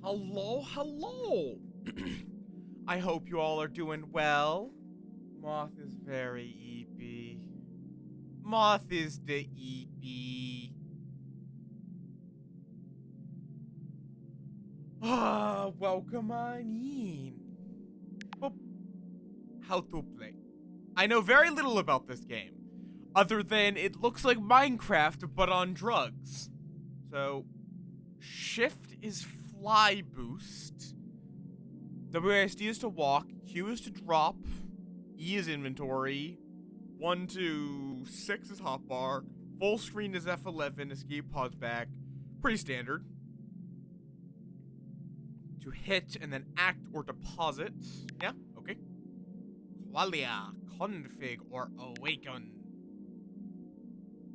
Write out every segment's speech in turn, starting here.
Hello, hello. I hope you all are doing well. Moth is very eepy. Moth is the eepy. Ah, welcome on in. Well, how to play? I know very little about this game, other than it looks like Minecraft but on drugs. So, shift is fly boost. WASD is to walk, Q is to drop, E is inventory, 1 to 6 is hotbar, full screen is F11, escape pause back, pretty standard. To hit and then act or deposit, yeah, okay. Qualia, config or awaken.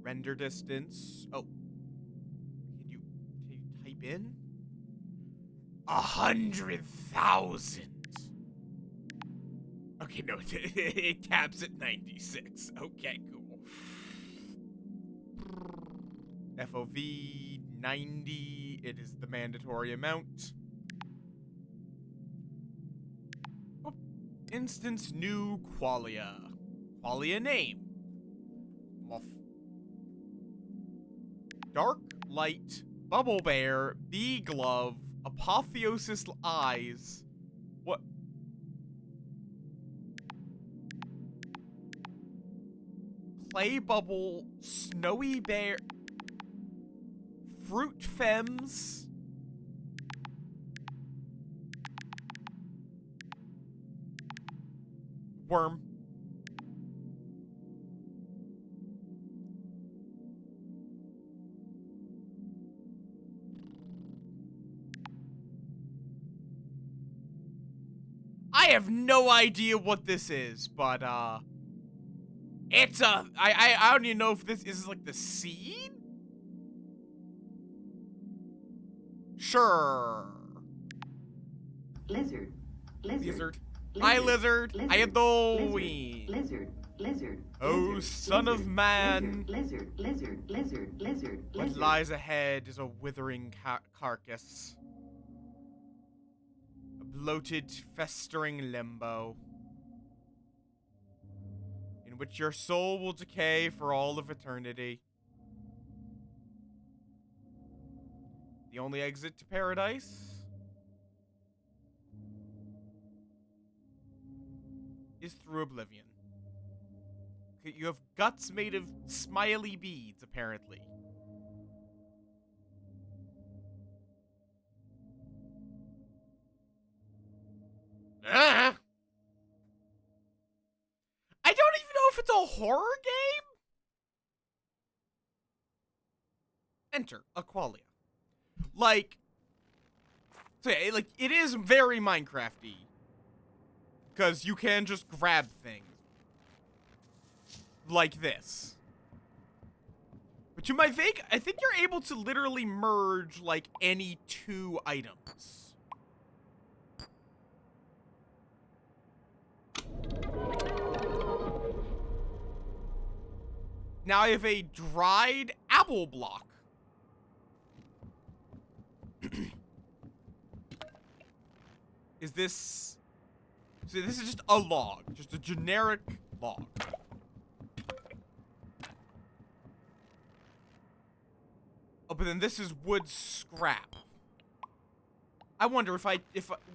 Render distance, oh. Can you type in? 100,000. Okay, no, it caps at 96. Okay, cool. FOV 90. It is the mandatory amount. Oh, instance new qualia. Qualia name. Muff. Dark light. Bubble bear. Bee glove. Apotheosis eyes. What? Clay bubble. Snowy bear. Fruit femmes. Worm. I have no idea what this is, but it's a I don't even know if this is like the seed? Sure. Lizard. Lizard. Hi, lizard. I am Halloween. Lizard. Oh, son of man. Lizard. What lies ahead is a withering carcass. A bloated, festering limbo. In which your soul will decay for all of eternity. The only exit to paradise is through oblivion. You have guts made of smiley beads, apparently. Ah! I don't even know if it's a horror game. Enter Aqualia. Like, so yeah, like it is very Minecrafty, because you can just grab things like this. But you might think, I think you're able to literally merge like any two items. Now I have a dried apple block. Is this... So this is just a log. Just a generic log. Oh, but then this is wood scrap. I wonder if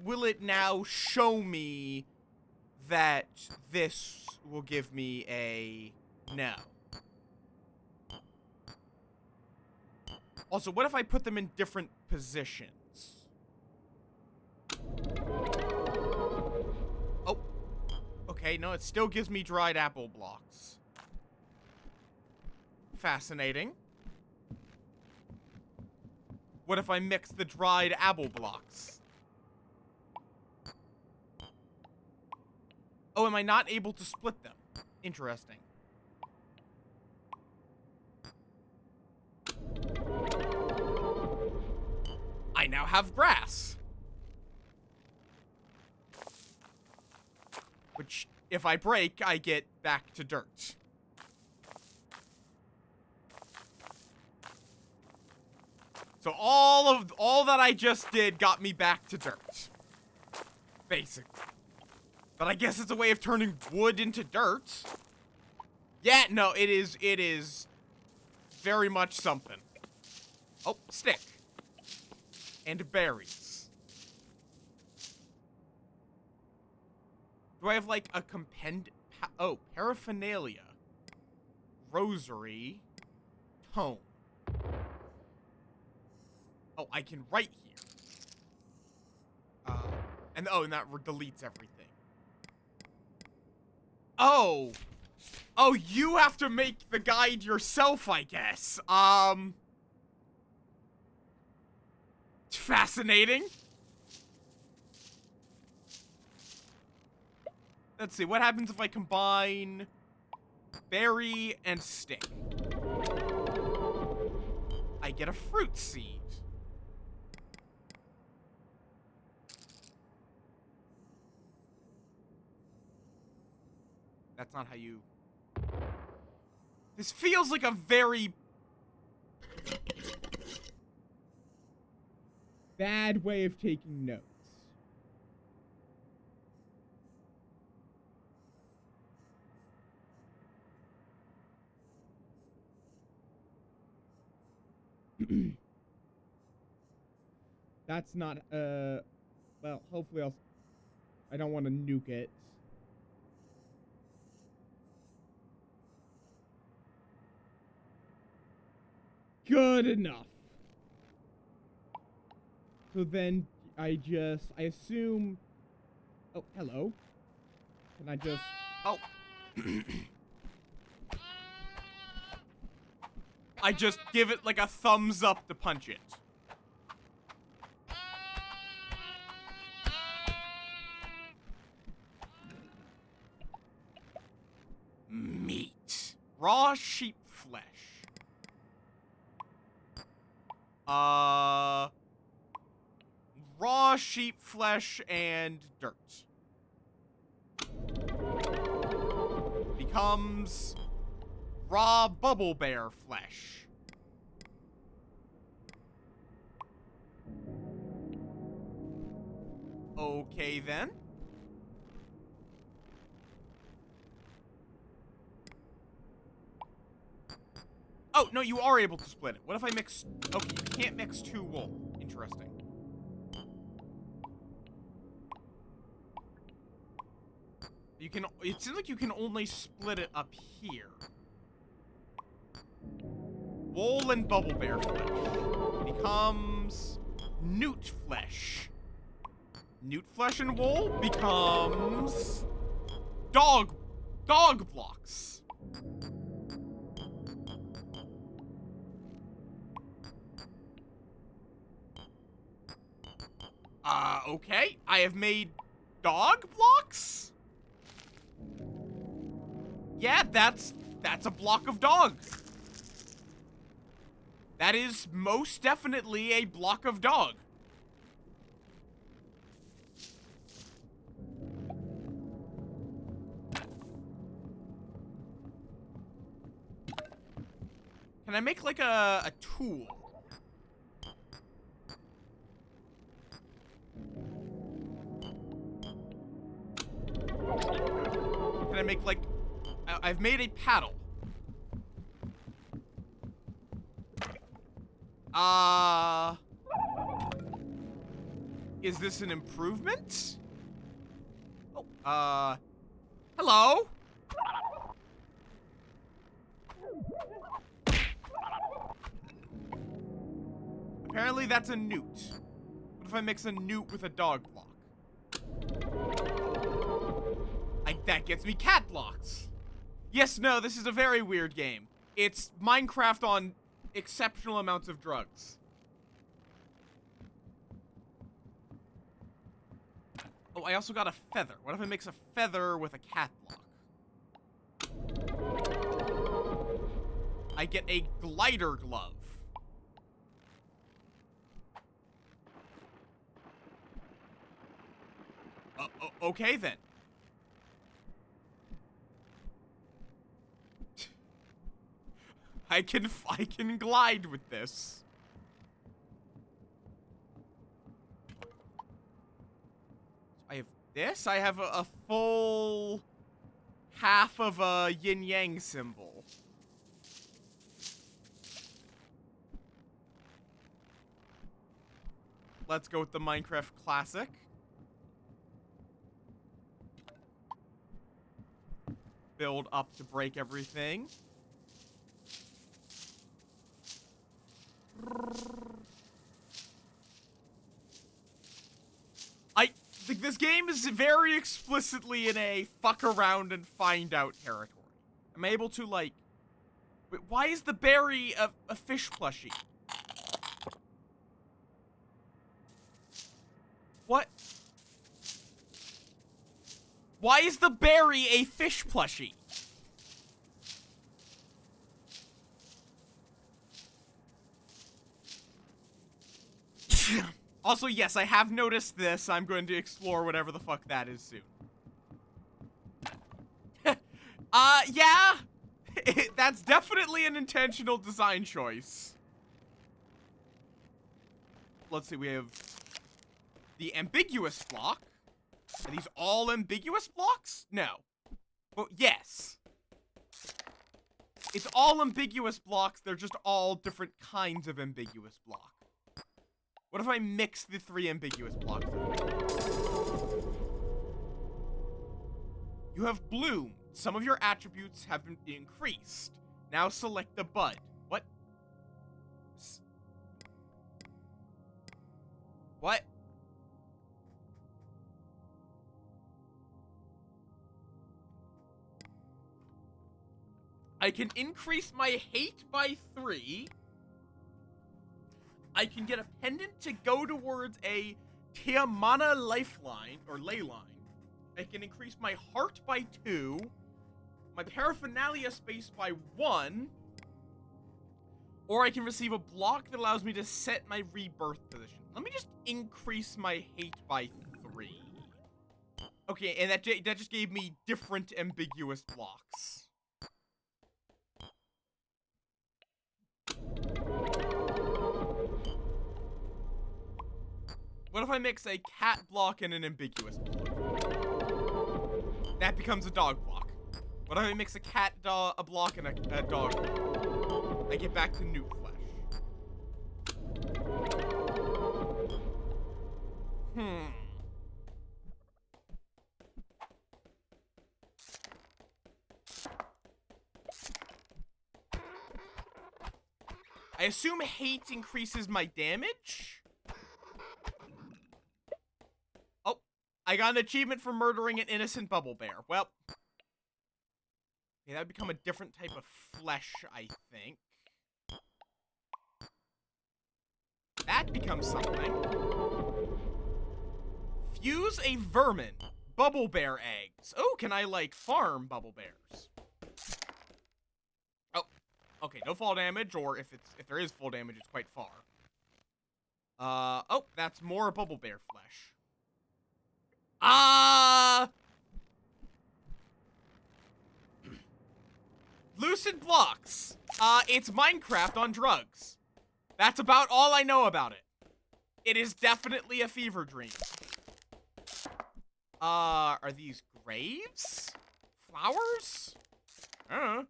will it now show me that this will give me a no. Also, what if I put them in different positions? Oh. Okay, no, it still gives me dried apple blocks. Fascinating. What if I mix the dried apple blocks? Oh, am I not able to split them? Interesting. I now have grass. Which, if I break, I get back to dirt. So all that I just did got me back to dirt. Basically. But I guess it's a way of turning wood into dirt. Yeah, no, it is very much something. Oh, stick. And berries. Do I have like a oh, paraphernalia. Rosary. Tome. Oh, I can write here. And that deletes everything. Oh. Oh, you have to make the guide yourself, I guess. Fascinating. Let's see, what happens if I combine berry and stick? I get a fruit seed. That's not how you... This feels like a very... bad way of taking notes. That's not, well, hopefully I don't want to nuke it. Good enough. So then I assume, oh, hello. Can I just, oh. I just give it like a thumbs up to punch it. Meat. Raw sheep flesh. Raw sheep flesh and dirt. Becomes raw bubble bear flesh. Okay then. Oh, no, you are able to split it. What if I mix... Okay, you can't mix 2 wool. Interesting. You can... It seems like you can only split it up here. Wool and bubble bear flesh. Becomes... newt flesh. Newt flesh and wool becomes... dog blocks. Okay. I have made dog blocks? Yeah, that's a block of dog. That is most definitely a block of dog. Can I make like a tool? Can I make like... I've made a paddle. Is this an improvement? Oh, hello? Apparently that's a newt. What if I mix a newt with a dog block? That gets me cat blocks. Yes, no, this is a very weird game. It's Minecraft on exceptional amounts of drugs. Oh, I also got a feather. What if I mix a feather with a cat block? I get a glider glove. Okay then. I can glide with this. this, I have a full half of a yin-yang symbol. Let's go with the Minecraft Classic. Build up to break everything. I think this game is very explicitly in a fuck around and find out territory. Am I able to, like... Wait, why is the berry a fish plushie? What? Why is the berry a fish plushie? Also, yes, I have noticed this. I'm going to explore whatever the fuck that is soon. Yeah. That's definitely an intentional design choice. Let's see, we have the ambiguous block. Are these all ambiguous blocks? No. Well, yes. It's all ambiguous blocks. They're just all different kinds of ambiguous block. What if I mix the 3 ambiguous blocks? You have bloom. Some of your attributes have been increased. Now select the bud. What? What? I can increase my hate by 3. I can get a pendant to go towards a Tiamana lifeline, or ley line. I can increase my heart by 2. My paraphernalia space by 1. Or I can receive a block that allows me to set my rebirth position. Let me just increase my hate by 3. Okay, and that just gave me different ambiguous blocks. What if I mix a cat block and an ambiguous block? That becomes a dog block. What if I mix a cat a block and a dog block? I get back to newt flesh. I assume hate increases my damage? Oh, I got an achievement for murdering an innocent bubble bear. Well, okay, that would become a different type of flesh, I think. That becomes something. Fuse a vermin. Bubble bear eggs. Oh, can I, like, farm bubble bears? Oh, okay, no fall damage, or if there is full damage, it's quite far. Oh, that's more bubble bear flesh. Lucid blocks. It's Minecraft on drugs. That's about all I know about it. It is definitely a fever dream. Are these graves? Flowers? I don't know.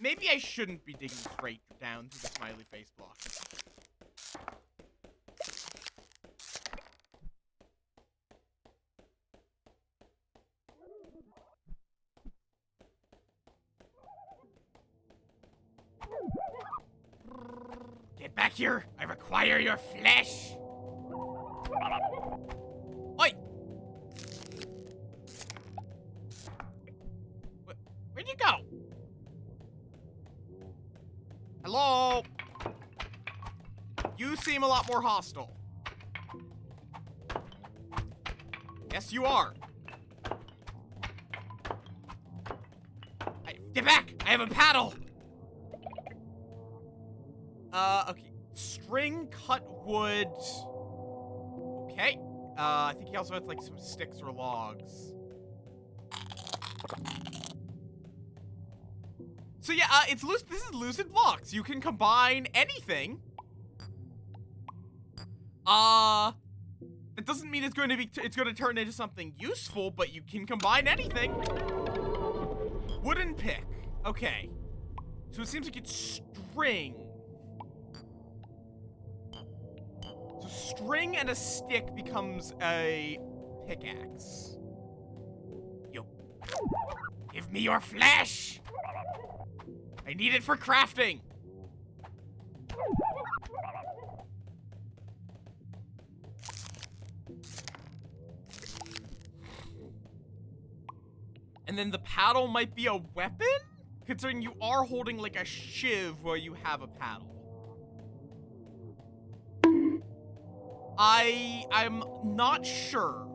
Maybe I shouldn't be digging straight down to the smiley face block. Get back here! I require your flesh! Oi! Where'd you go? Hello? You seem a lot more hostile. Yes, you are. Get back! I have a paddle! Okay. String, cut wood. Okay. I think he also has, like, some sticks or logs. So yeah, it's loose. This is lucid blocks. You can combine anything. It doesn't mean it's going to turn into something useful, but you can combine anything. Wooden pick. Okay. So it seems like it's string. So string and a stick becomes a pickaxe. Yo. Give me your flesh! I need it for crafting! And then the paddle might be a weapon? Considering you are holding like a shiv where you have a paddle. I'm not sure.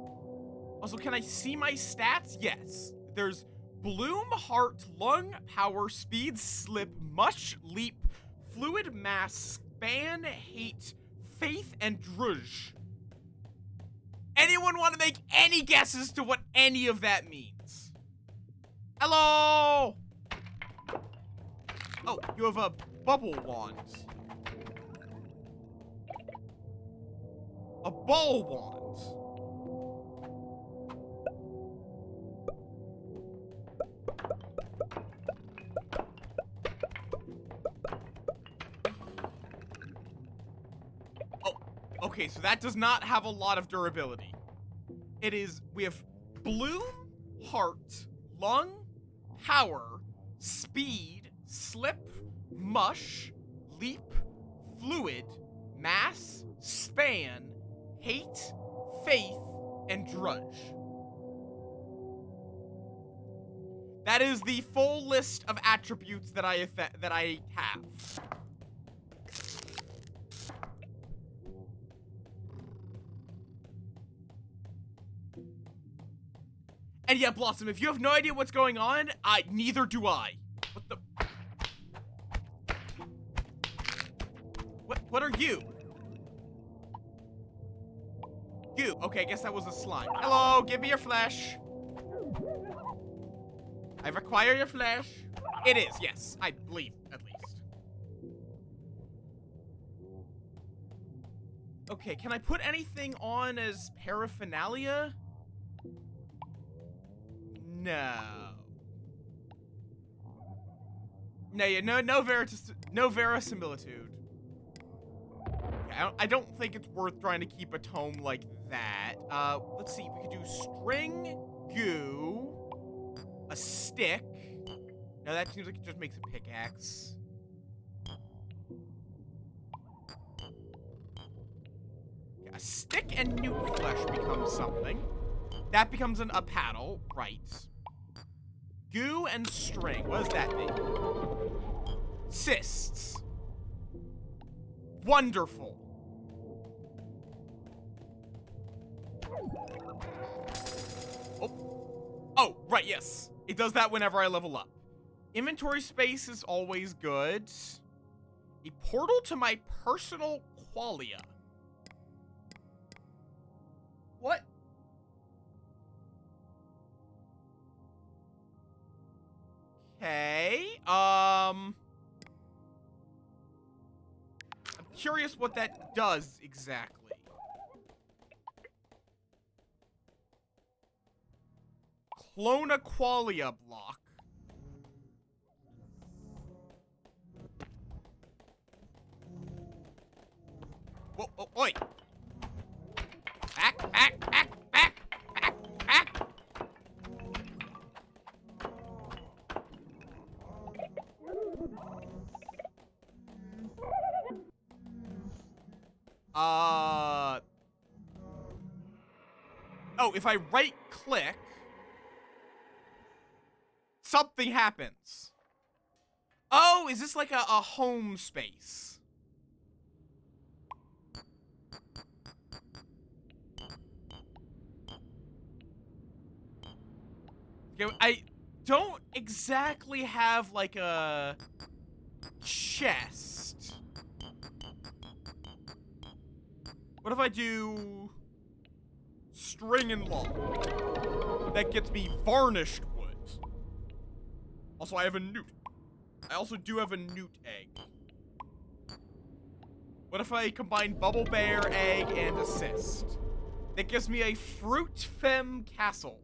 Also, can I see my stats? Yes. There's bloom, heart, lung, power, speed, slip, mush, leap, fluid, mass, span, hate, faith, and drudge. Anyone want to make any guesses to what any of that means? Hello! Oh, you have a bubble wand. A ball wand. Oh, okay, so that does not have a lot of durability. We have bloom, heart, lung, power, speed, slip, mush, leap, fluid, mass, span, hate, faith, and drudge. That is the full list of attributes that I have. And yeah, Blossom, if you have no idea what's going on, neither do I. What the? What are you? You. Okay, I guess that was a slime. Hello, give me your flesh. I require your flesh. It is, yes. I believe, at least. Okay, can I put anything on as paraphernalia? No. No verisimilitude. Okay, I don't think it's worth trying to keep a tome like that. Let's see. We could do string, goo, a stick. No, that seems like it just makes a pickaxe. Yeah, a stick and newt flesh becomes something. That becomes a paddle, right? Goo and string. What does that mean? Cysts. Wonderful. Oh, right, yes. It does that whenever I level up. Inventory space is always good. A portal to my personal qualia. What? Okay, I'm curious what that does exactly. Clone a qualia block. Whoa, oh, oi! Back, back, back, back, back, back! Oh, if I right-click, something happens. Oh, is this like a home space? Okay, I don't exactly have like a chest. What if I do string and log? That gets me varnished wood. Also, I have a newt. I also do have a newt egg. What if I combine bubble bear, egg, and assist? That gives me a Fruit Femme Capsule.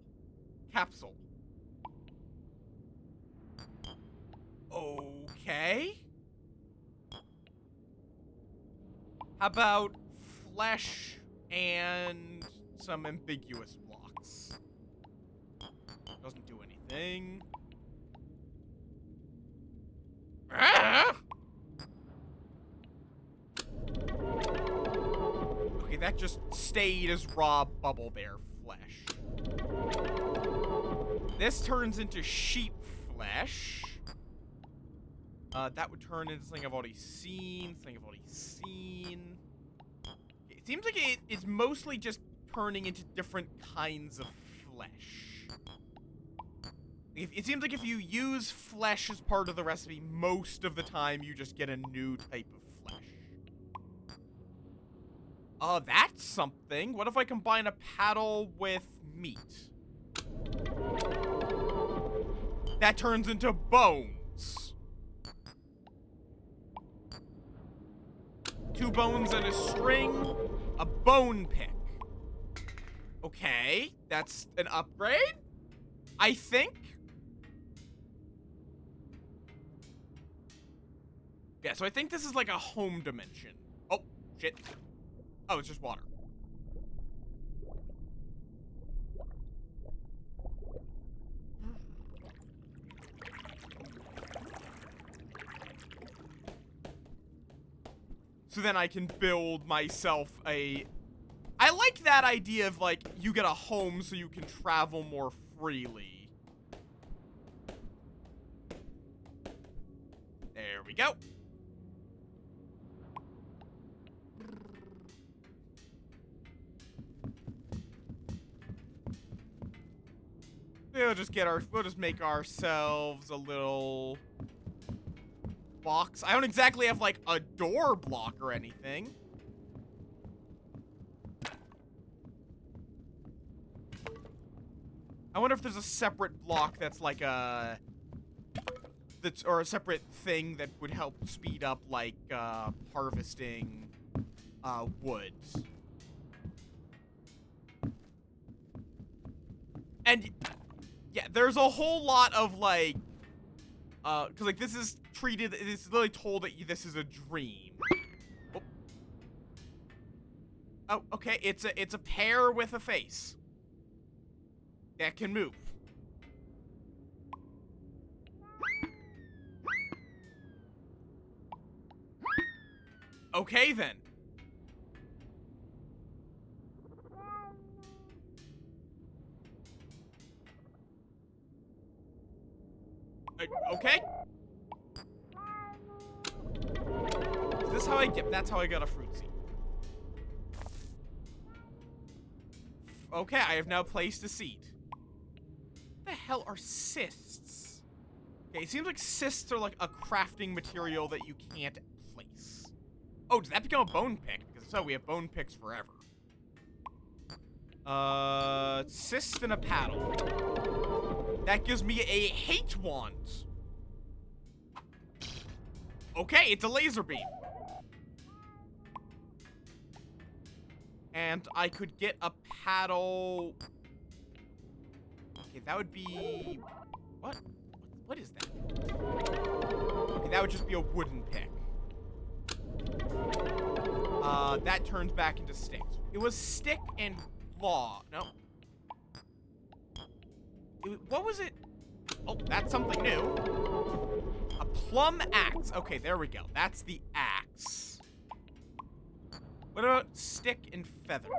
Okay. How about flesh and some ambiguous blocks? Doesn't do anything. Ah! Okay, that just stayed as raw bubble bear flesh. This turns into sheep flesh. That would turn into something I've already seen. It seems like it's mostly just turning into different kinds of flesh. It seems like if you use flesh as part of the recipe, most of the time you just get a new type of flesh. That's something. What if I combine a paddle with meat? That turns into bones. 2 bones and a string. A bone pick. Okay, that's an upgrade, I think. Yeah, so I think this is like a home dimension. Oh, shit. Oh, it's just water. So then I can build myself a... I like that idea of, like, you get a home so you can travel more freely. There we go. We'll just make ourselves a little box. I don't exactly have, like, a door block or anything. I wonder if there's a separate block that's like or a separate thing that would help speed up, like, harvesting, wood. And, yeah, there's a whole lot of, like, cause, like, this is treated, it's literally told that this is a dream. Oh. Oh, okay, it's a pear with a face that can move. Okay, then. Okay. Is this how I get? That's how I got a fruit seed. Okay, I have now placed a seed. What the hell are cysts? Okay, it seems like cysts are like a crafting material that you can't place. Oh, does that become a bone pick? Because so we have bone picks forever. Cyst and a paddle. That gives me a hate wand. Okay, it's a laser beam. And I could get a paddle. Okay, that would be... What? What is that? Okay, that would just be a wooden pick. That turns back into sticks. It was stick and claw. No. What was it? Oh, that's something new. A plum axe. Okay, there we go. That's the axe. What about stick and feather?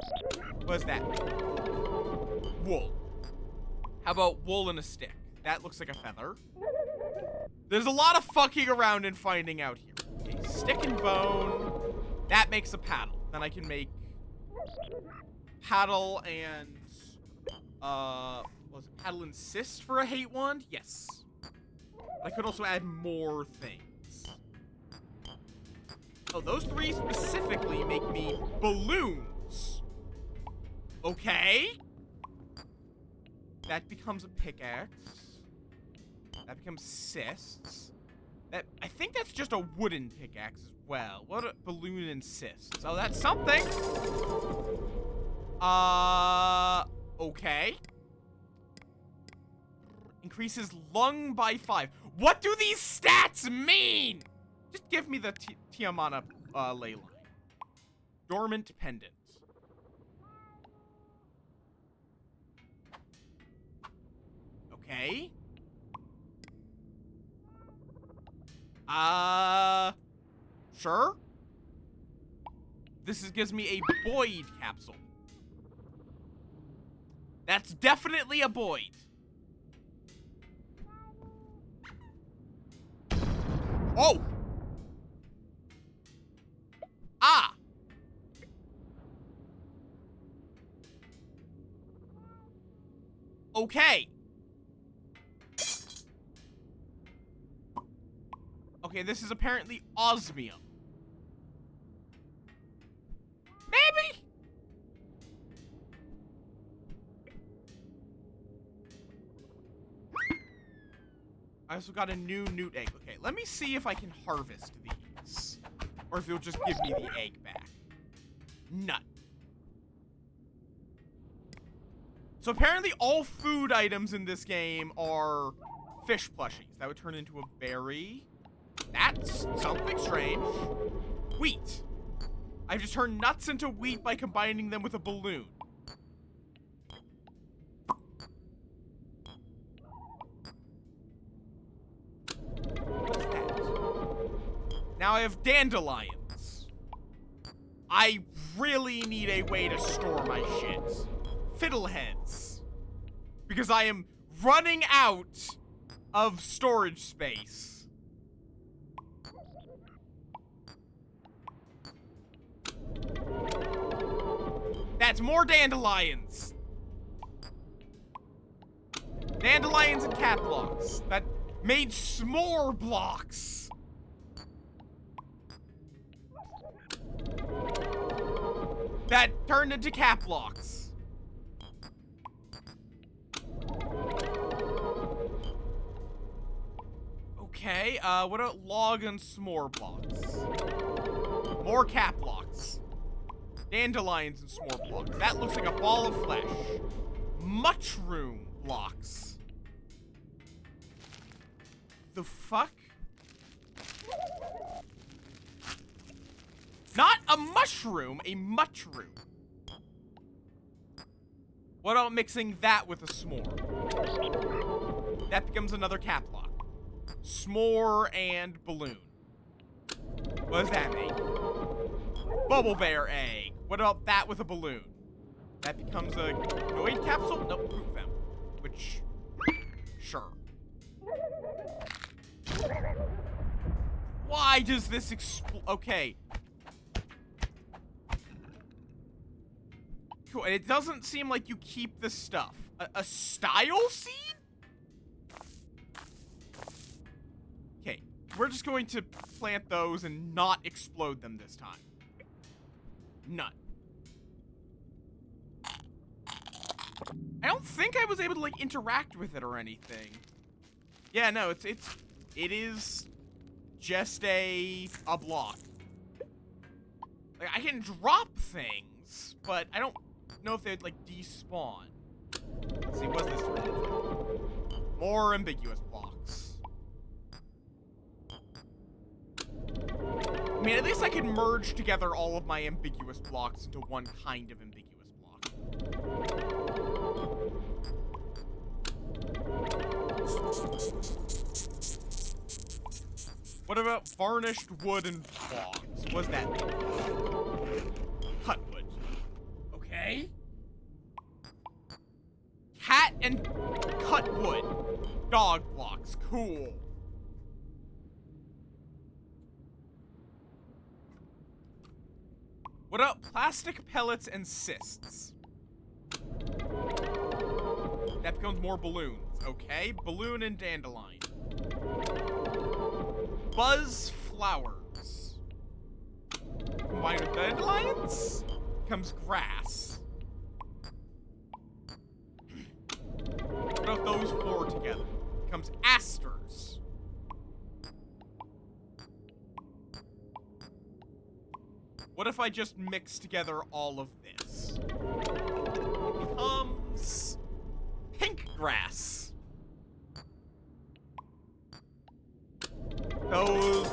What is that? Wool. How about wool and a stick? That looks like a feather. There's a lot of fucking around and finding out here. Okay, stick and bone. That makes a paddle. Then I can make paddle and was it paddle and cyst for a hate wand? Yes. I could also add more things. Oh, those 3 specifically make me balloons. Okay. That becomes a pickaxe. That becomes cysts. I think that's just a wooden pickaxe as well. What a balloon and cysts. Oh, that's something. Okay. Increases lung by 5. What do these stats mean? Just give me the Tiamana ley line. Dormant pendant. Okay. Sure. Gives me a Boyd capsule. That's definitely a Boyd. Oh! Ah! Okay. Okay, this is apparently osmium. Maybe? I also got a new newt egg. Okay, let me see if I can harvest these. Or if you'll just give me the egg back. Nut. So apparently all food items in this game are fish plushies. That would turn into a berry. That's something strange. Wheat. I've just turned nuts into wheat by combining them with a balloon. What is that? Now I have dandelions. I really need a way to store my shit. Fiddleheads. Because I am running out of storage space. That's more dandelions. Dandelions and cat blocks. That made s'more blocks. That turned into cat blocks. Okay, what about log and s'more blocks? More cat blocks. Dandelions and s'more blocks. That looks like a ball of flesh. Mushroom blocks. The fuck? Not a mushroom, a mushroom. What about mixing that with a s'more? That becomes another cat block. S'more and balloon. What does that make? Bubble bear egg. What about that with a balloon? That becomes a Noid capsule? Nope, proof them. Which, sure. Why does this explode? Okay. Cool, and it doesn't seem like you keep this stuff. A style seed? Okay, we're just going to plant those and not explode them this time. None. I don't think I was able to, like, interact with it or anything. Yeah, no, it is just a block. Like, I can drop things, but I don't know if they'd, like, despawn. Let's see, what's this turn into? More ambiguous blocks. I mean, at least I can merge together all of my ambiguous blocks into one kind of ambiguous block. What about varnished wood and logs? What's that mean? Cut wood. Okay. Cat and cut wood. Dog blocks. Cool. What about plastic pellets and cysts? That becomes more balloons. Okay, balloon and dandelion. Buzz flowers. Combined with dandelions becomes grass. What about those four together? Becomes asters. What if I just mix together all of this? grass. Those...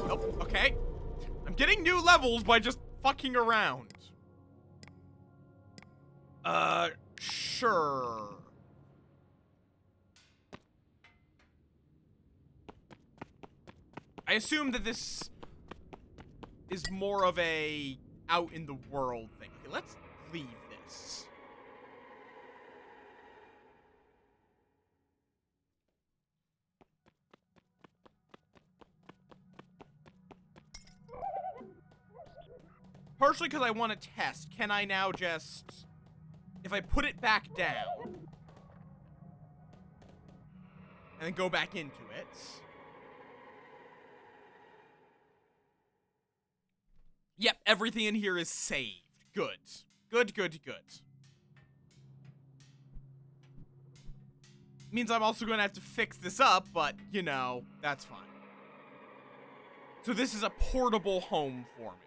Nope, okay. I'm getting new levels by just fucking around. Sure. I assume that this is more of a out in the world thing. Okay, let's leave this. Partially because I want to test. Can I now just... If I put it back down... And then go back into it... Yep, everything in here is saved. Good. Good, good, good. Means I'm also gonna have to fix this up, but, you know, that's fine. So this is a portable home for me.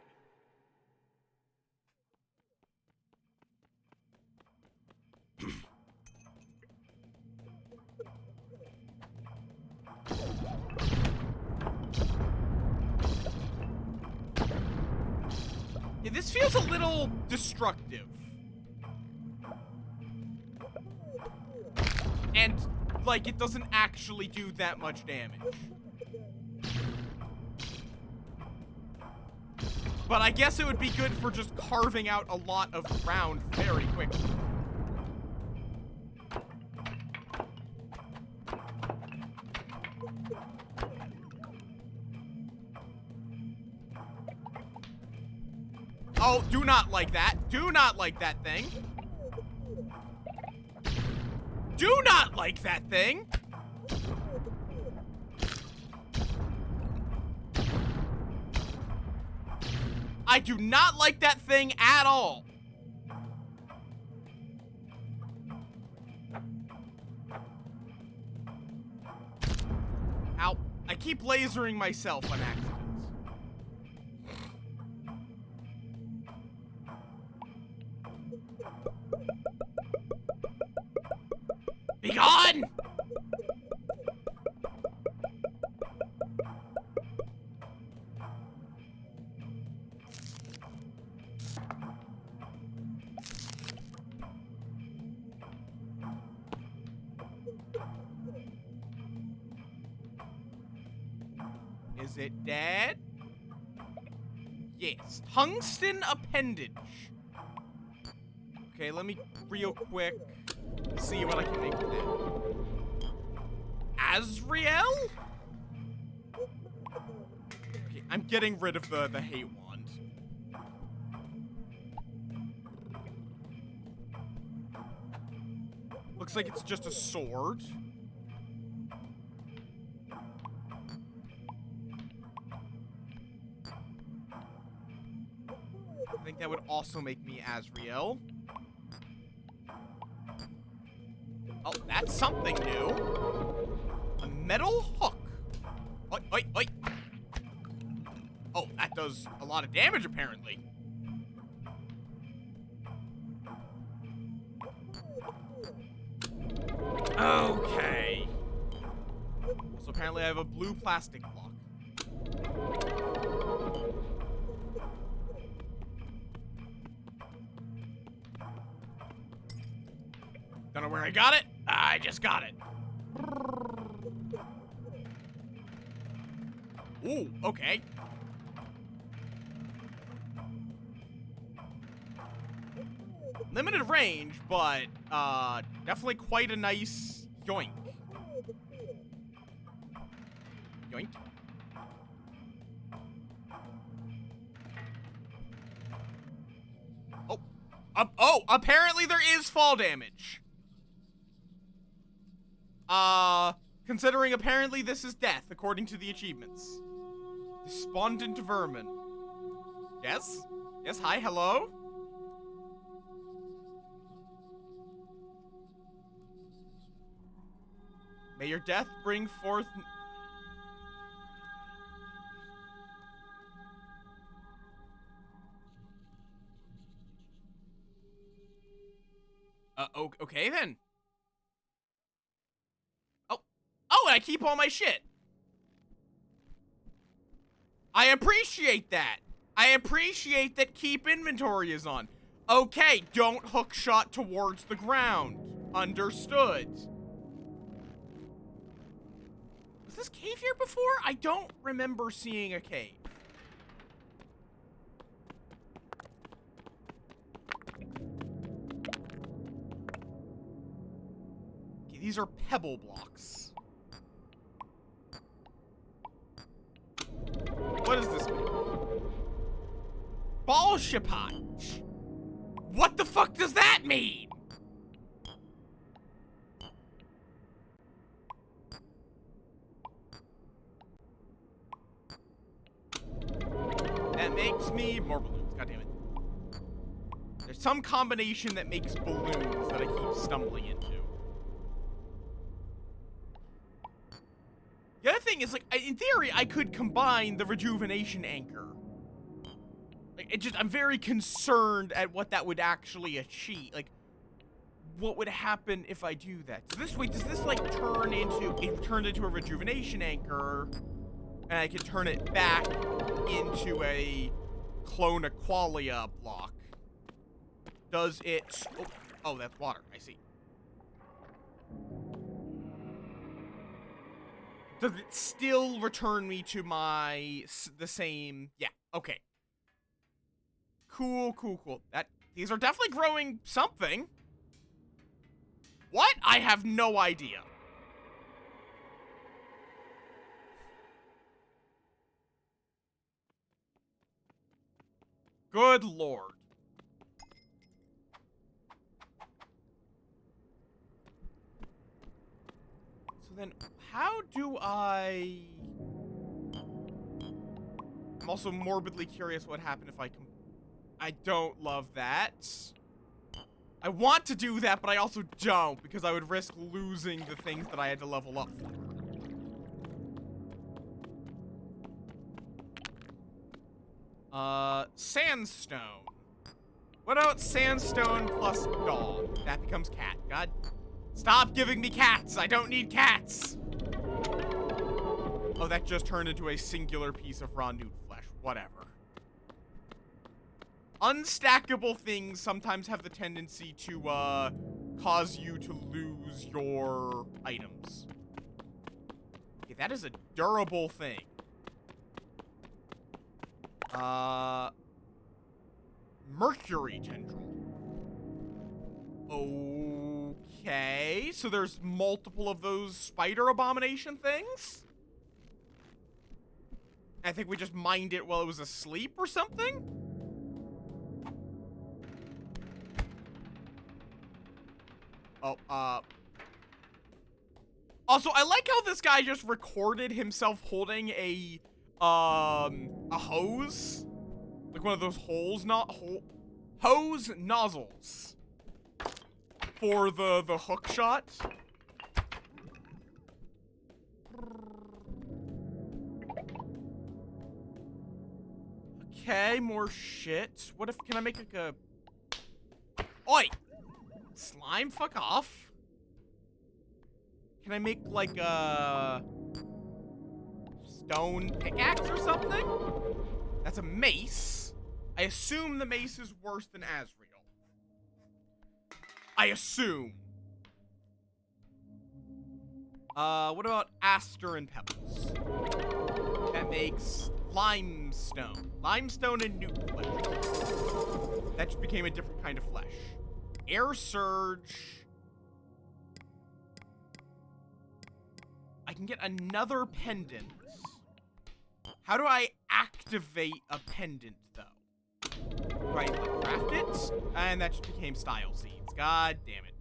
Yeah, this feels a little destructive. And, like, it doesn't actually do that much damage. But I guess it would be good for just carving out a lot of ground very quickly. Oh, do not like that. Do not like that thing. Do not like that thing. I do not like that thing at all. Ow. I keep lasering myself on accident. Be gone! Is it dead? Yes. Tungsten appendage. Okay, let me real quick see what I can make with that. Azrael? Okay, I'm getting rid of the hate wand. Looks like it's just a sword. I think that would also make me Azrael. Oh, that's something new. A metal hook. Oi, oi, oi. Oh, that does a lot of damage, apparently. Okay. So apparently I have a blue plastic block. Don't know where I got it. I just got it. Ooh, okay. Limited range, but definitely quite a nice yoink. Yoink. Oh. Oh, apparently there is fall damage. Considering apparently this is death, according to the achievements. Despondent vermin. Yes? Yes, hi, hello? May your death bring forth... Okay then. and I keep all my shit. I appreciate that. I appreciate that keep inventory is on. Okay, don't hook shot towards the ground. Understood. Was this cave here before? I don't remember seeing a cave. Okay, these are pebble blocks. What does this mean? Bolshepot. What the fuck does that mean? That makes me more balloons. God damn it. There's some combination that makes balloons that I keep stumbling into. The other thing is, like, in theory, I could combine the rejuvenation anchor. Like, I'm very concerned at what that would actually achieve. Like, what would happen if I do that? Does this, like, turn into a rejuvenation anchor, and I can turn it back into a Clone Aqualia block? Does it... Oh, that's water. I see. Does it still return me to the same... Yeah, okay. Cool. These are definitely growing something. What? I have no idea. Good lord. So then, how do I... I'm also morbidly curious what happened if I don't love that. I want to do that, but I also don't, because I would risk losing the things that I had to level up for. Sandstone. What about sandstone plus dog? That becomes cat. God. Stop giving me cats! I don't need cats! Oh, that just turned into a singular piece of raw newt flesh. Whatever. Unstackable things sometimes have the tendency to, cause you to lose your items. Okay, that is a durable thing. Mercury tendril. Okay, so there's multiple of those spider abomination things? I think we just mined it while it was asleep or something? Oh, also, I like how this guy just recorded himself holding a hose. Like one of those hose nozzles. For the hook shot. Okay, more shit. What if, can I make like a... Oi! Slime, fuck off. Can I make like a stone pickaxe or something? That's a mace. I assume the mace is worse than Asriel. I assume. What about aster and pebbles? That makes limestone. Limestone and newt flesh. That just became a different kind of flesh. Air surge. I can get another pendant. How do I activate a pendant, though? Do I like, craft it? And that just became style seeds. God damn it.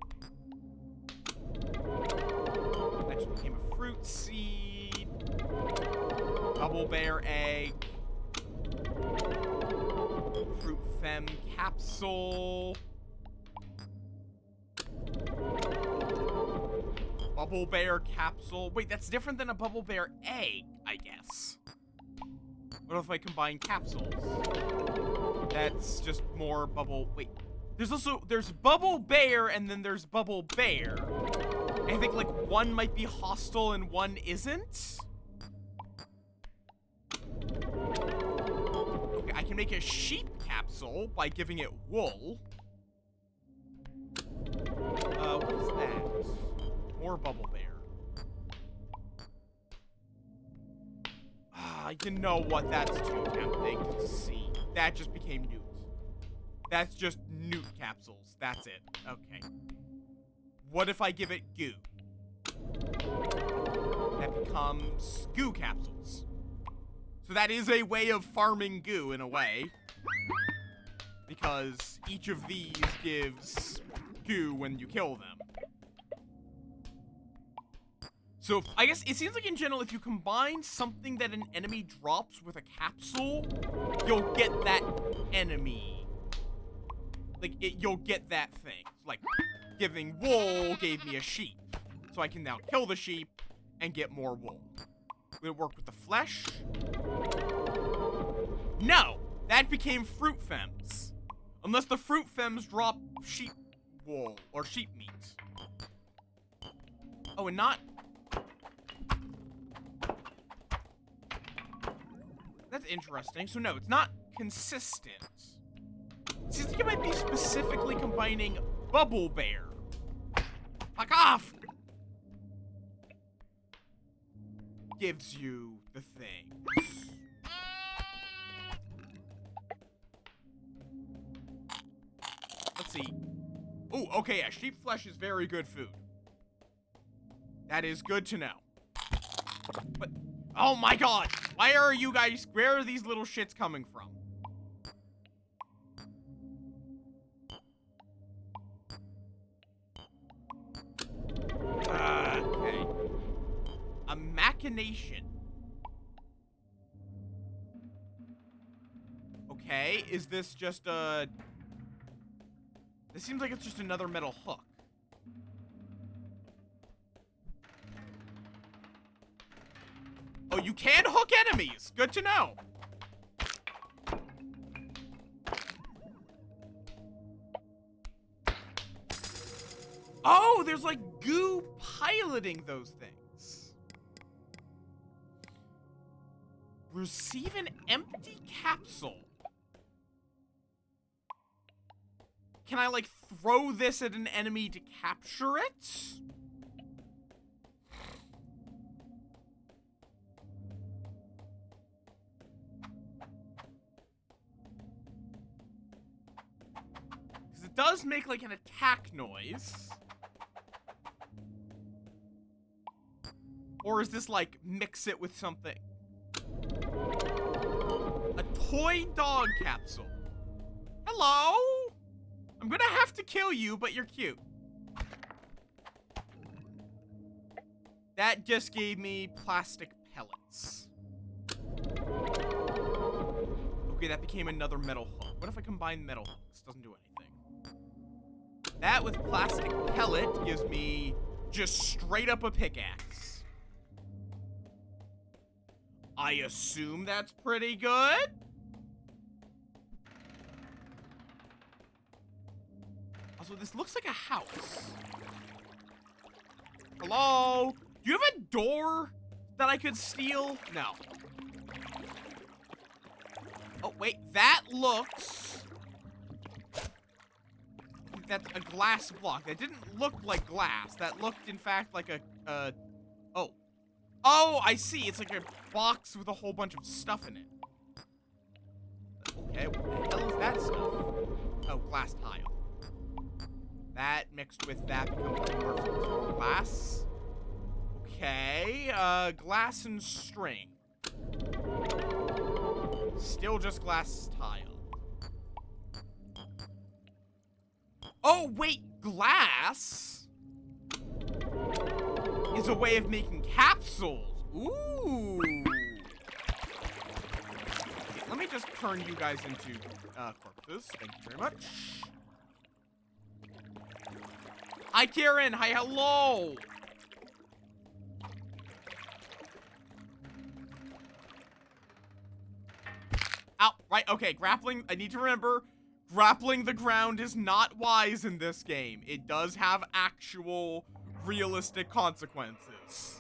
That just became a fruit seed. Bubble bear egg. Fruit fem capsule. Bubble bear capsule. Wait, that's different than a bubble bear egg, I guess. What if I combine capsules? That's just more bubble... Wait. There's bubble bear and then there's bubble bear. I think, like, one might be hostile and one isn't. Okay, I can make a sheep capsule by giving it wool. What is that? More bubble bear. You know what? That's too tempting to see. That just became newt. That's just newt capsules. That's it. Okay. What if I give it goo? That becomes goo capsules. So that is a way of farming goo in a way. Because each of these gives goo when you kill them. So, I guess it seems like in general, if you combine something that an enemy drops with a capsule, you'll get that enemy. Like, you'll get that thing. Like, giving wool gave me a sheep. So I can now kill the sheep and get more wool. Will it work with the flesh? No! That became fruit femmes. Unless the fruit femmes drop sheep wool or sheep meat. Oh, and not... That's interesting. So no, it's not consistent. It seems like it might be specifically combining bubble bear. Fuck off! Gives you the things. Let's see. Oh, okay, yeah, sheep flesh is very good food. That is good to know. But, oh my god! Why are you guys, where are these little shits coming from? Okay. A machination. Okay, is this just a... This seems like it's just another metal hook. Oh, you can hook enemies! Good to know! Oh, there's like goo piloting those things. Receive an empty capsule. Can I like throw this at an enemy to capture it? Because it does make like an attack noise. Or is this like mix it with something? A toy dog capsule. Hello? I'm gonna have to kill you, but you're cute. That just gave me plastic pellets. Okay, that became another metal hook. What if I combine metal hooks? Doesn't do anything. That with plastic pellet gives me just straight up a pickaxe. I assume that's pretty good? Also, this looks like a house. Hello? Do you have a door that I could steal? No. Oh, wait. That looks... That's a glass block. That didn't look like glass. That looked, in fact, like a... Oh. Oh, I see. It's like a box with a whole bunch of stuff in it. Okay, what the hell is that stuff? Oh, glass tile. That mixed with that becomes more glass. Okay, glass and string. Still just glass tile. Oh, wait, glass is a way of making capsules. Ooh. Okay, let me just turn you guys into corpses. Thank you very much. Hi, Karen. Hi, hello. Ow, right, okay, grappling, I need to remember, grappling the ground is not wise in this game. It does have actual realistic consequences.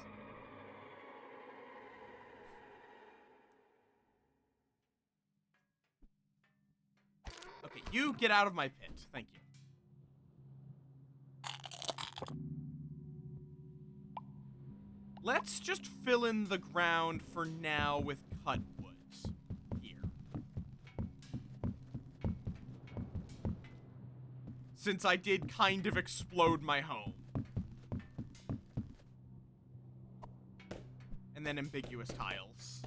Okay, you get out of my pit. Thank you. Let's just fill in the ground for now with cut woods here. Since I did kind of explode my home. And then ambiguous tiles.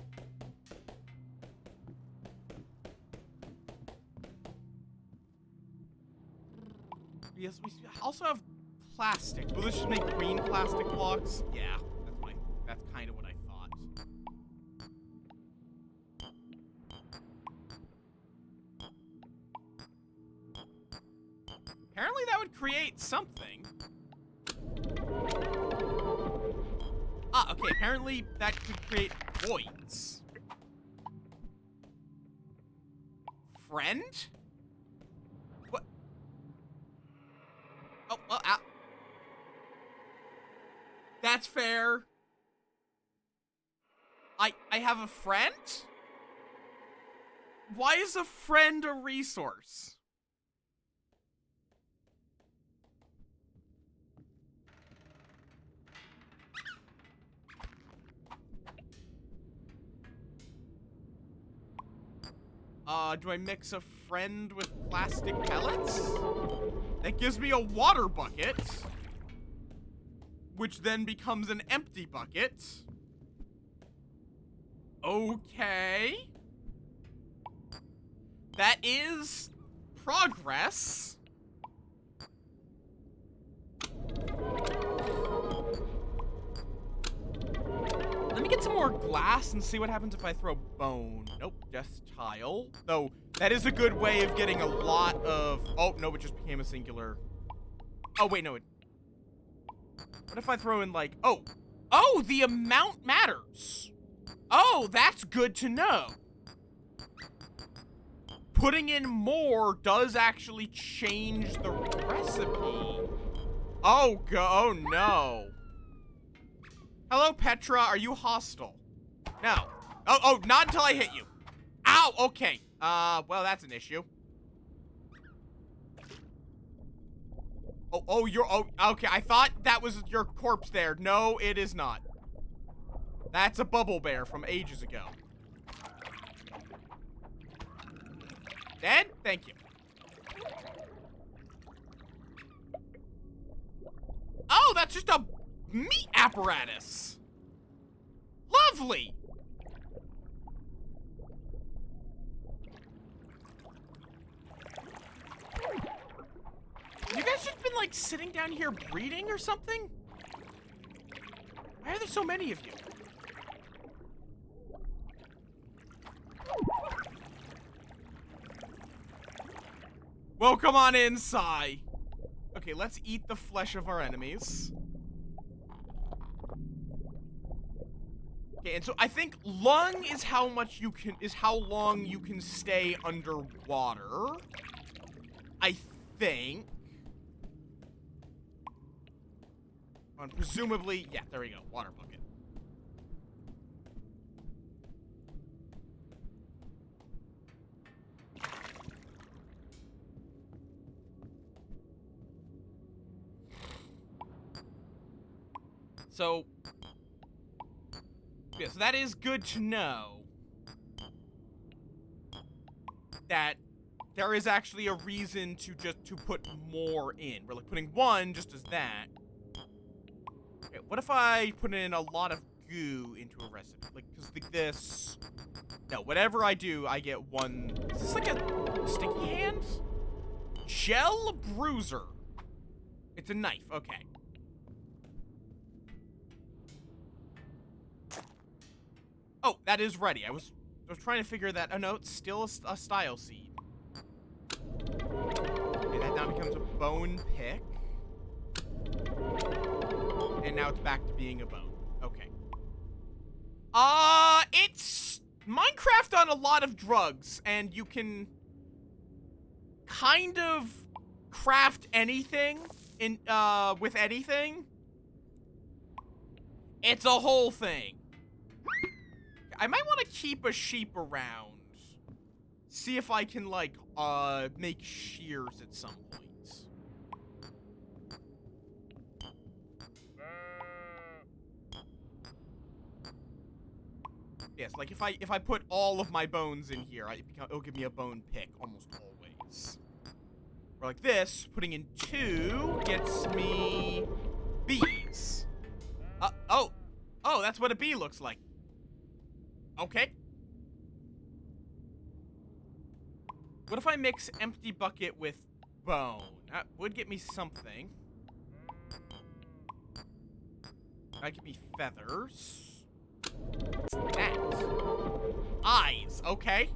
Yes, we also have plastic. Will this just make green plastic blocks? Yeah. That's kind of what I thought. Apparently that would create something. Ah, okay, apparently that could create voids. Friend? What? Oh, well, ow. That's fair. I have a friend? Why is a friend a resource? Do I mix a friend with plastic pellets? That gives me a water bucket. Which then becomes an empty bucket. Okay. That is progress. Let me get some more glass and see what happens if I throw bone. Nope, just tile. Though, that is a good way of getting a lot of... Oh, no, it just became a singular. Oh, wait, no. What if I throw in, like... Oh, the amount matters. Oh, that's good to know. Putting in more does actually change the recipe. Oh no. Hello, Petra. Are you hostile? No. Oh, not until I hit you. Ow, okay. Well, that's an issue. Oh, okay. I thought that was your corpse there. No, it is not. That's a bubble bear from ages ago. Dead? Thank you. Oh, that's just a meat apparatus. Lovely. You guys just been, like, sitting down here breeding or something? Why are there so many of you? Well, come on inside. Okay, let's eat the flesh of our enemies. Okay, and so I think lung is how long you can stay underwater. I think. And presumably, yeah, there we go. Water bucket. So, yeah, so that is good to know that there is actually a reason to put more in. We're like putting one just as that. Okay, what if I put in a lot of goo into a recipe? Like, cause like this. No, whatever I do, I get one. Is this like a sticky hand? Gel bruiser. It's a knife. Okay. Oh, that is ready. I was trying to figure that. Oh no, it's still a style seed. Okay, that now becomes a bone pick. And now it's back to being a bone. Okay. It's Minecraft on a lot of drugs, and you can kind of craft anything in with anything. It's a whole thing. I might want to keep a sheep around. See if I can, like, make shears at some point. Yes, like if I put all of my bones in here, it'll give me a bone pick almost always. Or like this, putting in 2 gets me bees. Oh, that's what a bee looks like. Okay. What if I mix empty bucket with bone? That would get me something. That give me feathers. What's that? Eyes, okay.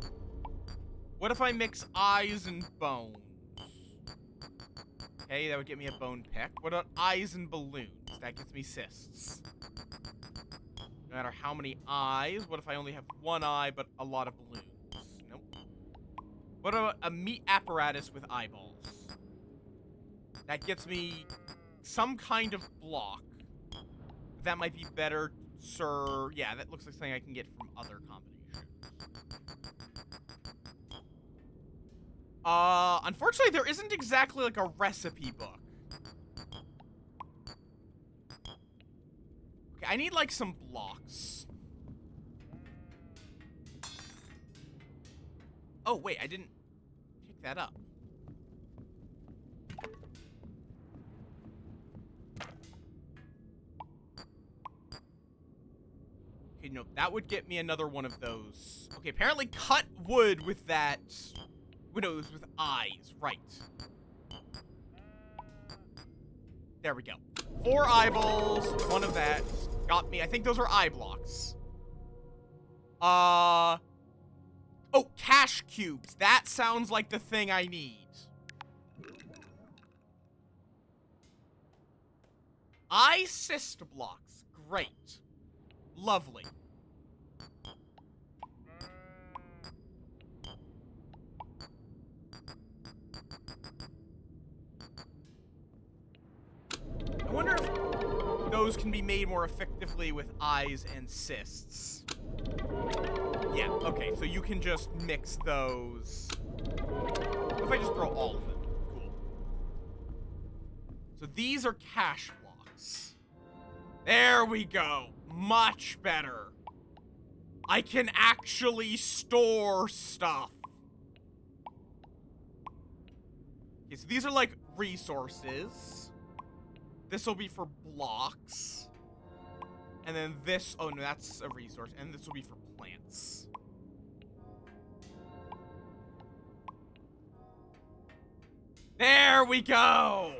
What if I mix eyes and bones? Okay, that would get me a bone pick. What about eyes and balloons? That gets me cysts. No matter how many eyes. What if I only have 1 eye but a lot of balloons? Nope. What about a meat apparatus with eyeballs? That gets me some kind of block. That might be better, sir. Yeah, that looks like something I can get from other combinations. Unfortunately, there isn't exactly like a recipe book. Okay, I need like some blocks. Oh, wait, I didn't pick that up. Okay, no, that would get me another one of those. Okay, apparently cut wood with that. Windows with eyes, right. There we go. 4 eyeballs, 1 of that. Got me. I think those are eye blocks. Oh, cash cubes. That sounds like the thing I need. Eye cyst blocks. Great. Lovely. I wonder if those can be made more effectively with eyes and cysts. Yeah, okay, so you can just mix those. What if I just throw all of them? Cool. So these are cash blocks. There we go. Much better. I can actually store stuff. Okay, so these are like resources. This will be for blocks. And then this, oh no, that's a resource. And this will be for plants. There we go!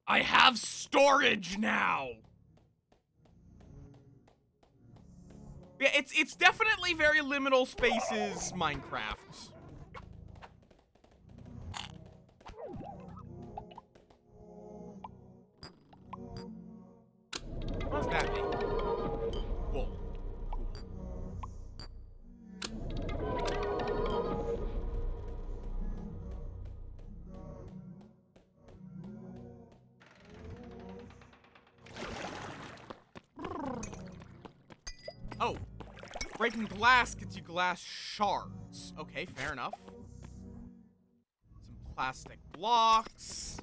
I have storage now! Yeah, it's definitely very liminal spaces Minecraft. What does that mean? Wool. Oh. Breaking glass gets you glass shards. Okay, fair enough. Some plastic blocks.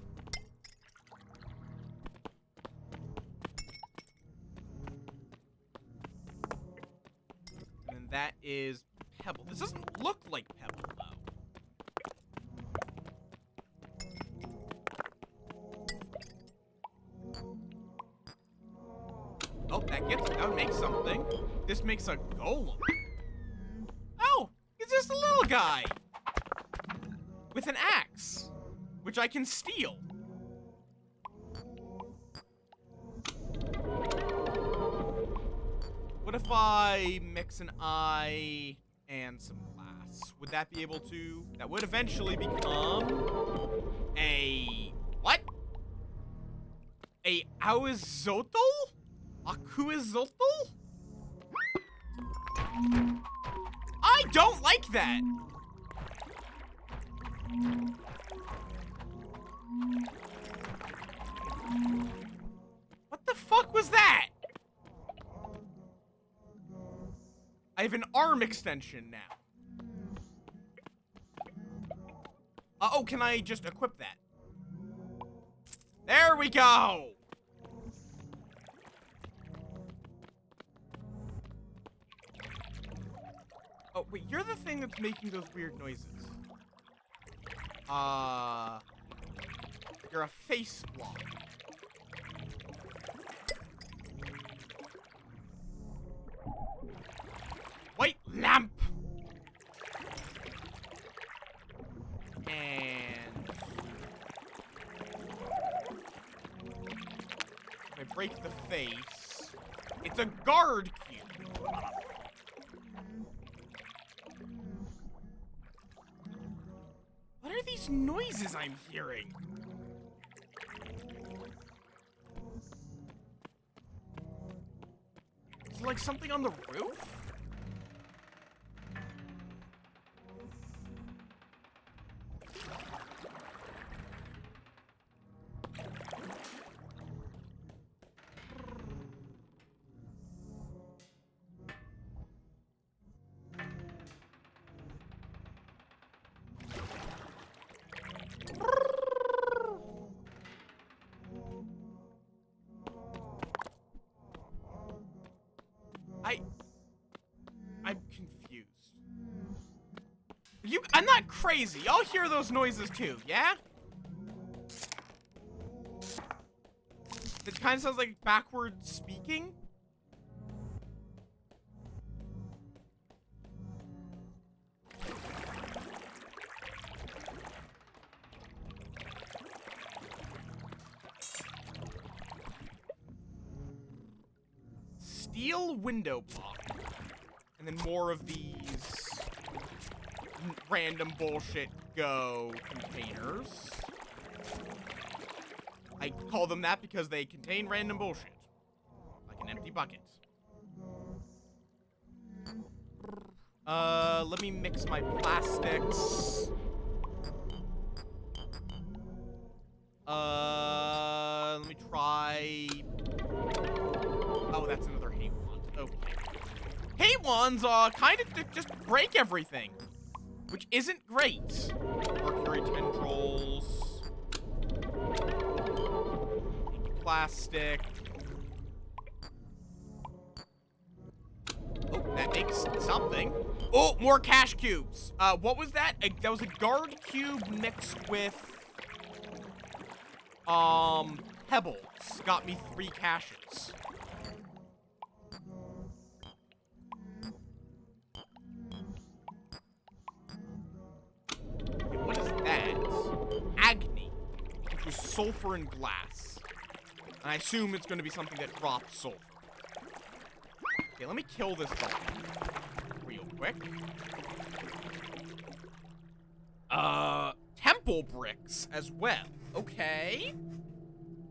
And that is pebble. This doesn't look like pebble, though. Oh, that would make something. This makes a golem. Oh, he's just a little guy. With an axe. Which I can steal. What if I mix an eye and some glass? Would that be able to... That would eventually become... a... What? A Auizotl? Akuizotl? I don't like that. What the fuck was that? I have an arm extension now. Oh, can I just equip that? There we go! Oh, wait, you're the thing that's making those weird noises. You're a face block. White lamp! And... if I break the face, it's a guard cube. What are these noises I'm hearing? Is it like something on the roof? I'm confused. I'm not crazy. Y'all hear those noises too, yeah? It kind of sounds like backwards speaking. Steel window block. And then more of these random bullshit go containers. I call them that because they contain random bullshit. Like an empty bucket. Let me mix my plastics. Let me try... oh, that's another hate wand. Okay. Hate wands, kind of just break everything. Which isn't great. Mercury tendrils. Plastic. Oh, that makes something. Oh, more cash cubes. What was that? That was a guard cube mixed with... pebbles. Got me 3 caches. What is that? Agni, which was sulfur and glass. And I assume it's going to be something that drops sulfur. Okay, let me kill this dog real quick. Temple bricks as well. Okay.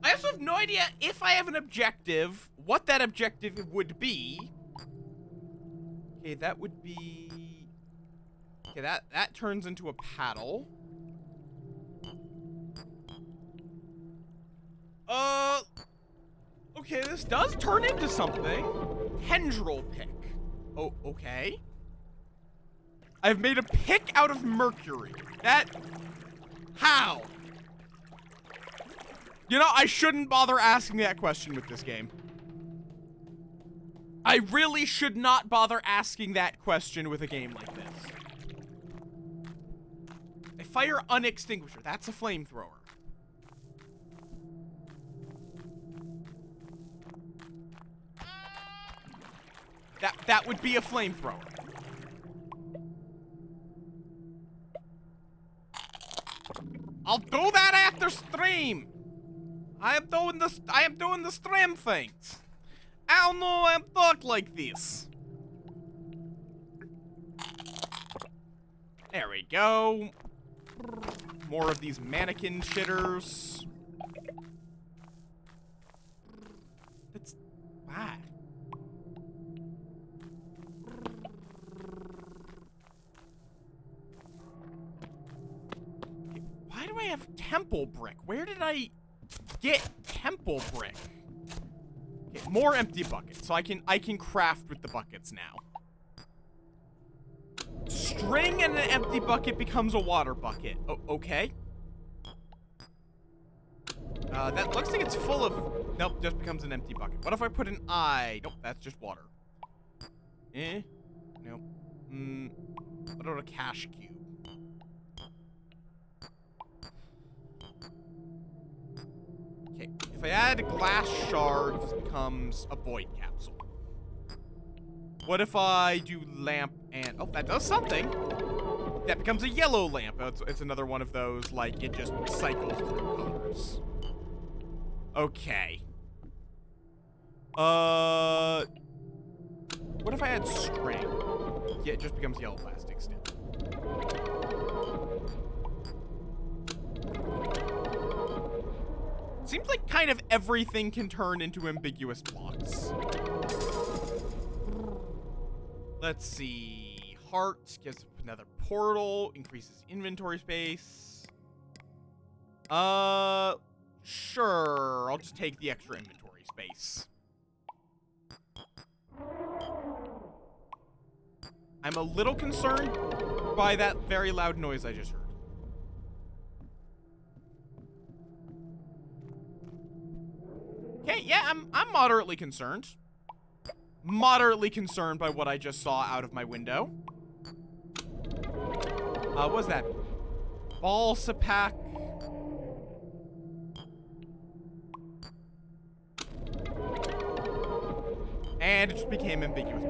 I also have no idea if I have an objective, what that objective would be. Okay, that would be... okay, that turns into a paddle. Okay, this does turn into something. Tendril pick. Oh, okay. I've made a pick out of mercury. That... how? You know, I shouldn't bother asking that question with this game. I really should not bother asking that question with a game like this. A fire unextinguisher. That's a flamethrower. That would be a flamethrower. I'll do that after stream. I am doing the stream things. I don't know I'm talk like this. There we go. More of these mannequin shitters. It's... why? I have temple brick? Where did I get temple brick? Okay, more empty buckets. So I can craft with the buckets now. String and an empty bucket becomes a water bucket. Okay. That looks like it's full of... Nope, just becomes an empty bucket. What if I put an eye? Nope, that's just water. Nope. What about a cash cube? Okay, if I add glass shards, this becomes a void capsule. What if I do lamp and... Oh, that does something. That becomes a yellow lamp. It's another one of those, like, it just cycles through colors. Okay. What if I add string? Yeah, it just becomes yellow plastic still. Seems like kind of everything can turn into ambiguous blocks. Let's see. Hearts gives another portal, increases inventory space. Sure. I'll just take the extra inventory space. I'm a little concerned by that very loud noise I just heard. Okay, yeah, I'm moderately concerned. Moderately concerned by what I just saw out of my window. What was that? Balsa pack. And it just became ambiguous.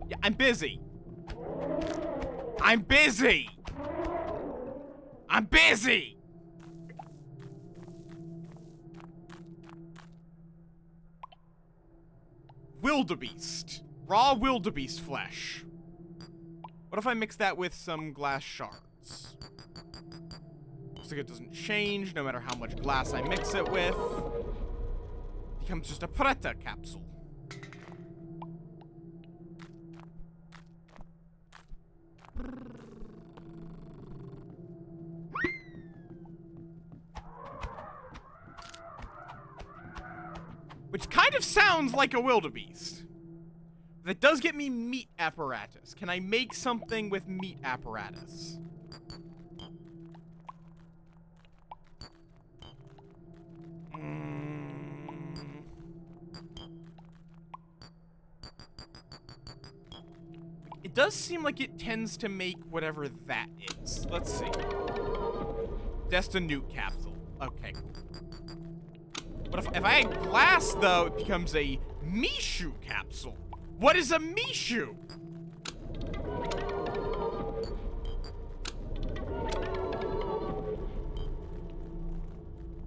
Yeah, I'm busy. I'm busy. I'm busy. Wildebeest. Raw wildebeest flesh. What if I mix that with some glass shards? Looks like it doesn't change no matter how much glass I mix it with. Becomes just a Preta capsule. Which kind of sounds like a wildebeest. That does get me meat apparatus. Can I make something with meat apparatus? It does seem like it tends to make whatever that is. Let's see. Destinute capsule. Okay, cool. But if I add glass, though, it becomes a Mishu capsule. What is a Mishu?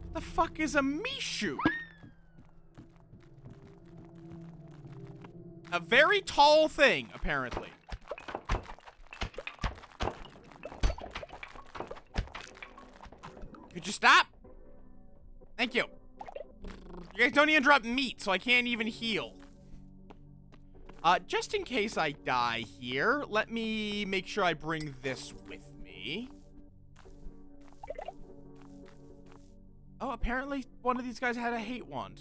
What the fuck is a Mishu? A very tall thing, apparently. Could you stop? Thank you. You guys don't even drop meat, so I can't even heal. Just in case I die here, let me make sure I bring this with me. Oh, apparently one of these guys had a hate wand.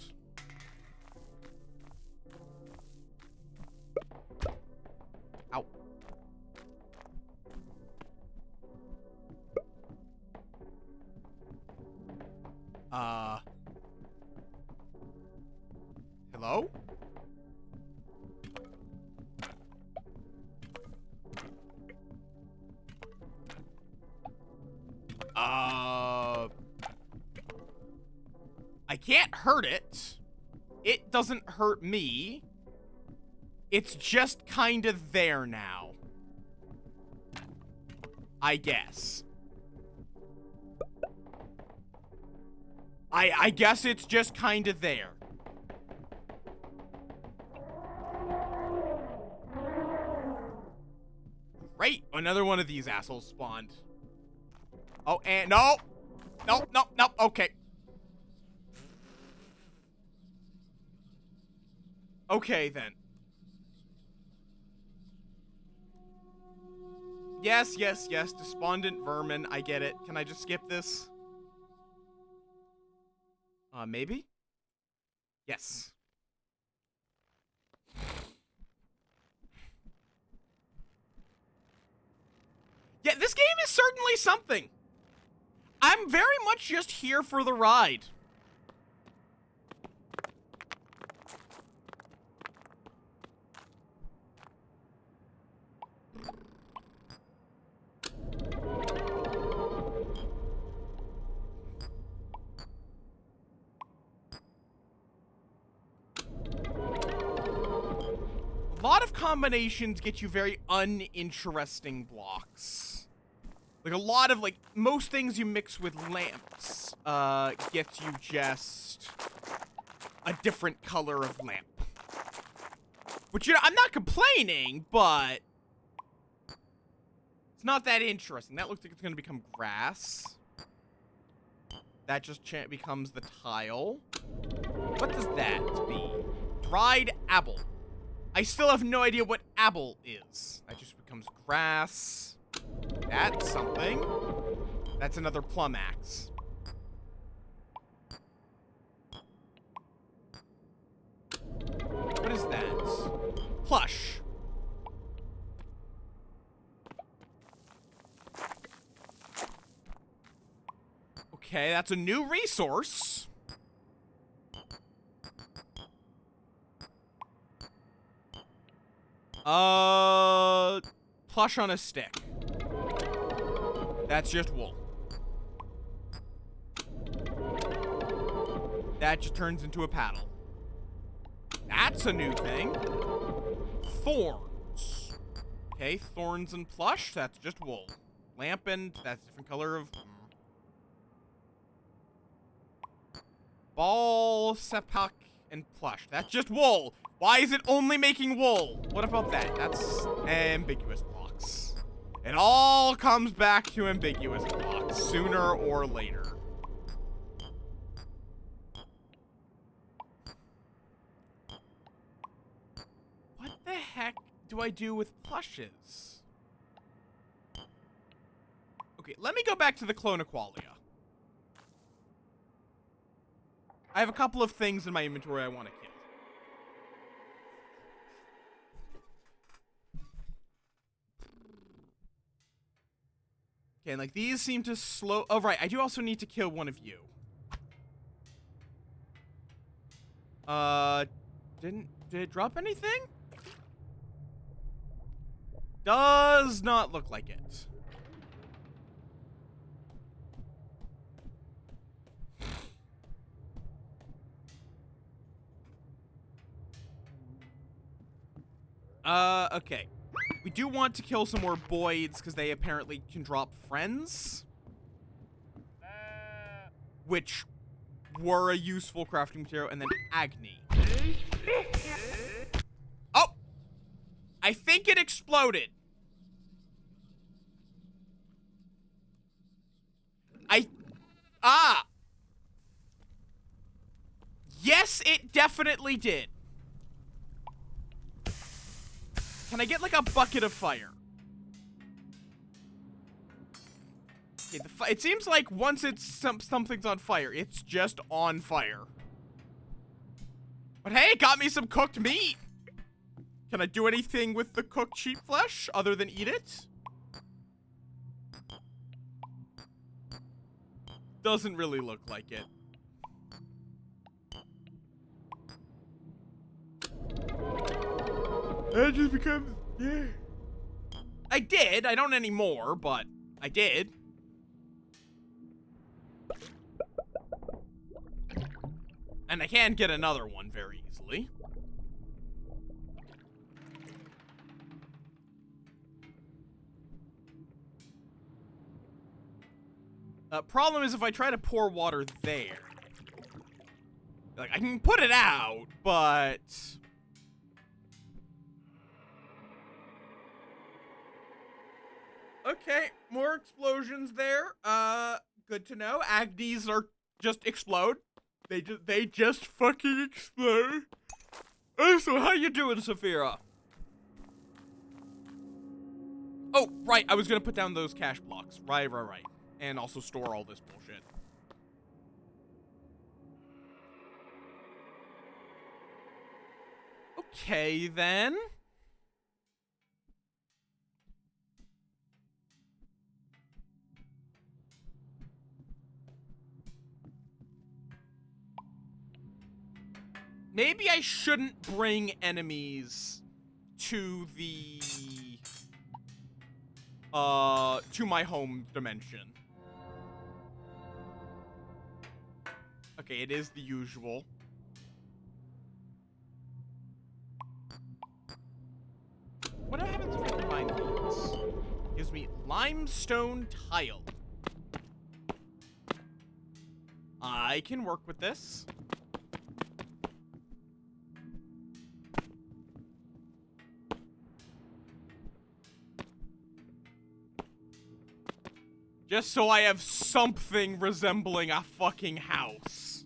Ow. Hello? I can't hurt it. It doesn't hurt me. It's just kind of there now. I guess. I guess it's just kind of there. Right, another one of these assholes spawned. Oh, and no. No, no, no, okay. Okay, then. Yes, yes, yes. Despondent vermin. I get it. Can I just skip this? Maybe? Yes. Yeah, this game is certainly something. I'm very much just here for the ride. A lot of combinations get you very uninteresting blocks. Like, a lot of, like, most things you mix with lamps, gets you just a different color of lamp. Which, you know, I'm not complaining, but it's not that interesting. That looks like it's gonna become grass. That just becomes the tile. What does that be? Dried apple. I still have no idea what apple is. That just becomes grass. That's something. That's another plum axe. What is that? Plush. Okay, that's a new resource. Plush on a stick. That's just wool. That just turns into a paddle. That's a new thing. Thorns. Okay, thorns and plush, that's just wool. Lamp and that's a different color of... Ball, sepak, and plush. That's just wool. Why is it only making wool? What about that? That's ambiguous blocks. It all comes back to ambiguous blocks, sooner or later. What the heck do I do with plushes? Okay, let me go back to the Clonaqualia. I have a couple of things in my inventory I want to kill. Okay, and like these seem to slow... Oh, right, I do also need to kill one of you. Did it drop anything? Does not look like it. Okay. We do want to kill some more Boyds, because they apparently can drop friends. Which were a useful crafting material, and then Agni. Oh! I think it exploded. Ah! Yes, it definitely did. Can I get, like, a bucket of fire? Okay, it seems like once it's something's on fire, it's just on fire. But hey, it got me some cooked meat. Can I do anything with the cooked sheep flesh other than eat it? Doesn't really look like it. That just becomes... Yeah. I did. I don't anymore, but I did. And I can get another one very easily. Problem is if I try to pour water there. Like, I can put it out, but... Okay, more explosions there. Good to know. Agnis are just explode. They just fucking explode. Oh, so how you doing, Saphira? Oh, right, I was gonna put down those cash blocks. Right. And also store all this bullshit. Okay, then. Maybe I shouldn't bring enemies to the, to my home dimension. Okay, it is the usual. What happens if I combine these? Gives me limestone tile. I can work with this. Just so I have something resembling a fucking house.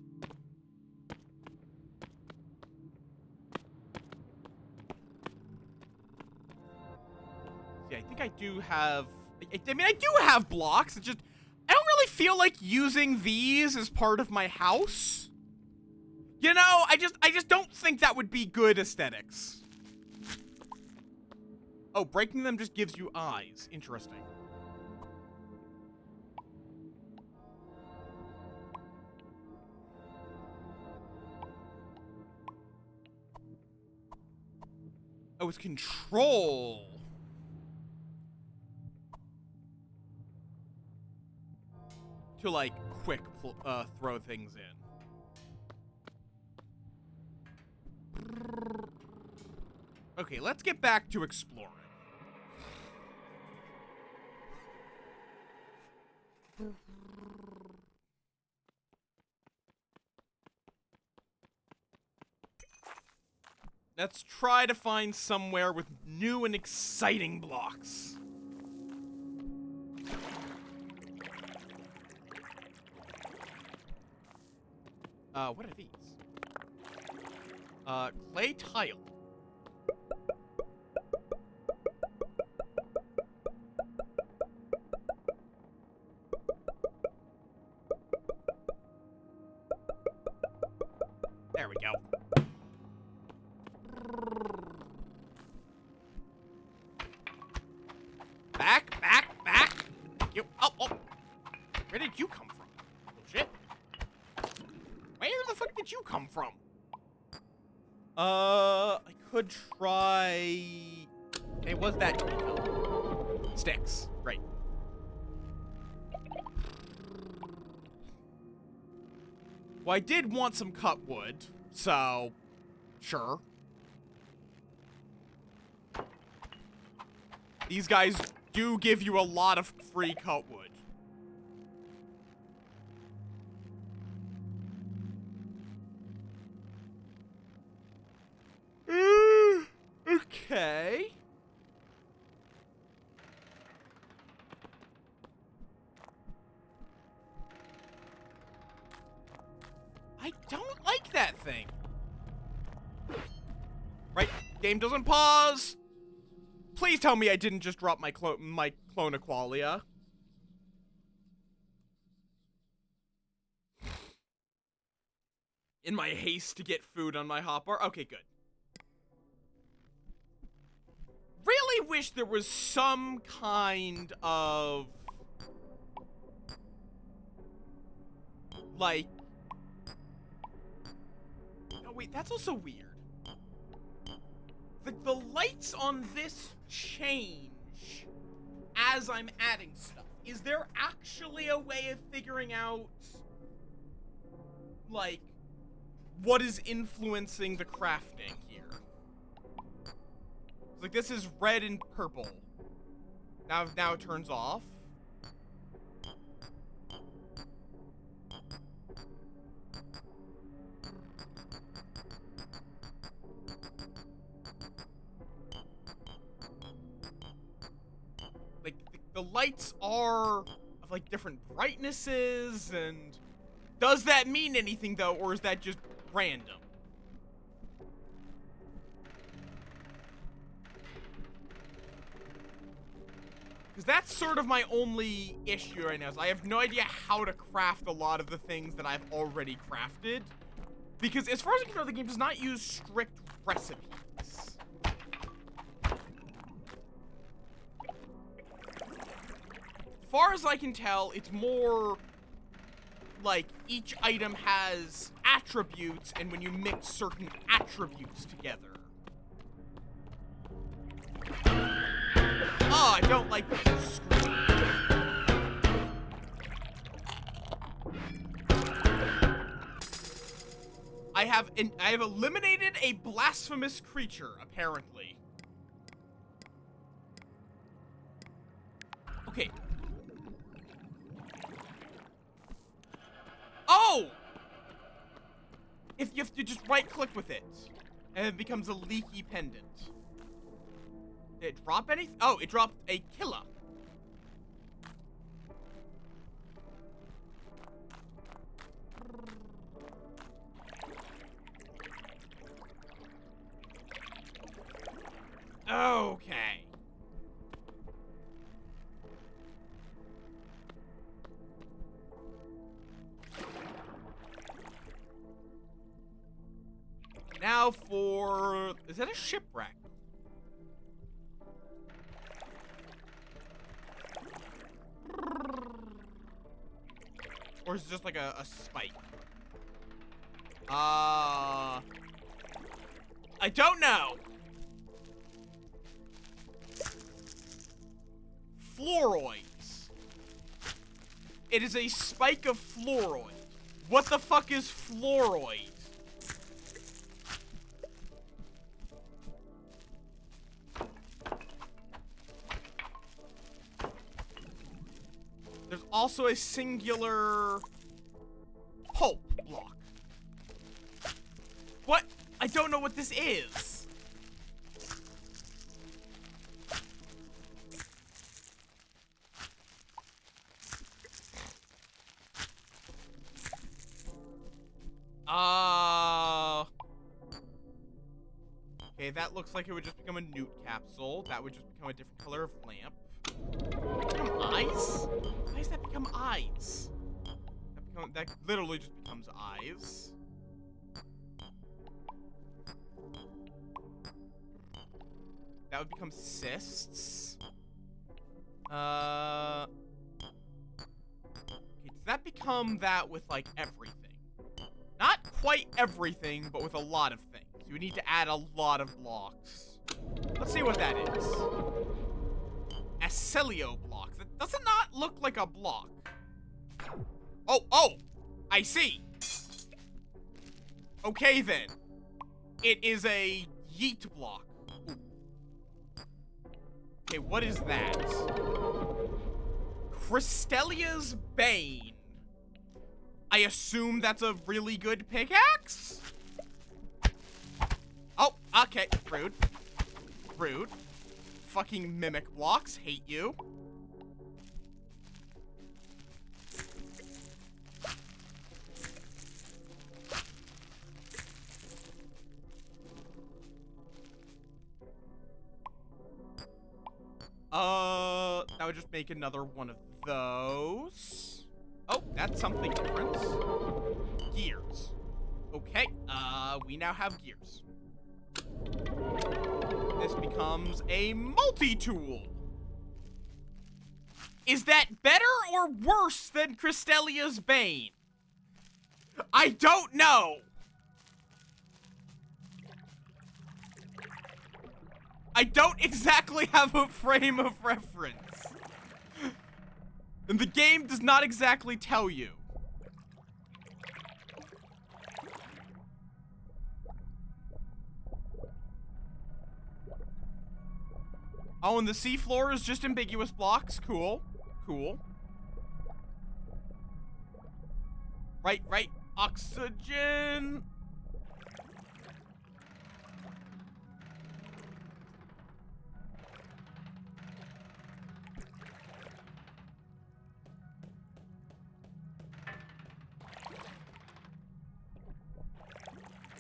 See, I think I do have... I mean, I do have blocks. It's just... I don't really feel like using these as part of my house. You know, I just don't think that would be good aesthetics. Oh, breaking them just gives you eyes. Interesting. Oh, it's control. To, like, quick throw things in. Okay, let's get back to exploring. Let's try to find somewhere with new and exciting blocks. What are these? Clay tile. There we go. Back. You. Oh. Where did you come from? Bullshit. Where the fuck did you come from? I could try... It was that sticks. Great. Well, I did want some cut wood, so... Sure. These guys do give you a lot of free cut wood. Okay. I don't like that thing. Right, game doesn't pause. Please tell me I didn't just drop my Clonaqualia. In my haste to get food on my hotbar. Okay, good. Really wish there was some kind of... like... Oh, wait, that's also weird. The lights on this change as I'm adding stuff. Is there actually a way of figuring out, like, what is influencing the crafting here? Like, this is red and purple. Now it turns off. Like, the lights are of, like, different brightnesses, and does that mean anything, though, or is that just random? Because that's sort of my only issue right now, is I have no idea how to craft a lot of the things that I've already crafted. Because as far as I can tell, the game does not use strict recipes. As far as I can tell, it's more like each item has attributes, and when you mix certain attributes together. Oh, I don't like this screen. I have eliminated a blasphemous creature, apparently. Okay. Oh! If you have to just right-click with it, and it becomes a leaky pendant. Did it drop anything? Oh, it dropped a killer. Okay. Now for... Is that a shipwreck? Or is it just like a spike? I don't know. Fluoroids. It is a spike of fluoroid. What the fuck is fluoroid? There's also a singular pulp block. What? I don't know what this is. Okay, that looks like it would just become a newt capsule. That would just become a different color of lamp. Become eyes? Why does that become eyes? That literally just becomes eyes. That would become cysts. Okay, does that become that with, like, everything? Not quite everything, but with a lot of things. You would need to add a lot of blocks. Let's see what that is. Acelio blocks. That does it not look like a block? Oh! I see. Okay, then. It is a yeet block. Ooh. Okay, what is that? Crystelia's Bane. I assume that's a really good pickaxe? Oh, okay. Rude. Rude. Fucking mimic blocks. Hate you. That would just make another one of those. Oh, that's something different. Gears. Okay, we now have gears. This becomes a multi-tool. Is that better or worse than Crystelia's Bane? I don't know. I don't exactly have a frame of reference. And the game does not exactly tell you. Oh, and the seafloor is just ambiguous blocks. Cool. Cool. Right. Oxygen.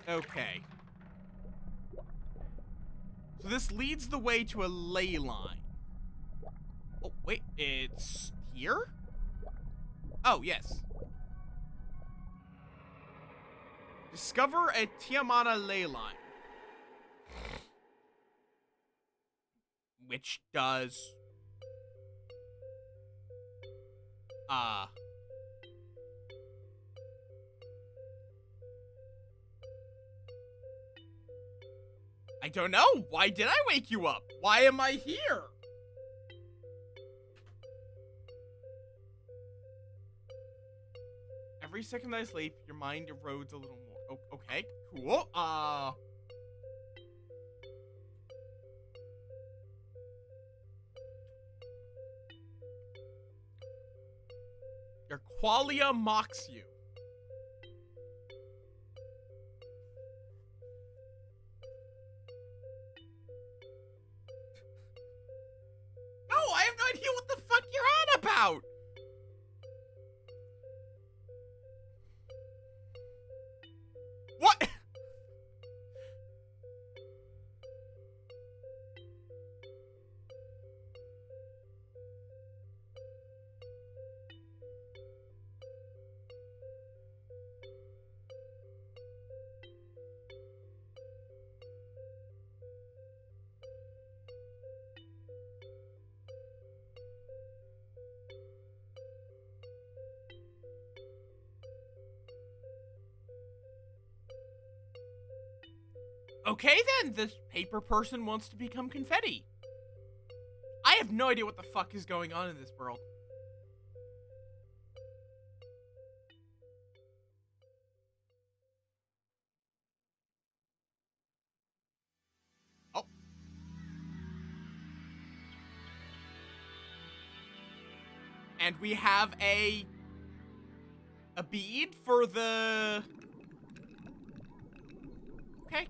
Okay. So this leads the way to a ley line. Oh, wait. It's here? Oh, yes. Discover a Tiamana ley line. Which does... I don't know. Why did I wake you up? Why am I here? Every second I sleep, your mind erodes a little more. Okay, cool. Your qualia mocks you. No, I have no idea what the fuck you're on about. What? Okay then, this paper person wants to become confetti. I have no idea what the fuck is going on in this world. Oh. And we have a bead for the... Okay.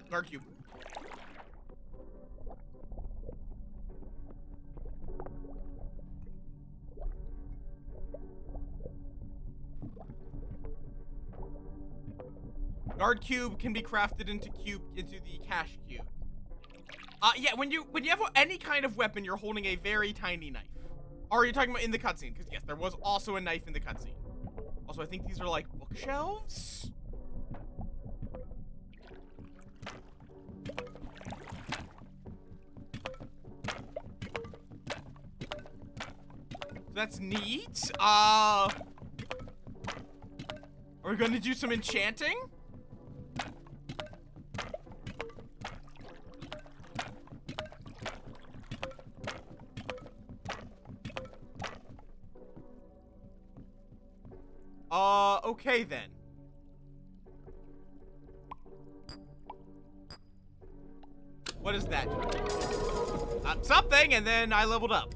Guard cube. Guard cube can be crafted into the cash cube. Yeah, when you have any kind of weapon, you're holding a very tiny knife. Or are you talking about in the cutscene? Because yes, there was also a knife in the cutscene. Also, I think these are like bookshelves. That's neat. Are we going to do some enchanting? Okay then. What is that? Something, and then I leveled up.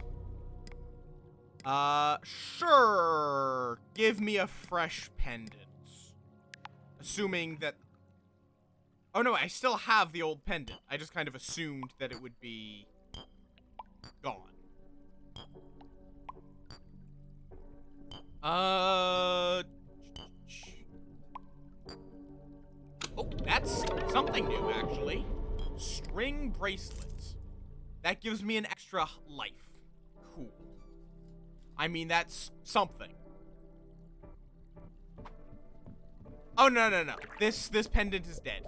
Sure. Give me a fresh pendant. Assuming that... Oh no, I still have the old pendant. I just kind of assumed that it would be... gone. Oh, that's something new, actually. String bracelets. That gives me an extra life. Cool. I mean, that's something. Oh, no, no, no. This pendant is dead.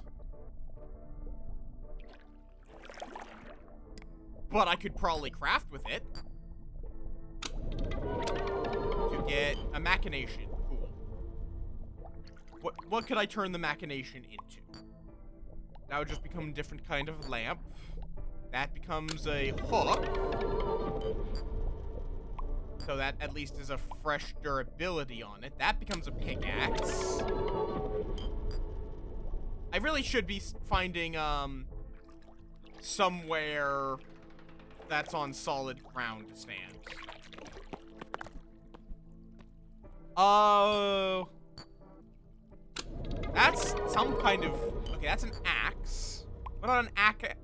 But I could probably craft with it. To get a machination. Cool. What could I turn the machination into? That would just become a different kind of lamp. That becomes a hook. So that at least is a fresh durability on it. That becomes a pickaxe. I really should be finding, somewhere that's on solid ground to stand. Oh. That's some kind of... Okay, that's an axe. What about an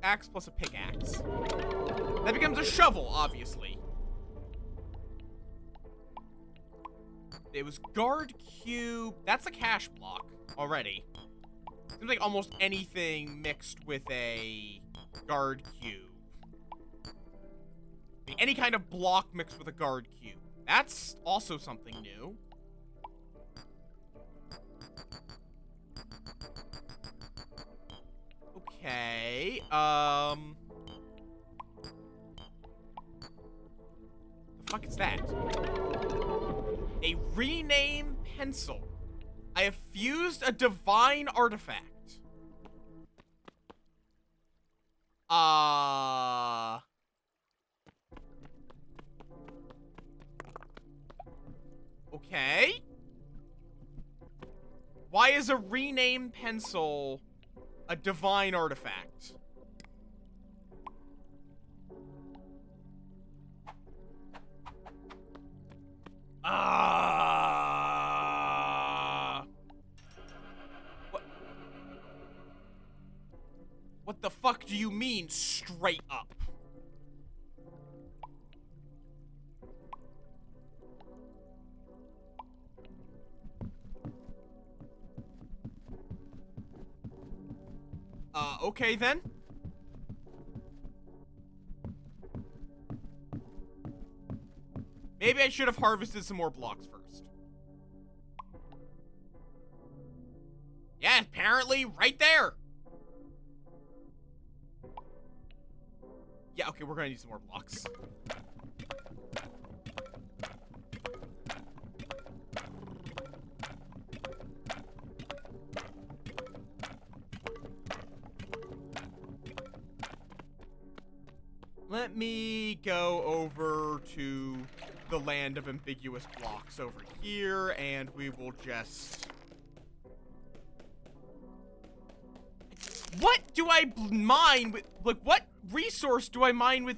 axe plus a pickaxe? That becomes a shovel, obviously. It was guard cube. That's a cash block already. Seems like almost anything mixed with a guard cube. I mean, any kind of block mixed with a guard cube. That's also something new. Okay, the fuck is that? A rename pencil. I have fused a divine artifact. Okay. Why is a rename pencil a divine artifact? What the fuck do you mean, straight up? Okay then. Maybe I should have harvested some more blocks first. Yeah, apparently, right there. Yeah, okay, we're gonna need some more blocks. Let me go over to the land of ambiguous blocks over here, and we will just... What do I mine with, like, what resource do I mine with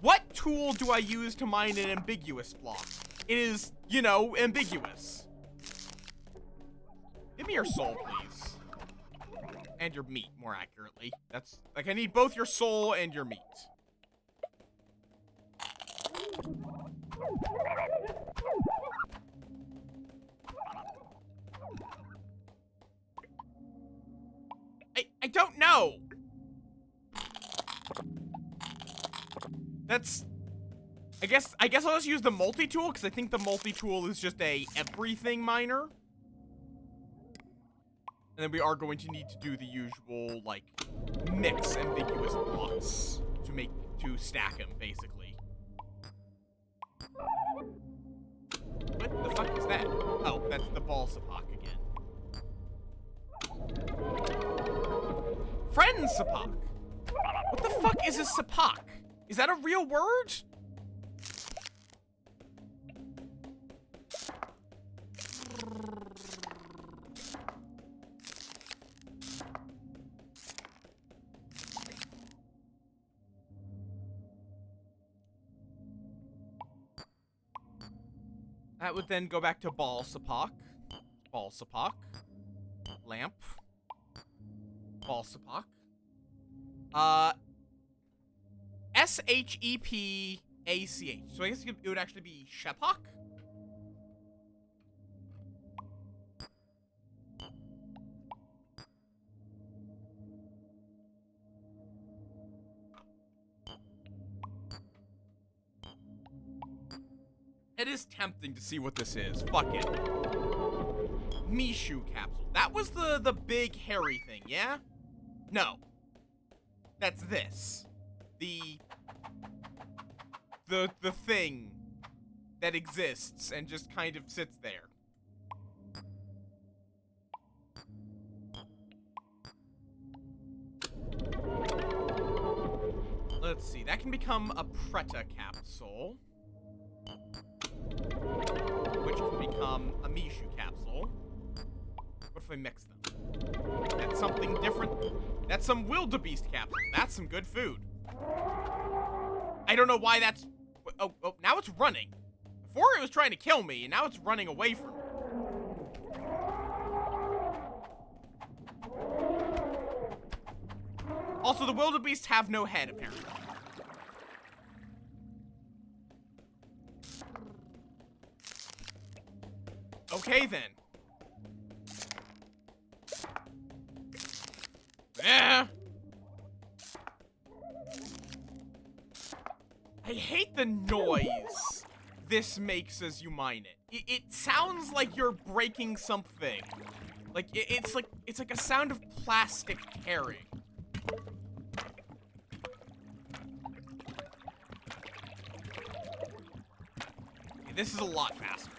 what tool do I use to mine an ambiguous block? It is, you know, ambiguous. Give me your soul, please. And your meat, more accurately. That's, like, I need both your soul and your meat. I don't know. That's... I guess I'll just use the multi-tool, because I think the multi-tool is just a everything miner. And then we are going to need to do the usual, like, mix ambiguous blocks to stack them, basically. What the fuck is that? Oh, that's the ball sapak again. Friend sapak! What the fuck is a sapak? Is that a real word? That would then go back to ball sapak. Ball sapak. Lamp. Ball sapak. S-H-E-P-A-C-H. So I guess it would actually be shepak? It is tempting to see what this is. Fuck it. Mishu capsule. That was the big hairy thing, yeah? No. That's this. The thing that exists and just kind of sits there. Let's see. That can become a Preta capsule. Which can become a Mishu capsule. What if I mix them? That's something different. That's some wildebeest capsule. That's some good food. I don't know why that's... Oh, now it's running. Before it was trying to kill me, and now it's running away from me. Also, the wildebeests have no head, apparently. Okay, then. I hate the noise this makes as you mine it. It sounds like you're breaking something. Like, it's like a sound of plastic tearing. Okay, this is a lot faster.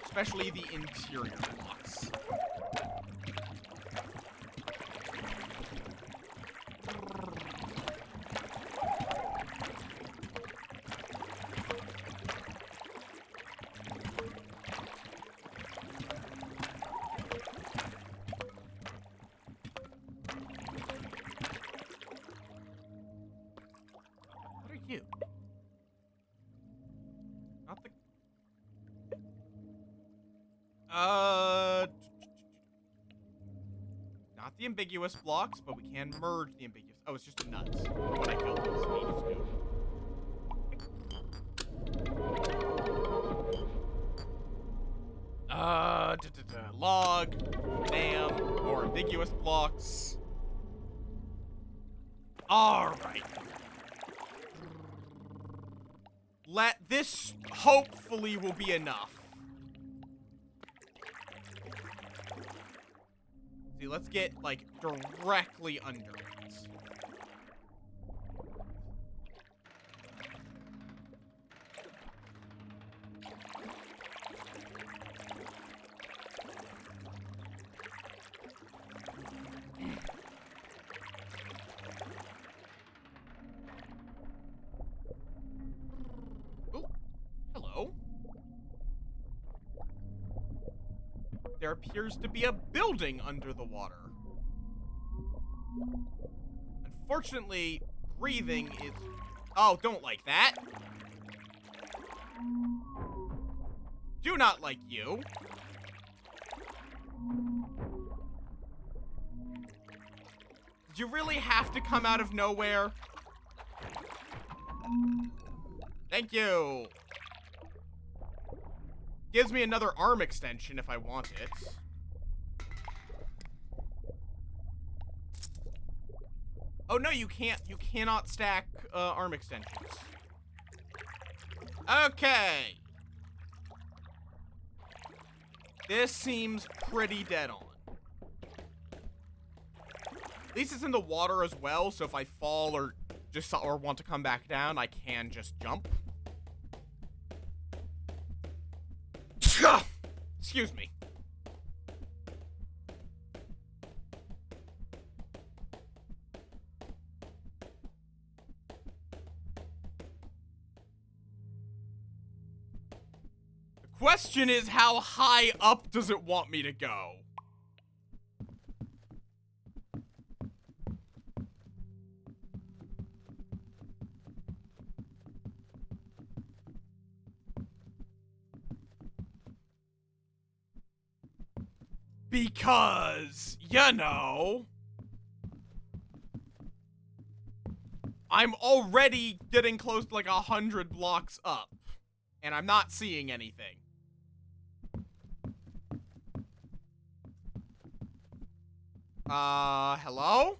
Especially the interior blocks. What are you? Not the... Not the ambiguous blocks, but we can merge the ambiguous... Oh, it's just a nuts. When I killed this ages ago. Log, bam, more ambiguous blocks. Alright. This hopefully will be enough. See, let's get, like, directly under it. There appears to be a building under the water. Unfortunately, breathing is... Oh, don't like that. Do not like you. Did you really have to come out of nowhere? Thank you. Gives me another arm extension if I want it. Oh no, you can't. You cannot stack arm extensions. Okay. This seems pretty dead on. At least it's in the water as well, so if I fall or want to come back down, I can just jump. Excuse me. The question is, how high up does it want me to go? Because, you know, I'm already getting close to like 100 blocks up, and I'm not seeing anything. Hello?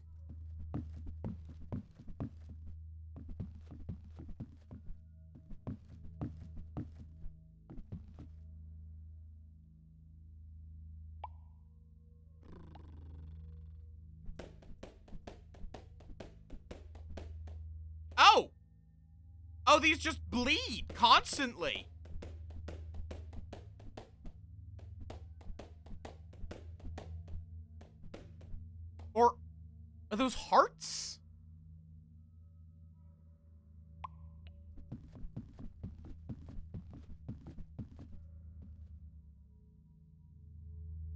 Oh! Oh, these just bleed constantly. Or are those hearts?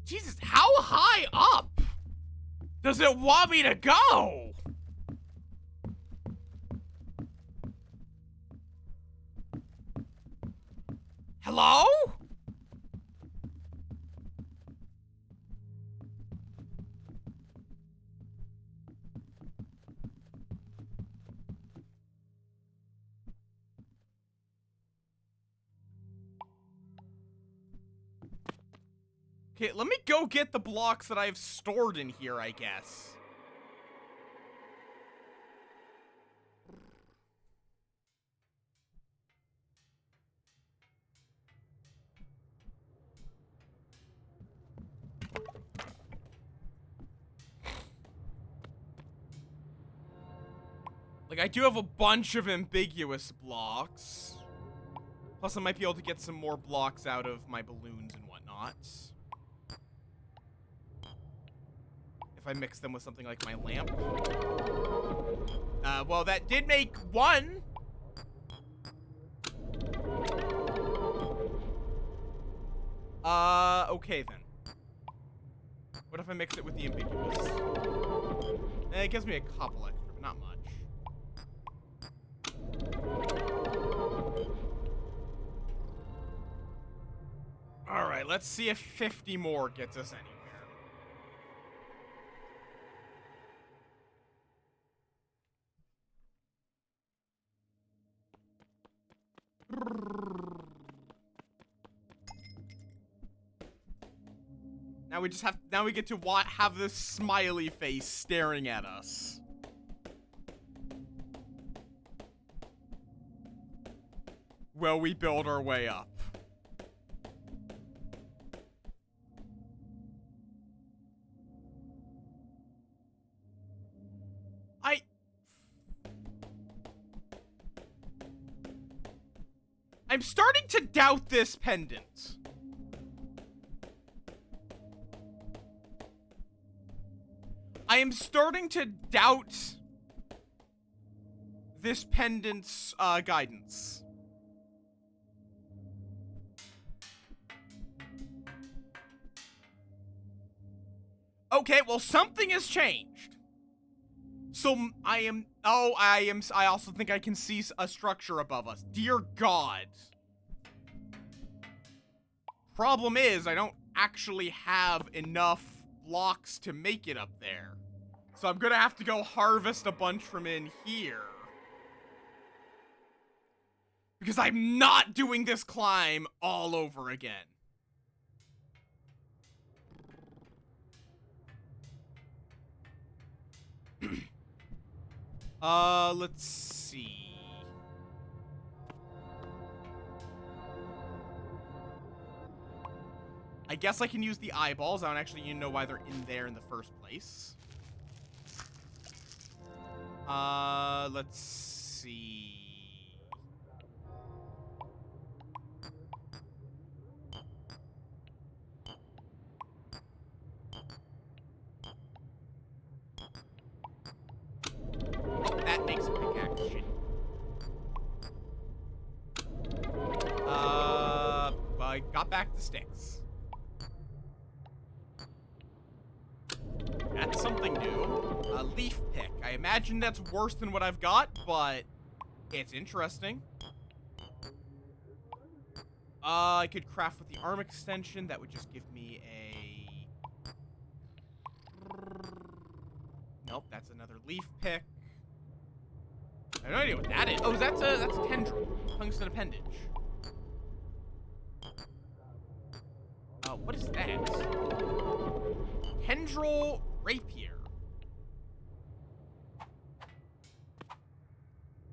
Jesus, how high up does it want me to go? Hello? Okay, let me go get the blocks that I've stored in here, I guess. Like, I do have a bunch of ambiguous blocks. Plus, I might be able to get some more blocks out of my balloons and whatnot. If I mix them with something like my lamp. Well, that did make one. Okay then. What if I mix it with the ambiguous? It gives me a couple extra, but not much. Alright, let's see if 50 more gets us anywhere. Now we just have, now we get to have this smiley face staring at us. Will we build our way up? I'm starting to doubt this pendant. I am starting to doubt this pendant's guidance. Okay, well, something has changed. So I also think I can see a structure above us. Dear God. Problem is, I don't actually have enough blocks to make it up there. So I'm gonna have to go harvest a bunch from in here. Because I'm not doing this climb all over again. Let's see. I guess I can use the eyeballs. I don't actually even know why they're in there in the first place. Let's see. Oh, that makes a pickaxe. Shit. I got back the sticks. That's something new. A leaf pick. I imagine that's worse than what I've got, but it's interesting. I could craft with the arm extension. That would just give me a... Nope, that's another leaf pick. I have no idea what that is. Oh, that's a tendril. Tungsten appendage. What is that? Tendril rapier.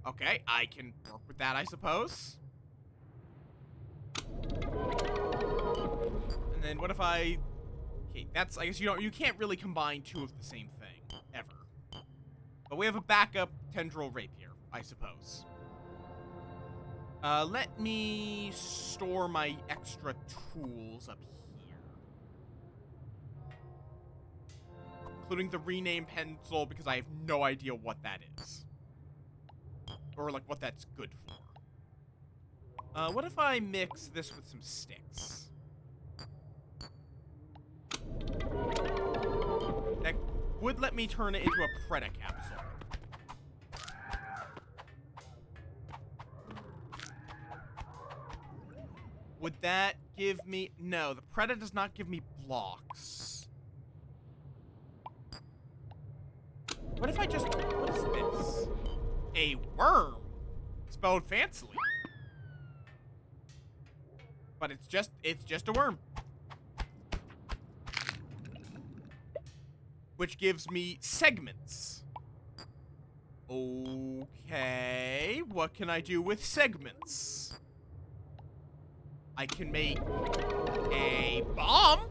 Okay, I can work with that, I suppose. And then what if I... Okay, that's... I guess you can't really combine two of the same thing, ever. But we have a backup tendril rapier, I suppose. Let me store my extra tools up here. Including the rename pencil, because I have no idea what that is. Or, like, what that's good for. What if I mix this with some sticks? That would let me turn it into a Preda capsule. Would that give me... No, the Preda does not give me blocks. What if I just... What is this? A worm. Spelled fancily. But it's just a worm. Which gives me segments. Okay, what can I do with segments? I can make a bomb.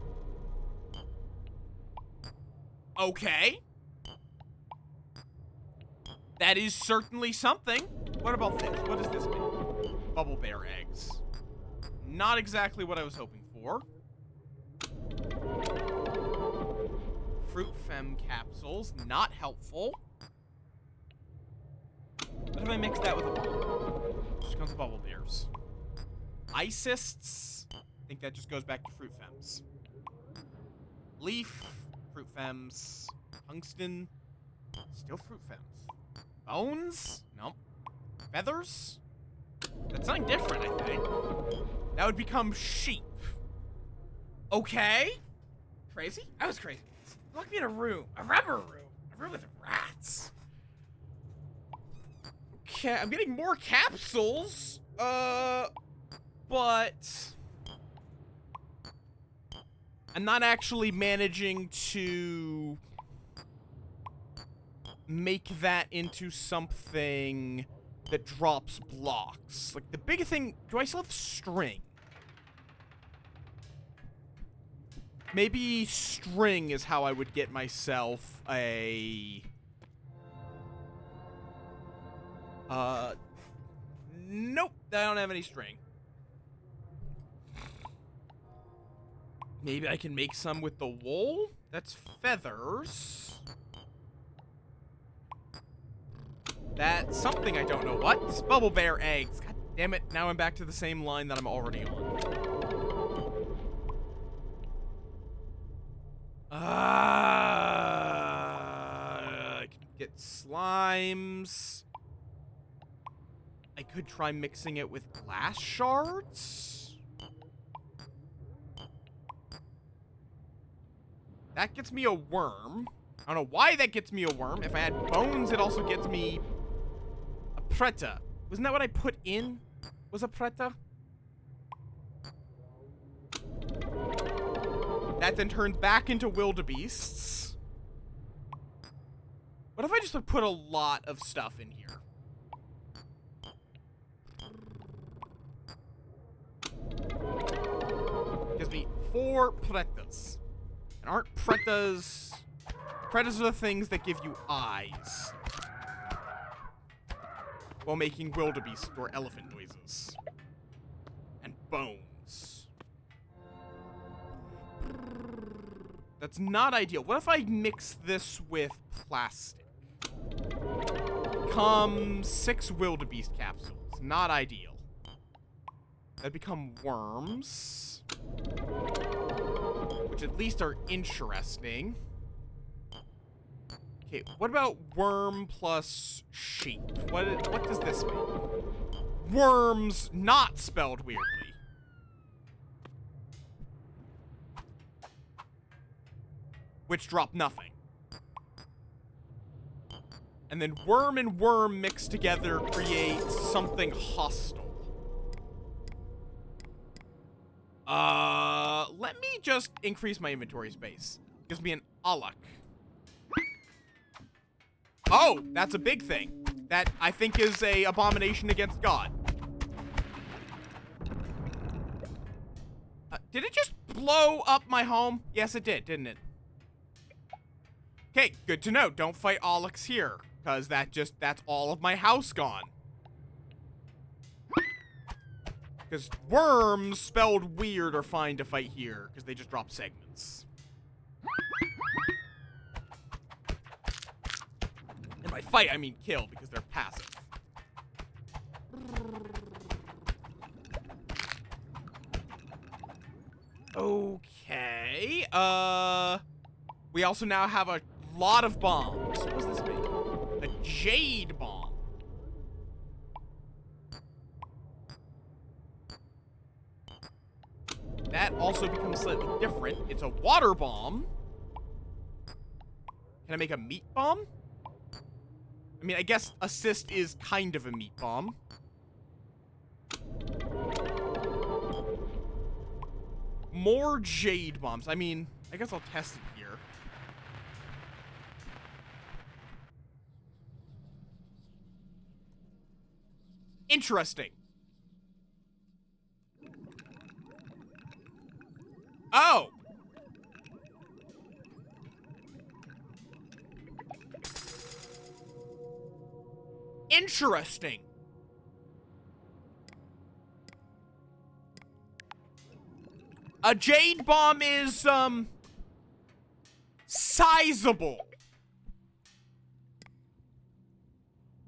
Okay. That is certainly something. What about this? What does this mean? Bubble bear eggs. Not exactly what I was hoping for. Fruit fem capsules. Not helpful. What if I mix that with a bomb? Just comes with bubble bears. Icysts. I think that just goes back to fruit fems. Leaf. Fruit fems. Tungsten. Still fruit fems. Bones? Nope. Feathers? That's something different, I think. That would become sheep. Okay. Crazy? I was crazy. Lock me in a room. A rubber room. A room with rats. Okay, I'm getting more capsules. But I'm not actually managing to make that into something that drops blocks. Like, the big thing... Do I still have string? Maybe string is how I would get myself a... Nope, I don't have any string. Maybe I can make some with the wool? That's feathers. That's something I don't know what. It's bubble bear eggs. God damn it, now I'm back to the same line that I'm already on. I can get slimes. I could try mixing it with glass shards. That gets me a worm. I don't know why that gets me a worm. If I add bones, it also gets me a preta. Wasn't that what I put in? Was a preta? That then turns back into wildebeests. What if I just put a lot of stuff in here? Gives me 4 pretas. And aren't pretas... Pretas are the things that give you eyes. While making wildebeest or elephant noises. And bones. That's not ideal. What if I mix this with plastic? Become 6 wildebeest capsules. Not ideal. That become worms. Which at least are interesting. Okay, what about worm plus sheep? What does this mean? Worms not spelled weirdly. Which drop nothing. And then worm and worm mixed together create something hostile. Let me just increase my inventory space. Gives me an alak. Oh, that's a big thing. That, I think, is a abomination against God. Did it just blow up my home? Yes, it did, didn't it? Okay, good to know. Don't fight alaks here. Because that's all of my house gone. Because worms spelled weird are fine to fight here. Because they just drop segments. And by fight, I mean kill, because they're passive. Okay. We also now have a lot of bombs. What does this mean? A jade bomb. That also becomes slightly different. It's a water bomb. Can I make a meat bomb? I mean, I guess assist is kind of a meat bomb. More jade bombs. I mean, I guess I'll test it here. Interesting. Oh! Interesting. A jade bomb is, sizable.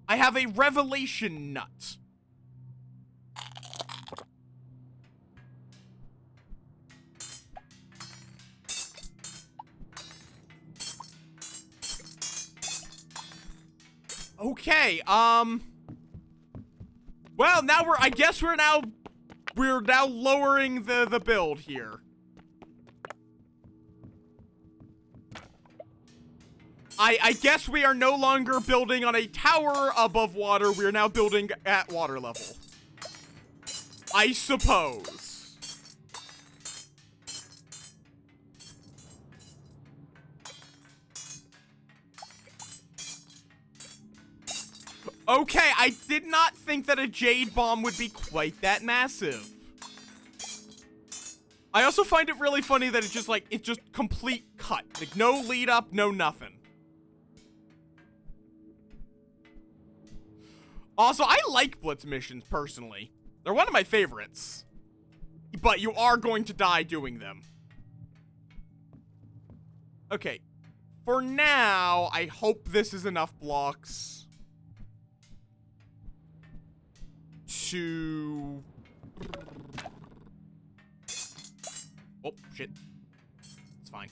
I have a revelation nut. Okay, well, now I guess we're now lowering the build here. I guess we are no longer building on a tower above water, we are now building at water level. I suppose. Okay, I did not think that a jade bomb would be quite that massive. I also find it really funny that it's just complete cut. Like, no lead up, no nothing. Also, I like Blitz missions, personally. They're one of my favorites. But you are going to die doing them. Okay. For now, I hope this is enough blocks to... Oh, shit. It's fine.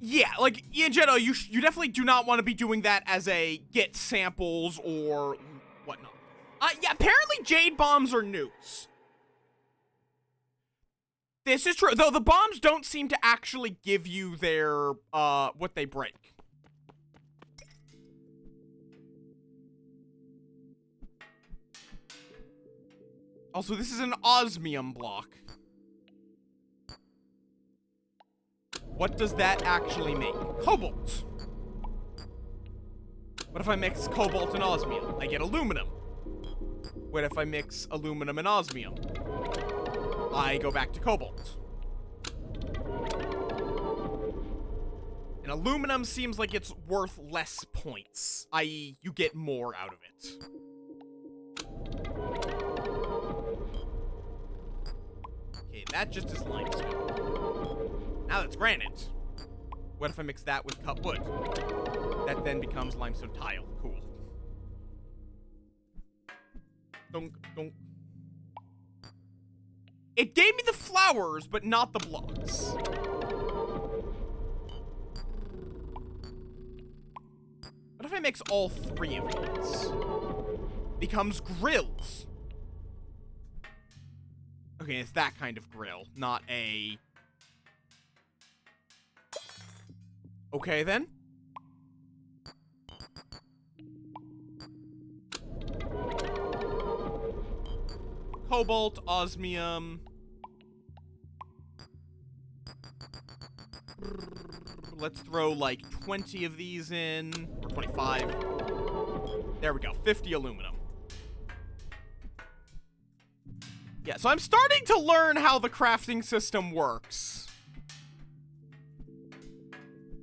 Yeah, like, in general, you definitely do not want to be doing that as a get samples or whatnot. Yeah, apparently jade bombs are nukes. This is true, though the bombs don't seem to actually give you their, what they break. Also, this is an osmium block. What does that actually make? Cobalt. What if I mix cobalt and osmium? I get aluminum. What if I mix aluminum and osmium? I go back to cobalt. And aluminum seems like it's worth less points, i.e., you get more out of it. Okay, that just is limestone. Now that's granite. What if I mix that with cut wood? That then becomes limestone tile. Cool. Dunk, dunk. It gave me the flowers, but not the blocks. What if I mix all three of these? Becomes grills. Okay, it's that kind of grill, not a... Okay, then. Cobalt, osmium. Let's throw like 20 of these in, or 25. There we go, 50 aluminum. Yeah, so I'm starting to learn how the crafting system works.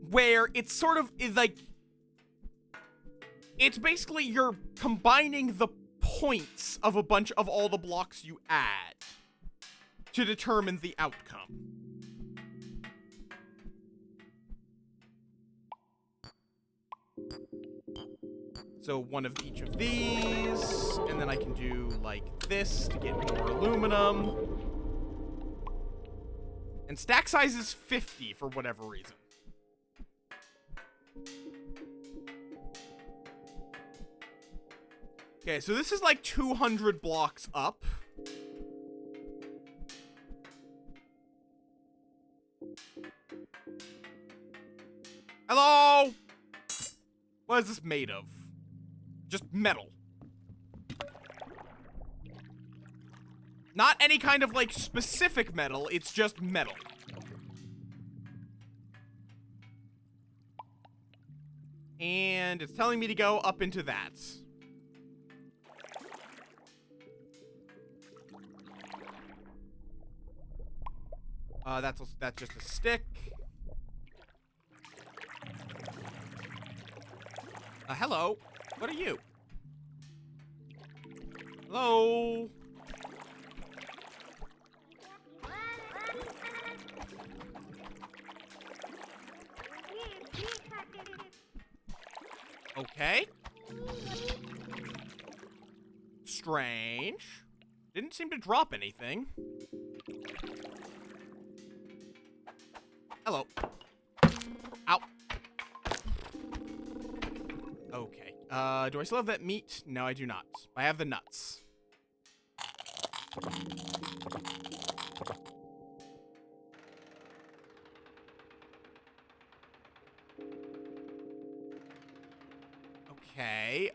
Where it's sort of, like, it's basically you're combining the points of a bunch of all the blocks you add to determine the outcome. So one of each of these, and then I can do like this to get more aluminum. And stack size is 50 for whatever reason. Okay, so this is like 200 blocks up. Hello? What is this made of? Just metal. Not any kind of, like, specific metal, it's just metal. And it's telling me to go up into that. That's just a stick. Hello. What are you? Hello? Okay. Strange. Didn't seem to drop anything. Hello. Ow. Okay. Do I still have that meat? No, I do not. I have the nuts. Okay,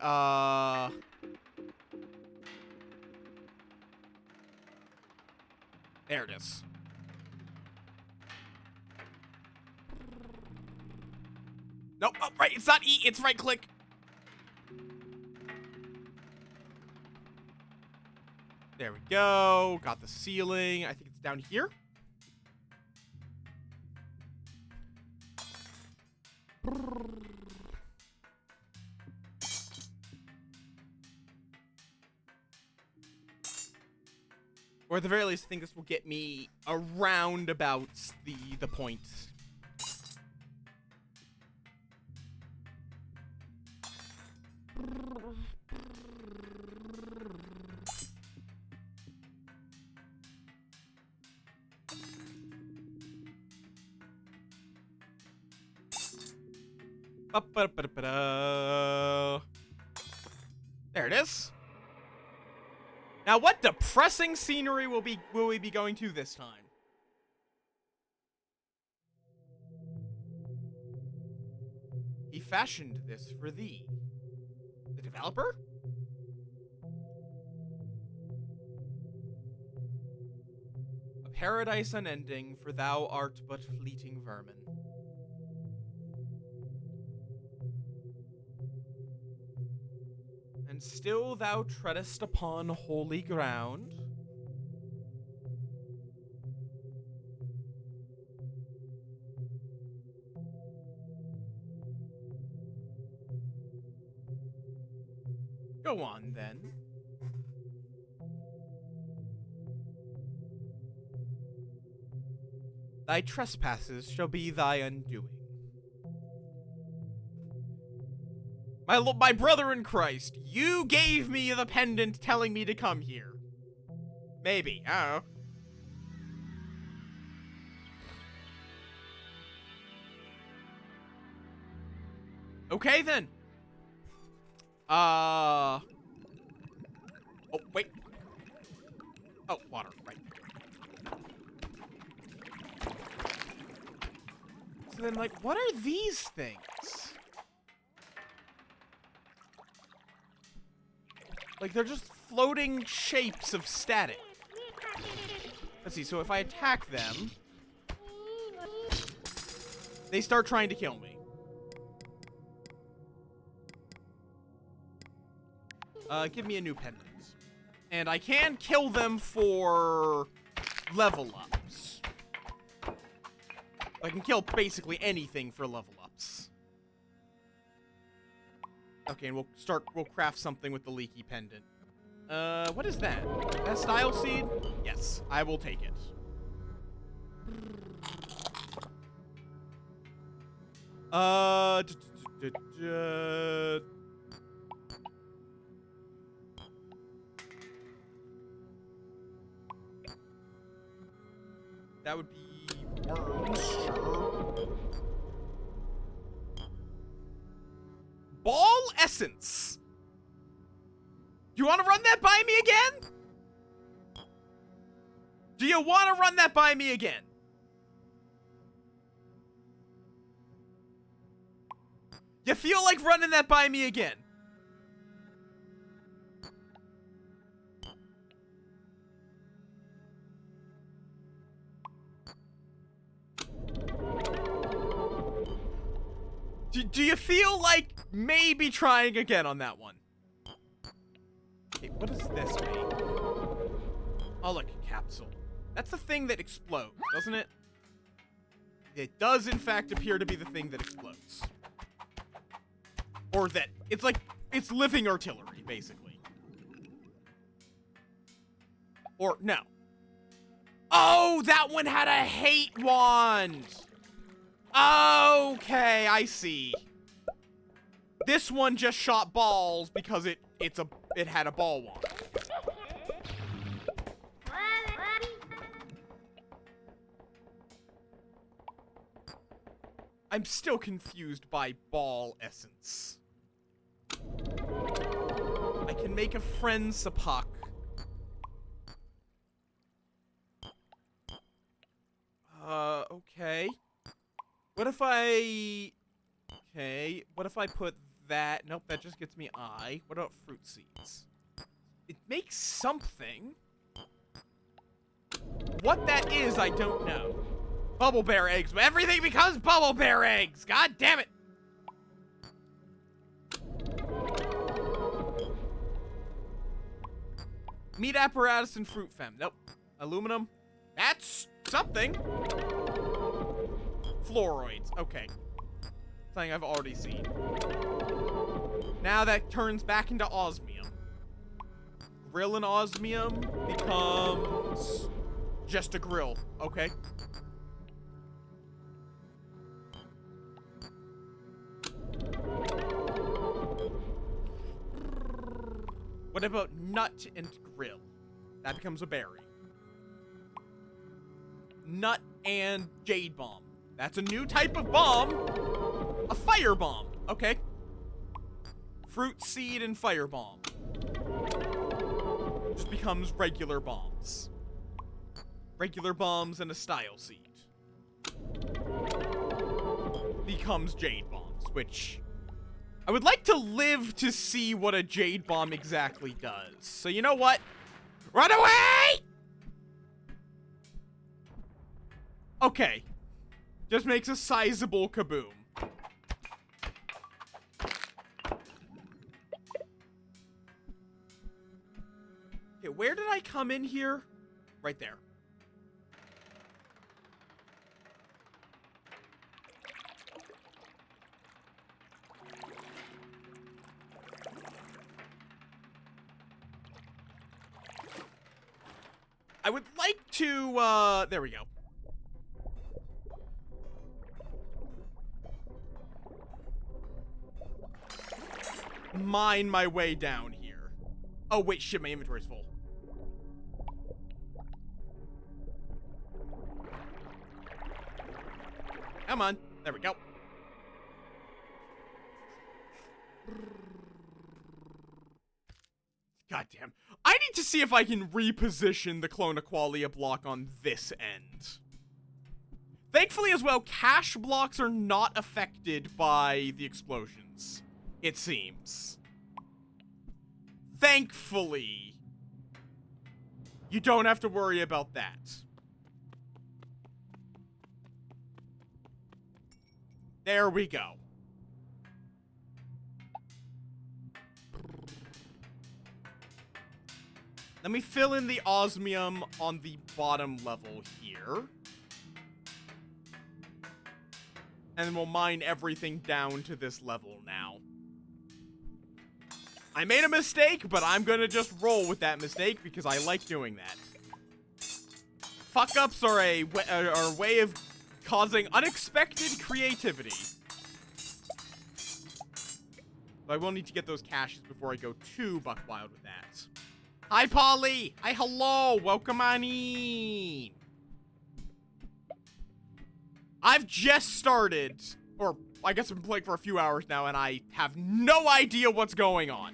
there it is. Nope, oh, right, it's not E, it's right click. There we go, got the ceiling. I think it's down here. Or at the very least, I think this will get me around about the point. There it is. Now, what depressing scenery will we be going to this time? He fashioned this for thee. The developer? A paradise unending, for thou art but fleeting vermin. And still thou treadest upon holy ground. Go on, then. Thy trespasses shall be thy undoing. My brother in Christ, you gave me the pendant telling me to come here. Maybe, I don't know. Okay, then. Oh, wait. Oh, water, right. So then, like, what are these things? Like, they're just floating shapes of static. Let's see, so if I attack them, they start trying to kill me. Give me a new pendant. And I can kill them for level ups. I can kill basically anything for level ups. Okay, and we'll craft something with the leaky pendant. What is that? That style seed? Yes, I will take it. That would be worms, sure. Ball essence. Do you want to run that by me again? Do you want to run that by me again? You feel like running that by me again? Do you feel like maybe trying again on that one? Okay, what does this mean? Oh, look, capsule. That's the thing that explodes, doesn't it? It does, in fact, appear to be the thing that explodes. Or that, it's like, it's living artillery, basically. Or, no. Oh, that one had a hate wand! Okay, I see. This one just shot balls because it had a ball wand. I'm still confused by ball essence. I can make a friend Sapak. Okay. What if I... Okay, what if I put that? Nope, that just gets me I. What about fruit seeds? It makes something. What that is, I don't know. Bubble bear eggs. Everything becomes bubble bear eggs! God damn it! Meat apparatus and fruit fem. Nope. Aluminum. That's something. Fluoroids. Okay. Something I've already seen. Now that turns back into osmium. Grill and osmium becomes just a grill. Okay. What about nut and grill? That becomes a berry. Nut and jade bomb. That's a new type of bomb. A fire bomb. Okay. Fruit seed and fire bomb. Just becomes regular bombs. Regular bombs and a style seed. Becomes jade bombs, which I would like to live to see what a jade bomb exactly does. So you know what? Run away! Okay. Just makes a sizable kaboom. Okay, where did I come in here? Right there. I would like to, there we go. Mine my way down here. Oh, wait, shit, my inventory's full. Come on. There we go. Goddamn. I need to see if I can reposition the Clone Aqualia block on this end. Thankfully, as well, cash blocks are not affected by the explosions. It seems. Thankfully. You don't have to worry about that. There we go. Let me fill in the osmium on the bottom level here. And then we'll mine everything down to this level now. I made a mistake, but I'm gonna just roll with that mistake because I like doing that. Fuck-ups are a way of causing unexpected creativity. But I will need to get those caches before I go too buck wild with that. Hi, Polly! Hi, hello! Welcome on in! I've just started, or I guess I've been playing for a few hours now, and I have no idea what's going on.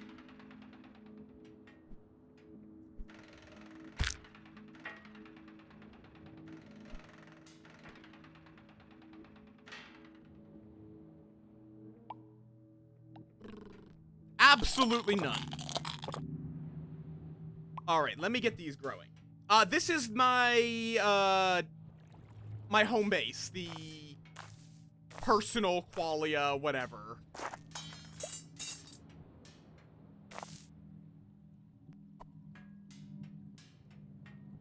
Absolutely none. Alright, let me get these growing. This is my, my home base. The personal qualia, whatever.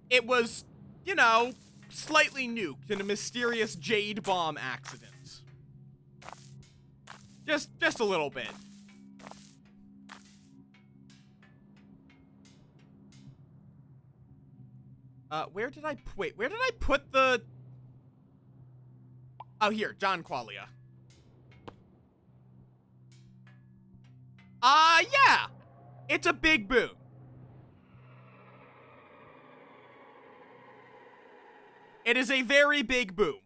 It was, you know, slightly nuked in a mysterious jade bomb accident. Just a little bit. Where did I put the... Oh, here, John Qualia. Yeah! It's a big boom. It is a very big boom.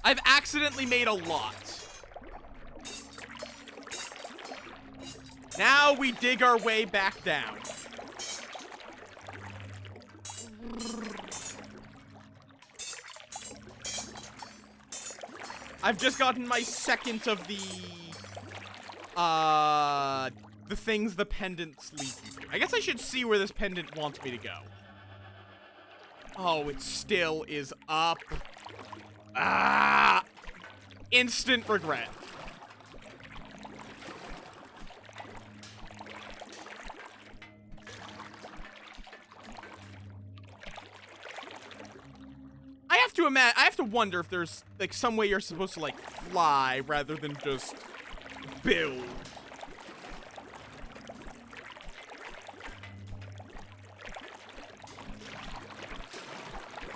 I've accidentally made a lot. Now we dig our way back down. I've just gotten my second of the things the pendants lead you to. I guess I should see where this pendant wants me to go. Oh, it still is up. Ah! Instant regret. I have to wonder if there's, like, some way you're supposed to, like, fly rather than just build.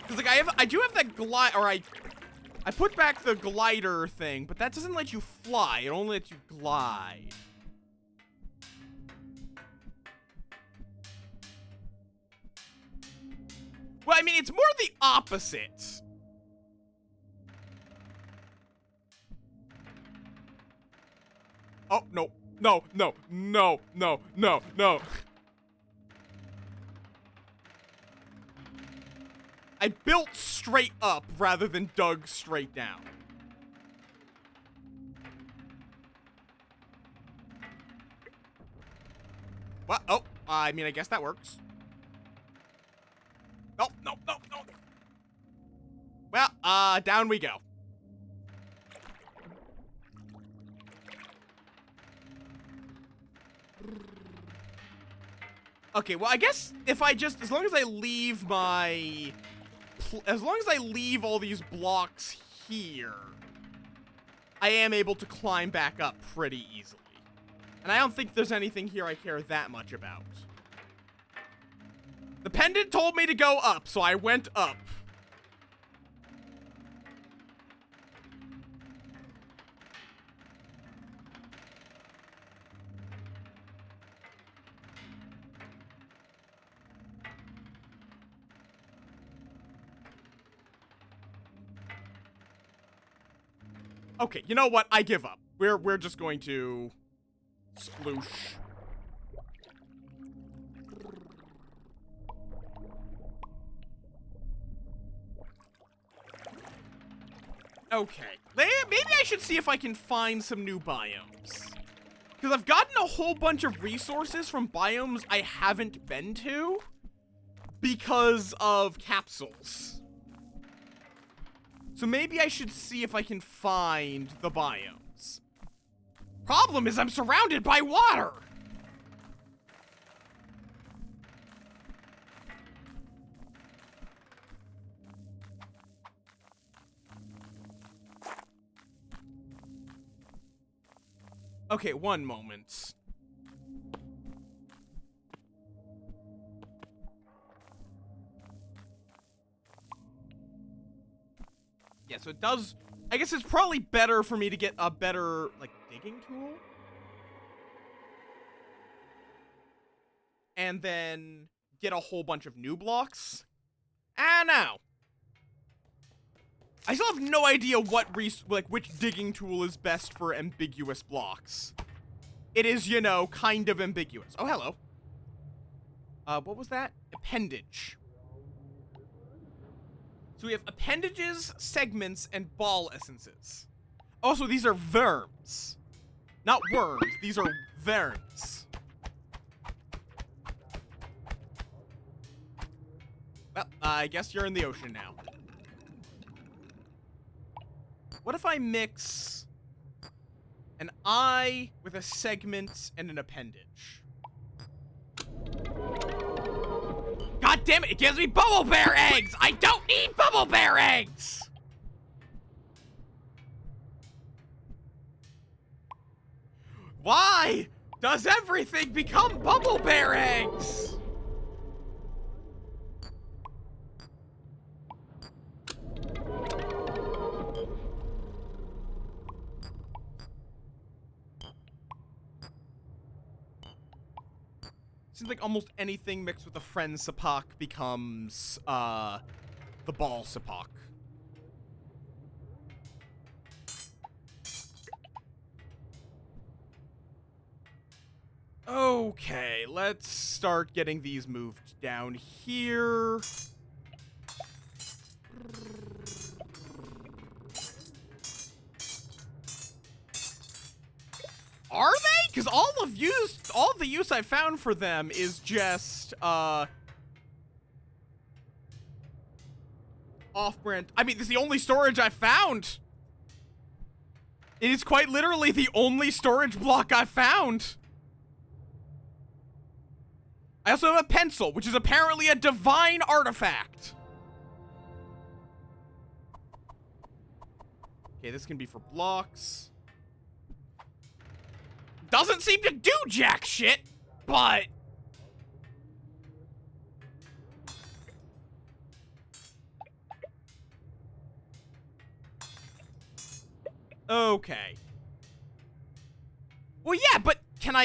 Because, like, I do have that glide, or I put back the glider thing, but that doesn't let you fly. It only lets you glide. Well, I mean, it's more the opposite. Oh, no. No, no, no, no, no, no. I built straight up rather than dug straight down. What? Oh, I mean, I guess that works. No, no, no, no. Well, down we go. Okay, well, I guess if I just, as long as I leave all these blocks here, I am able to climb back up pretty easily. And I don't think there's anything here I care that much about. The pendant told me to go up, so I went up. Okay, you know what? I give up. We're just going to sploosh. Okay. Maybe I should see if I can find some new biomes. Because I've gotten a whole bunch of resources from biomes I haven't been to because of capsules. So maybe I should see if I can find the biomes. Problem is I'm surrounded by water. Okay, one moment. Yeah, so it does... I guess it's probably better for me to get a better, like, digging tool. And then get a whole bunch of new blocks. And now. I still have no idea which digging tool is best for ambiguous blocks. It is, you know, kind of ambiguous. Oh, hello. What was that? Appendage. So we have appendages, segments, and ball essences. Also, these are verms. Not worms, these are verms. Well, I guess you're in the ocean now. What if I mix an eye with a segment and an appendage? God damn it, it gives me bubble bear eggs! I don't need bubble bear eggs! Why does everything become bubble bear eggs? Seems like almost anything mixed with a friend Sapak becomes, the ball Sapak. Okay, let's start getting these moved down here. Are they? Because all of the use I found for them is just, off-brand. I mean, this is the only storage I found. It is quite literally the only storage block I found. I also have a pencil, which is apparently a divine artifact. Okay, this can be for blocks. Doesn't seem to do jack shit, but... Okay. Well, yeah, but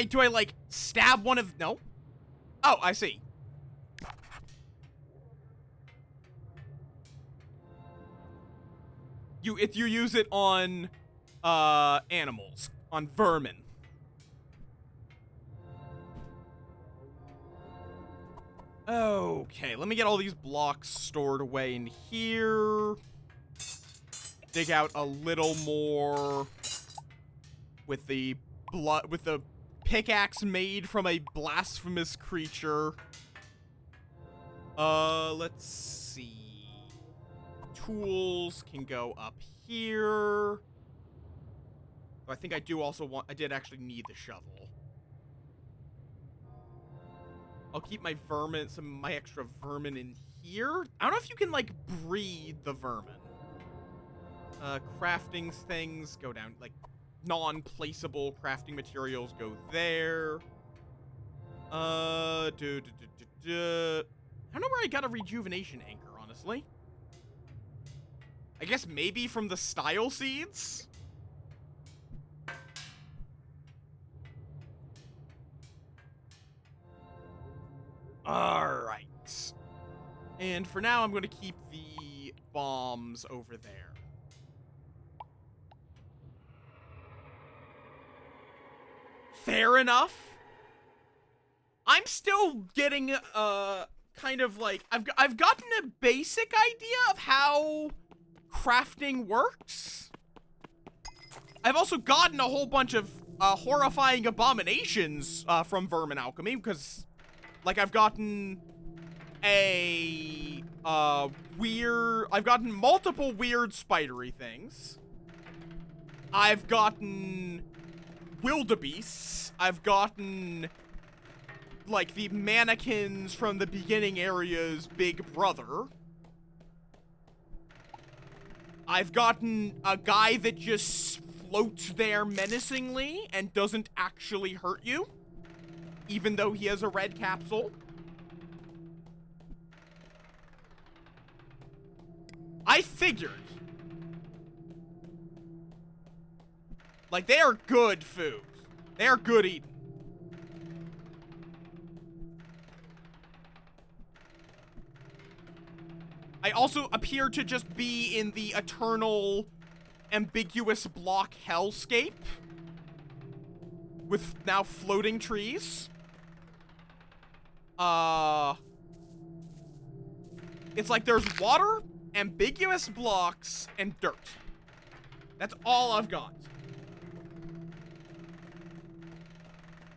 do I, like, stab one of... No? Oh, I see. If you use it on, animals. On vermin. Okay, let me get all these blocks stored away in here. Dig out a little more with the pickaxe made from a blasphemous creature. Let's see. Tools can go up here. I think I did actually need the shovel. I'll keep my vermin, some of my extra vermin in here. I don't know if you can, like, breed the vermin. Crafting things go down, like, non-placeable crafting materials go there. I don't know where I got a rejuvenation anchor, honestly. I guess maybe from the style seeds? Alright. And for now, I'm going to keep the bombs over there. Fair enough. I'm still getting, kind of like... I've gotten a basic idea of how crafting works. I've also gotten a whole bunch of, horrifying abominations, from Vermin Alchemy, because... Like, I've gotten I've gotten multiple weird spidery things. I've gotten wildebeests. I've gotten, like, the mannequins from the beginning area's big brother. I've gotten a guy that just floats there menacingly and doesn't actually hurt you, even though he has a red capsule. I figured. Like, they are good food. They are good eating. I also appear to just be in the eternal, ambiguous block hellscape with now floating trees. It's like there's water, ambiguous blocks, and dirt. That's all I've got.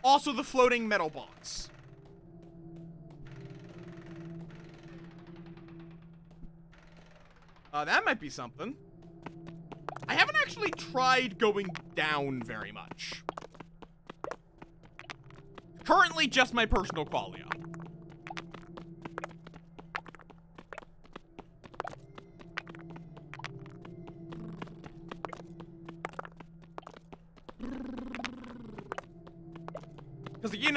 Also the floating metal box. That might be something. I haven't actually tried going down very much. Currently, just my personal qualia.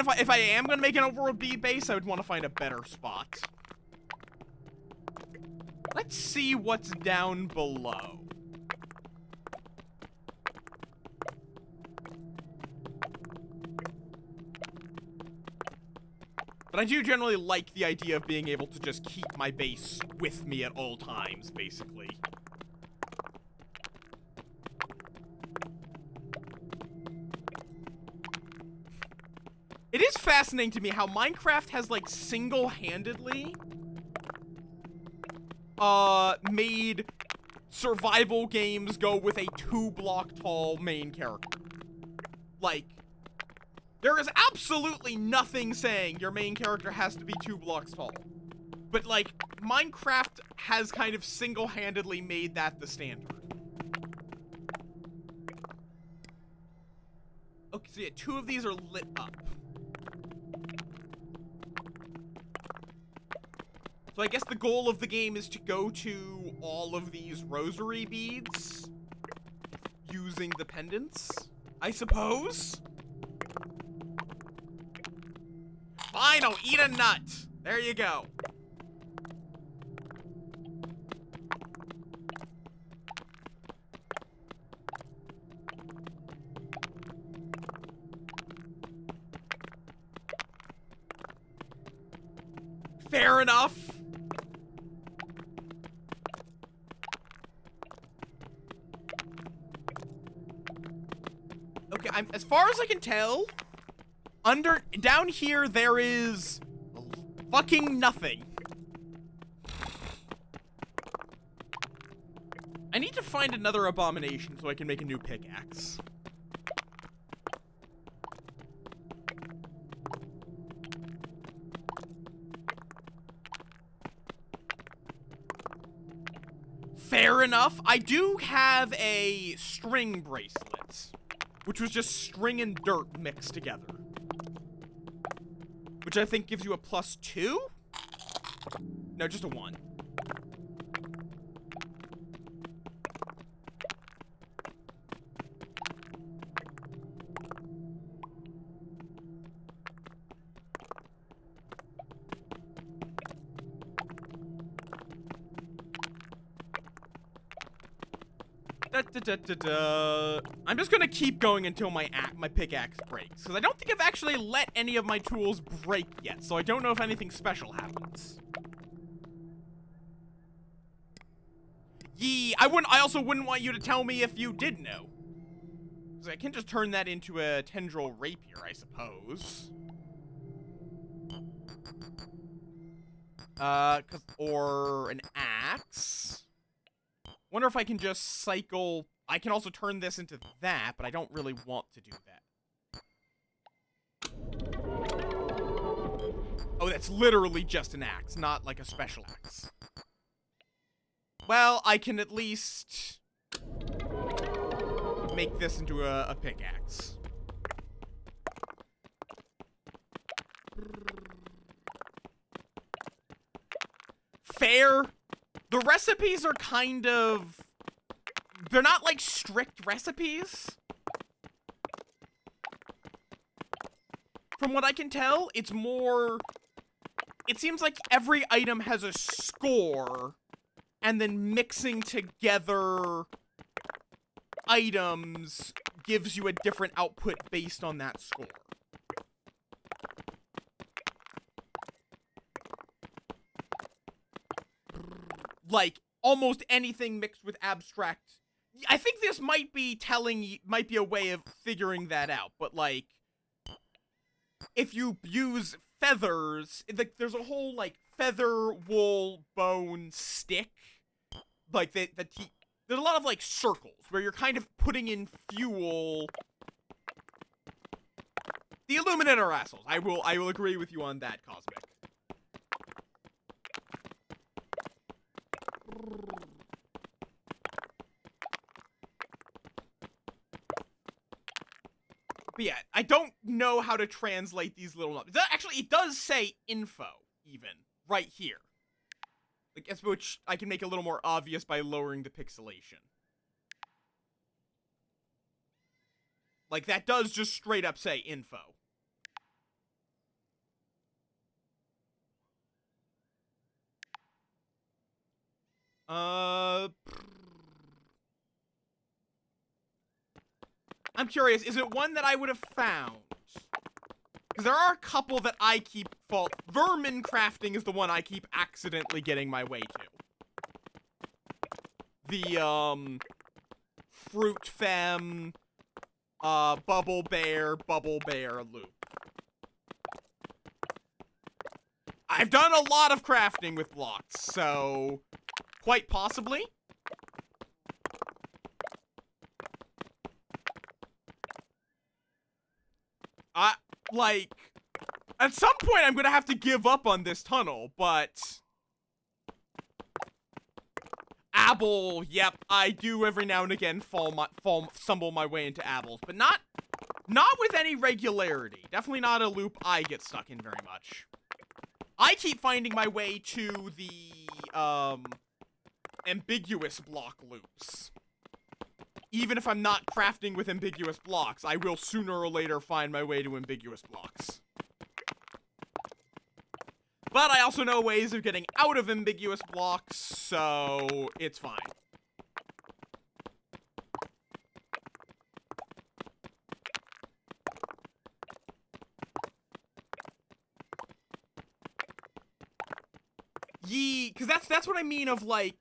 thinking if I am gonna make an overworld base, I would want to find a better spot. Let's see what's down below. But I do generally like the idea of being able to just keep my base with me at all times, basically. It is fascinating to me how Minecraft has, like, single-handedly made survival games go with a 2-block-tall main character. Like, there is absolutely nothing saying your main character has to be 2 blocks tall. But, like, Minecraft has kind of single-handedly made that the standard. Okay, so yeah, 2 of these are lit up. So I guess the goal of the game is to go to all of these rosary beads using the pendants, I suppose? Fine, I'll eat a nut. There you go. Fair enough. Okay, as far as I can tell, down here there is fucking nothing. I need to find another abomination so I can make a new pickaxe. Fair enough. I do have a string bracelet, which was just string and dirt mixed together. Which I think gives you a +2? No, just a 1. I'm just gonna keep going until my pickaxe breaks, because I don't think I've actually let any of my tools break yet, so I don't know if anything special happens. Yee, I also wouldn't want you to tell me if you did know. Because I can just turn that into a tendril rapier, I suppose. Or an axe. Wonder if I can just cycle. I can also turn this into that, but I don't really want to do that. Oh, that's literally just an axe, not like a special axe. Well, I can at least make this into a pickaxe. Fair. The recipes are kind of... They're not, like, strict recipes. From what I can tell, it's more... It seems like every item has a score, and then mixing together items gives you a different output based on that score. Like, almost anything mixed with abstract. I think this might be a way of figuring that out, but, like, if you use feathers, like, there's a whole, like, feather, wool, bone, stick. Like, there's a lot of, like, circles where you're kind of putting in fuel. The Illuminator are assholes. I will agree with you on that, Cosmic. But yeah, I don't know how to translate these little numbers. Actually, it does say info, even, right here. Like, which I can make a little more obvious by lowering the pixelation. Like, that does just straight up say info. I'm curious, is it one that I would have found? Because there are a couple that I keep Vermin crafting is the one I keep accidentally getting my way to. The, Fruit Femme, Bubble Bear loop. I've done a lot of crafting with blocks, so quite possibly. Like, at some point I'm gonna have to give up on this tunnel, but Apple, yep, I do every now and again stumble my way into apples, but not with any regularity. Definitely not a loop I get stuck in very much. I keep finding my way to the, ambiguous block loops. Even if I'm not crafting with ambiguous blocks, I will sooner or later find my way to ambiguous blocks. But I also know ways of getting out of ambiguous blocks, so it's fine. Because that's what I mean of, like,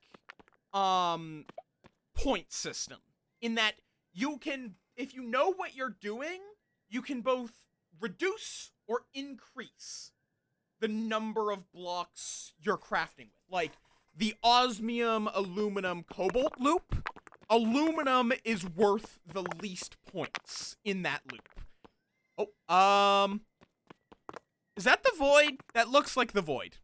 point system. In that you can, if you know what you're doing, you can both reduce or increase the number of blocks you're crafting with. Like, the osmium, aluminum, cobalt loop, aluminum is worth the least points in that loop. Oh, is that the void? That looks like the void.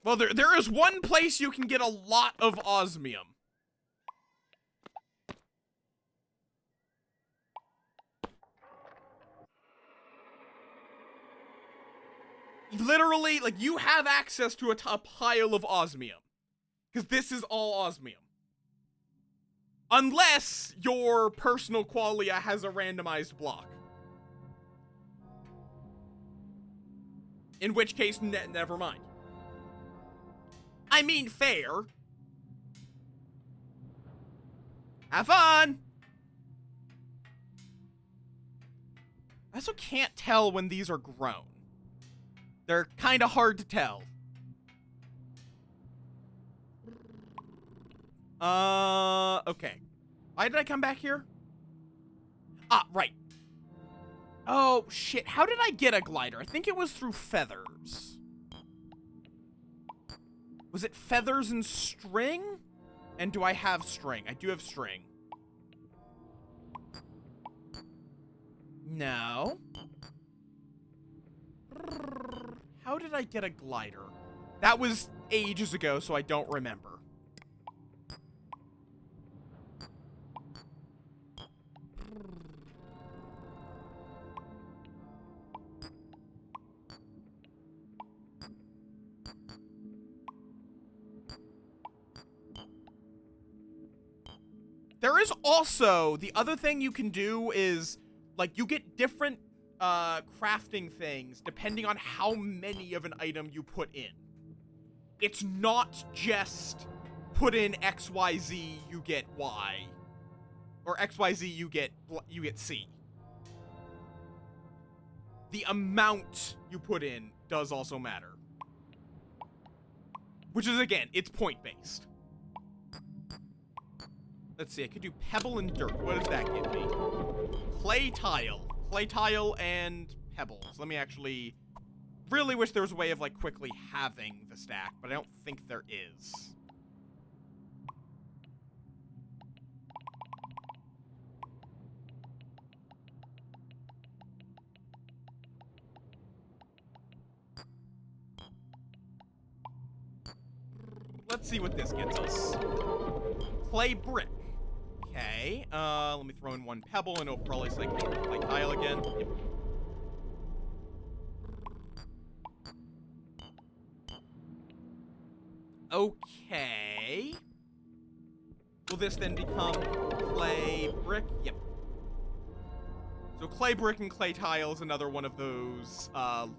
Well, there is one place you can get a lot of osmium. Literally, like, you have access to a pile of osmium. Because this is all osmium. Unless your personal qualia has a randomized block. In which case, never mind. I mean, fair. Have fun! I also can't tell when these are grown. They're kind of hard to tell. Okay. Why did I come back here? Ah, right. Oh, shit. How did I get a glider? I think it was through feathers. Was it feathers and string? And do I have string? I do have string. No. How did I get a glider? That was ages ago, so I don't remember. There is also, the other thing you can do is, like, you get different crafting things depending on how many of an item you put in. It's not just put in XYZ, you get Y. Or XYZ, you get C. The amount you put in does also matter. Which is, again, it's point-based. Let's see, I could do pebble and dirt. What does that give me? Clay tile. Clay tile and pebbles. Let me actually... Really wish there was a way of, like, quickly having the stack, but I don't think there is. Let's see what this gets us. Clay brick. Okay, let me throw in one pebble and it'll probably say clay tile again. Yep. Okay. Will this then become clay brick? Yep. So clay brick and clay tile is another one of those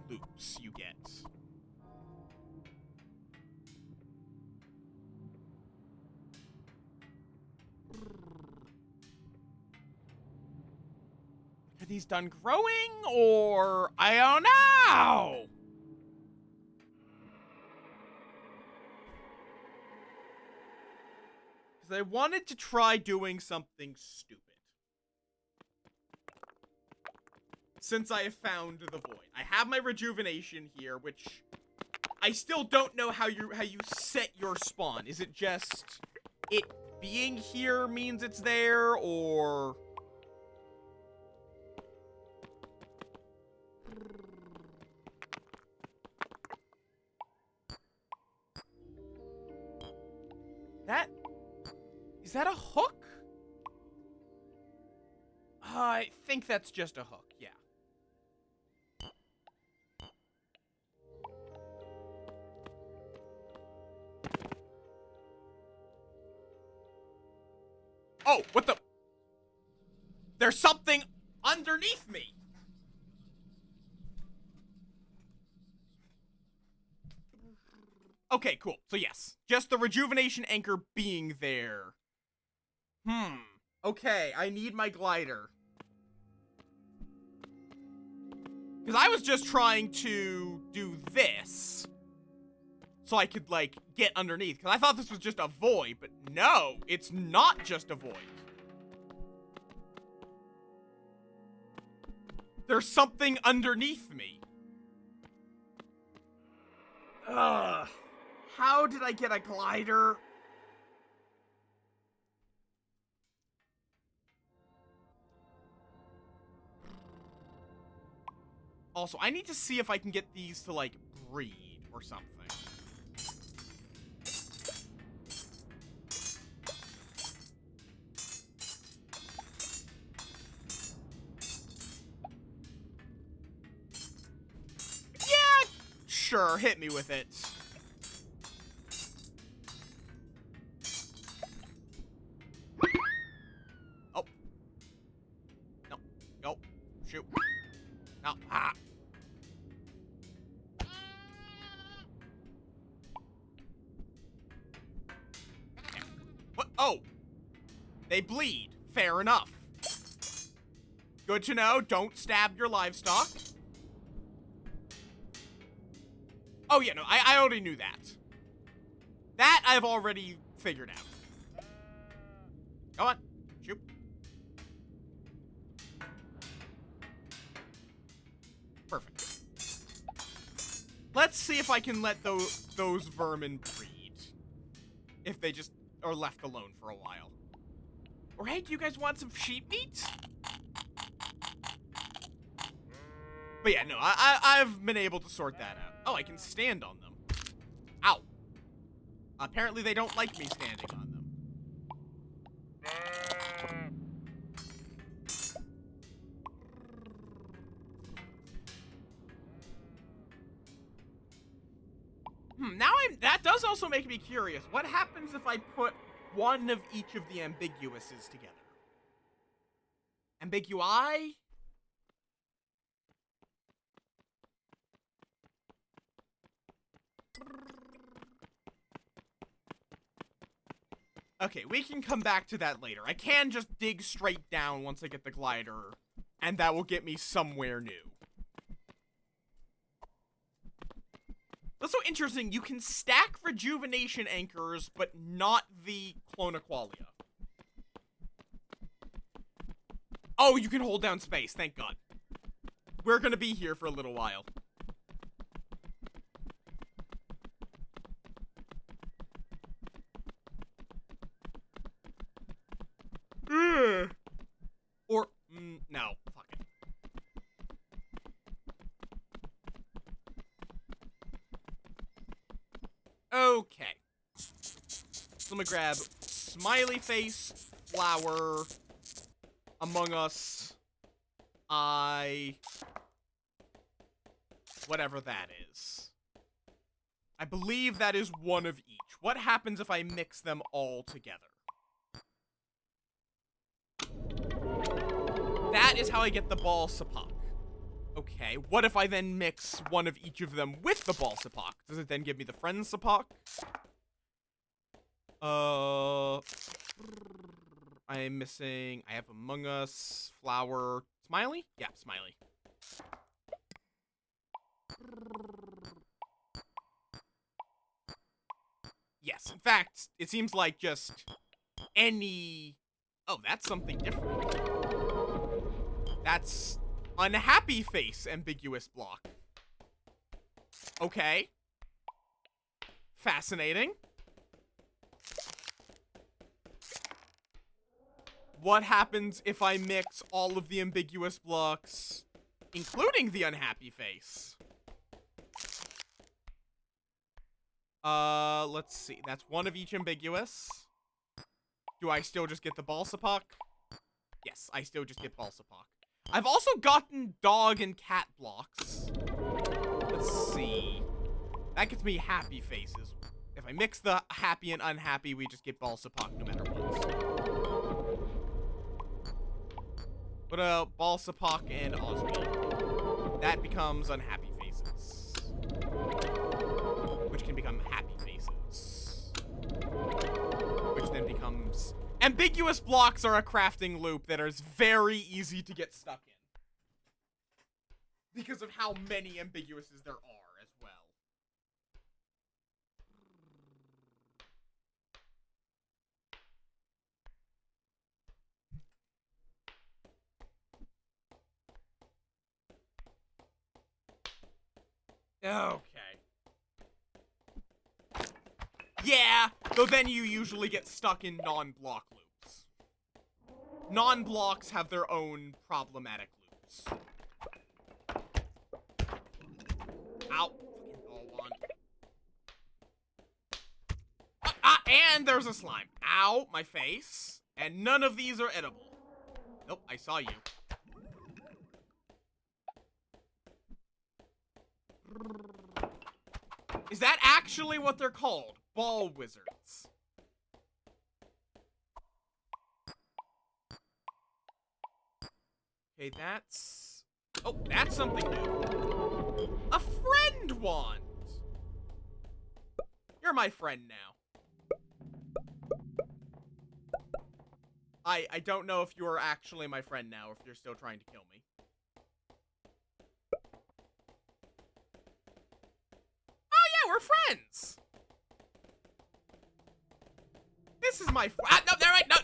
loops you get. Are these done growing, or I don't know? Because I wanted to try doing something stupid. Since I have found the void. I have my rejuvenation here, which I still don't know how you set your spawn. Is it just it being here means it's there, or... Is that a hook? I think that's just a hook, yeah. Oh, what the? There's something underneath me. Okay, cool. So yes, just the rejuvenation anchor being there. Okay, I need my glider. Because I was just trying to do this. So I could, like, get underneath. Because I thought this was just a void. But no, it's not just a void. There's something underneath me. Ugh. How did I get a glider? Also, I need to see if I can get these to, like, breed or something. Yeah, sure, hit me with it. Oh. No. No. Shoot. No. Ah. What? Oh. They bleed. Fair enough. Good to know. Don't stab your livestock. Oh, yeah, no. I already knew that. That I've already figured out. Come on. Shoot. Perfect. Let's see if I can let those vermin breed. If they just are left alone for a while. Or hey, do you guys want some sheep meat? But yeah, no, I've been able to sort that out. Oh, I can stand on them. Ow. Apparently they don't like me standing on them. Now that does also make me curious. What happens if I put one of each of the ambiguouses together? Ambigui? Okay, we can come back to that later. I can just dig straight down once I get the glider, and that will get me somewhere new. That's so interesting. You can stack rejuvenation anchors, but not the clonaqualia. Oh, you can hold down space. Thank God. We're gonna be here for a little while. Or, no. Fuck it. Okay. So let me grab smiley face, flower, Among Us, whatever that is. I believe that is one of each. What happens if I mix them all together? That is how I get the ball sapak. Okay, what if I then mix one of each of them with the ball sapak? Does it then give me the friend sapak? I am missing... I have Among Us, Flower... Smiley? Yeah, Smiley. Yes, in fact, it seems like just any... Oh, that's something different. That's unhappy face ambiguous block. Okay. Fascinating. What happens if I mix all of the ambiguous blocks, including the unhappy face? Let's see. That's one of each ambiguous. Do I still just get the Balsapak? Yes, I still just get Balsapak. I've also gotten dog and cat blocks. Let's see. That gets me happy faces. If I mix the happy and unhappy, we just get Balsapak no matter what. What about Balsapak and Osby? That becomes unhappy faces. Which can become happy faces. Which then becomes... Ambiguous blocks are a crafting loop that is very easy to get stuck in. Because of how many ambiguouses there are as well. Okay. Yeah, though then you usually get stuck in non-block loops. Non-blocks have their own problematic loops. Ow. Fucking ball wand. And there's a slime. Ow, my face. And none of these are edible. Nope, I saw you. Is that actually what they're called? Ball wizards. Okay, that's... Oh, that's something new. A friend wand! You're my friend now. I don't know if you're actually my friend now, or if you're still trying to kill me. Oh yeah, we're friends! This is my no, they're right. No.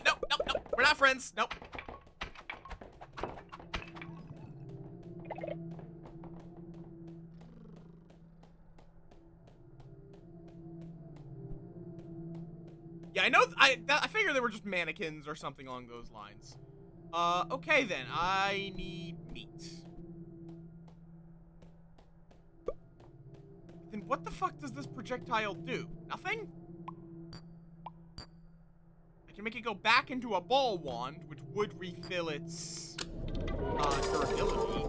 We're not friends. Nope. Yeah, I know. I figured they were just mannequins or something along those lines. Okay then. I need meat. Then what the fuck does this projectile do? Nothing? I can make it go back into a ball wand, which would refill its durability.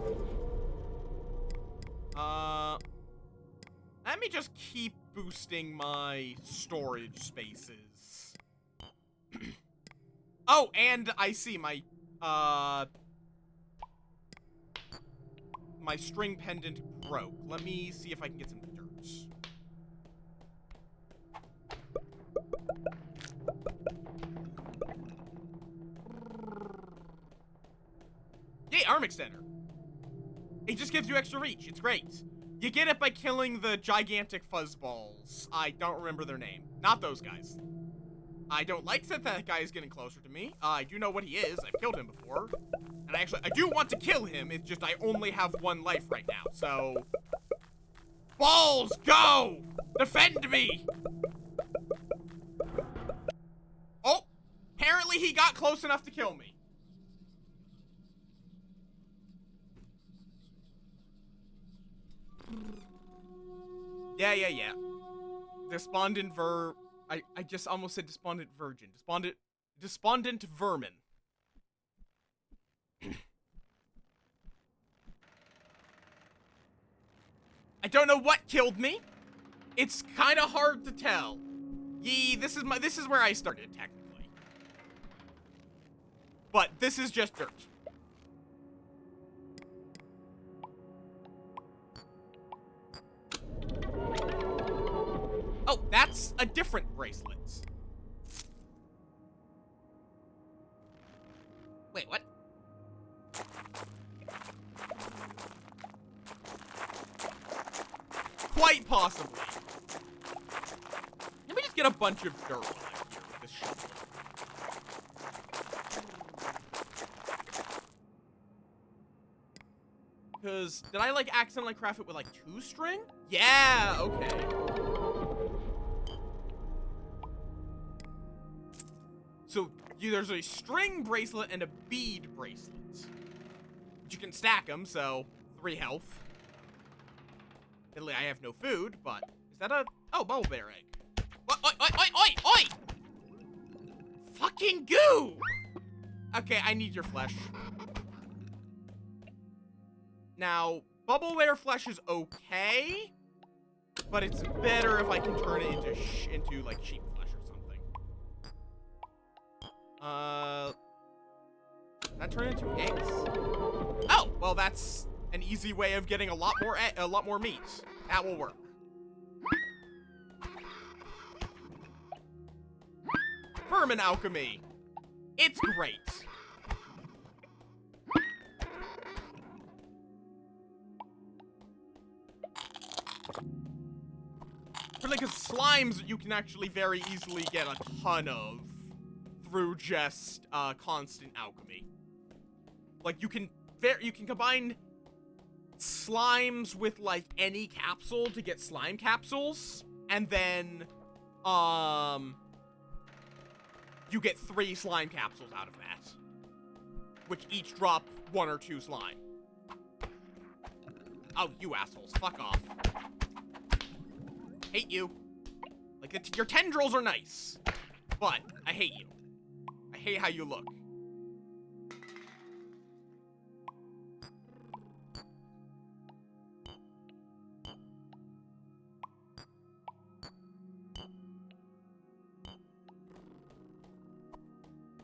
Let me just keep boosting my storage spaces. Oh, and I see my my string pendant broke. Let me see if I can get some dirt. Yay, arm extender. It just gives you extra reach. It's great. You get it by killing the gigantic fuzzballs. I don't remember their name. Not those guys. I don't like that guy is getting closer to me. I do know what he is. I've killed him before. And I do want to kill him. It's just I only have one life right now, so... Balls, go! Defend me! Oh! Apparently he got close enough to kill me. Yeah. Despondent I just almost said despondent virgin. Despondent vermin. I don't know what killed me. It's kind of hard to tell. This is where I started technically. But this is just dirt. Oh, that's a different bracelet. Wait, what? Quite possibly. Let me just get a bunch of dirt here with this shovel. Because, did I, like, accidentally craft it with, like, 2 string? Yeah, okay. So, there's a string bracelet and a bead bracelet. You can stack them, so 3 health. Admittedly, I have no food, but is that a... Oh, bubble bear egg. Oi, oi, oi, oi, oi! Fucking goo! Okay, I need your flesh. Now, bubble bear flesh is okay, but it's better if I can turn it into like, sheep flesh or something. That turn into eggs? Oh, well, that's an easy way of getting a lot more meat. That will work. Vermin alchemy. It's great. Really, because slimes you can actually very easily get a ton of through just constant alchemy. Like, you can combine slimes with, like, any capsule to get slime capsules, and then, you get 3 slime capsules out of that, which each drop 1 or 2 slime. Oh, you assholes, fuck off. Hate you. Like, your tendrils are nice, but I hate you. I hate how you look.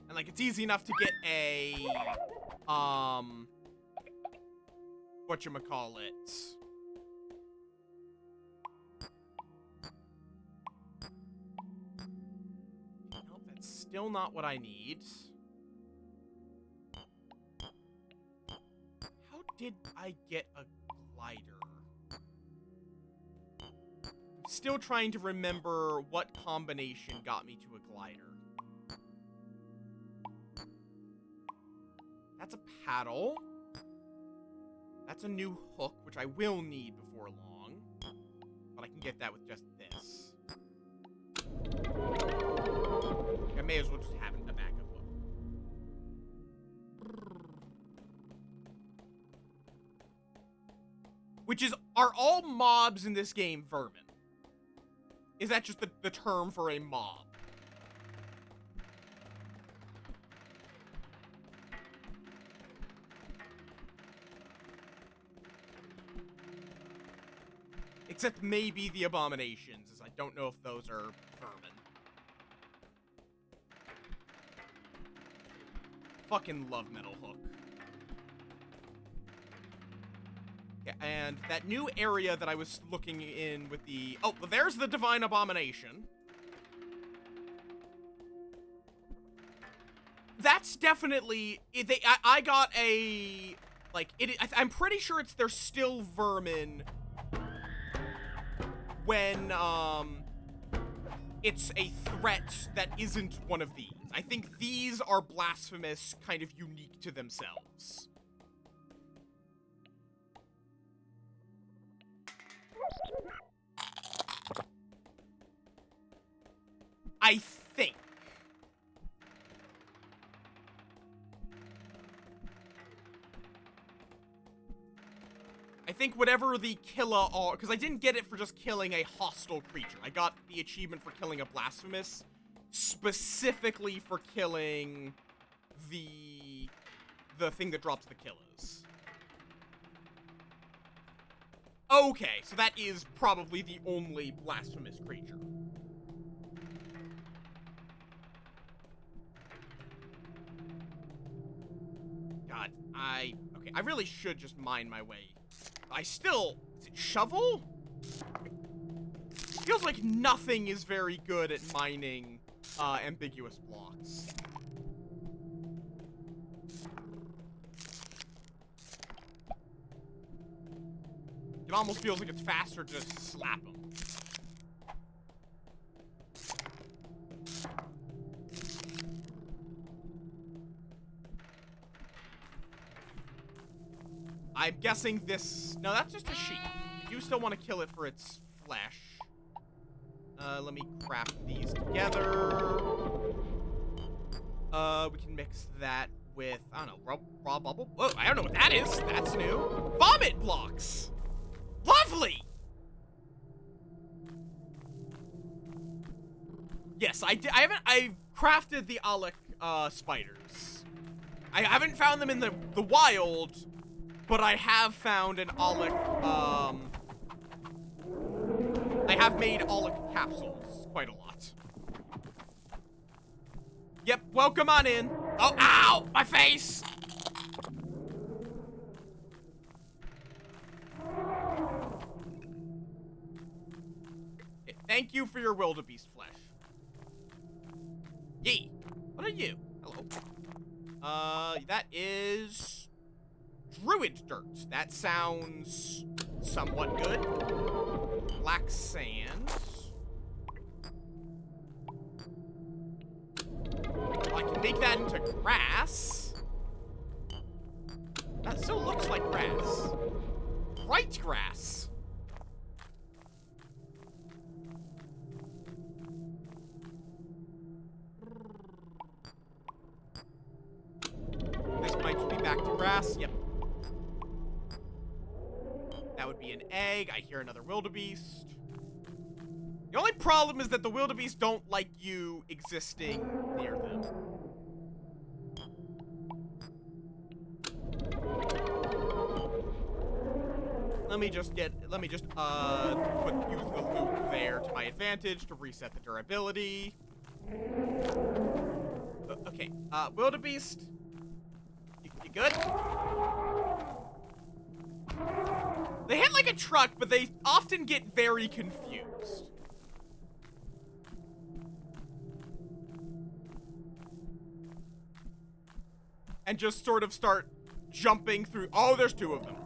And, like, it's easy enough to get a, whatchamacallit. Nope, that's still not what I need. How did I get a glider? I'm still trying to remember what combination got me to a glider. That's a paddle. That's a new hook, which I will need before long. But I can get that with just this. I may as well just have a backup hook. Which is, are all mobs in this game vermin? Is that just the term for a mob? Except maybe the abominations, as I don't know if those are vermin. Fucking love Metal Hook. Yeah, and that new area that I was looking in with the... Oh, there's the Divine Abomination. That's definitely... I got a... Like, I'm pretty sure they're still vermin... when, it's a threat that isn't one of these. I think these are blasphemous, kind of unique to themselves. I think. I think whatever the killer are, because I didn't get it for just killing a hostile creature. I got the achievement for killing a blasphemous, specifically for killing the thing that drops the killers. Okay, so that is probably the only blasphemous creature. God, okay, I really should just mine my way. I still... Is it shovel? Feels like nothing is very good at mining ambiguous blocks. It almost feels like it's faster to just slap them. I'm guessing this... No, that's just a sheep. I do still want to kill it for its flesh. Let me craft these together. We can mix that with, I don't know, raw bubble. Whoa, I don't know what that is. That's new. Vomit blocks. Lovely. Yes, I've crafted the Alec, spiders. I haven't found them in the wild, but I have found an Alec, I have made Alec capsules quite a lot. Yep, welcome on in. Oh, ow! My face! Thank you for your wildebeest flesh. Yee! What are you? Hello. That is... Druid dirt. That sounds somewhat good. Black sand. I can make that into grass. That still looks like grass. Bright grass. This might be back to grass. Yep. That would be an egg. I hear another wildebeest. The only problem is that the wildebeest don't like you existing near them. Let me just use the loop there to my advantage to reset the durability. Okay, wildebeest, you good? They hit like a truck, but they often get very confused. And just sort of start jumping through. Oh, there's two of them.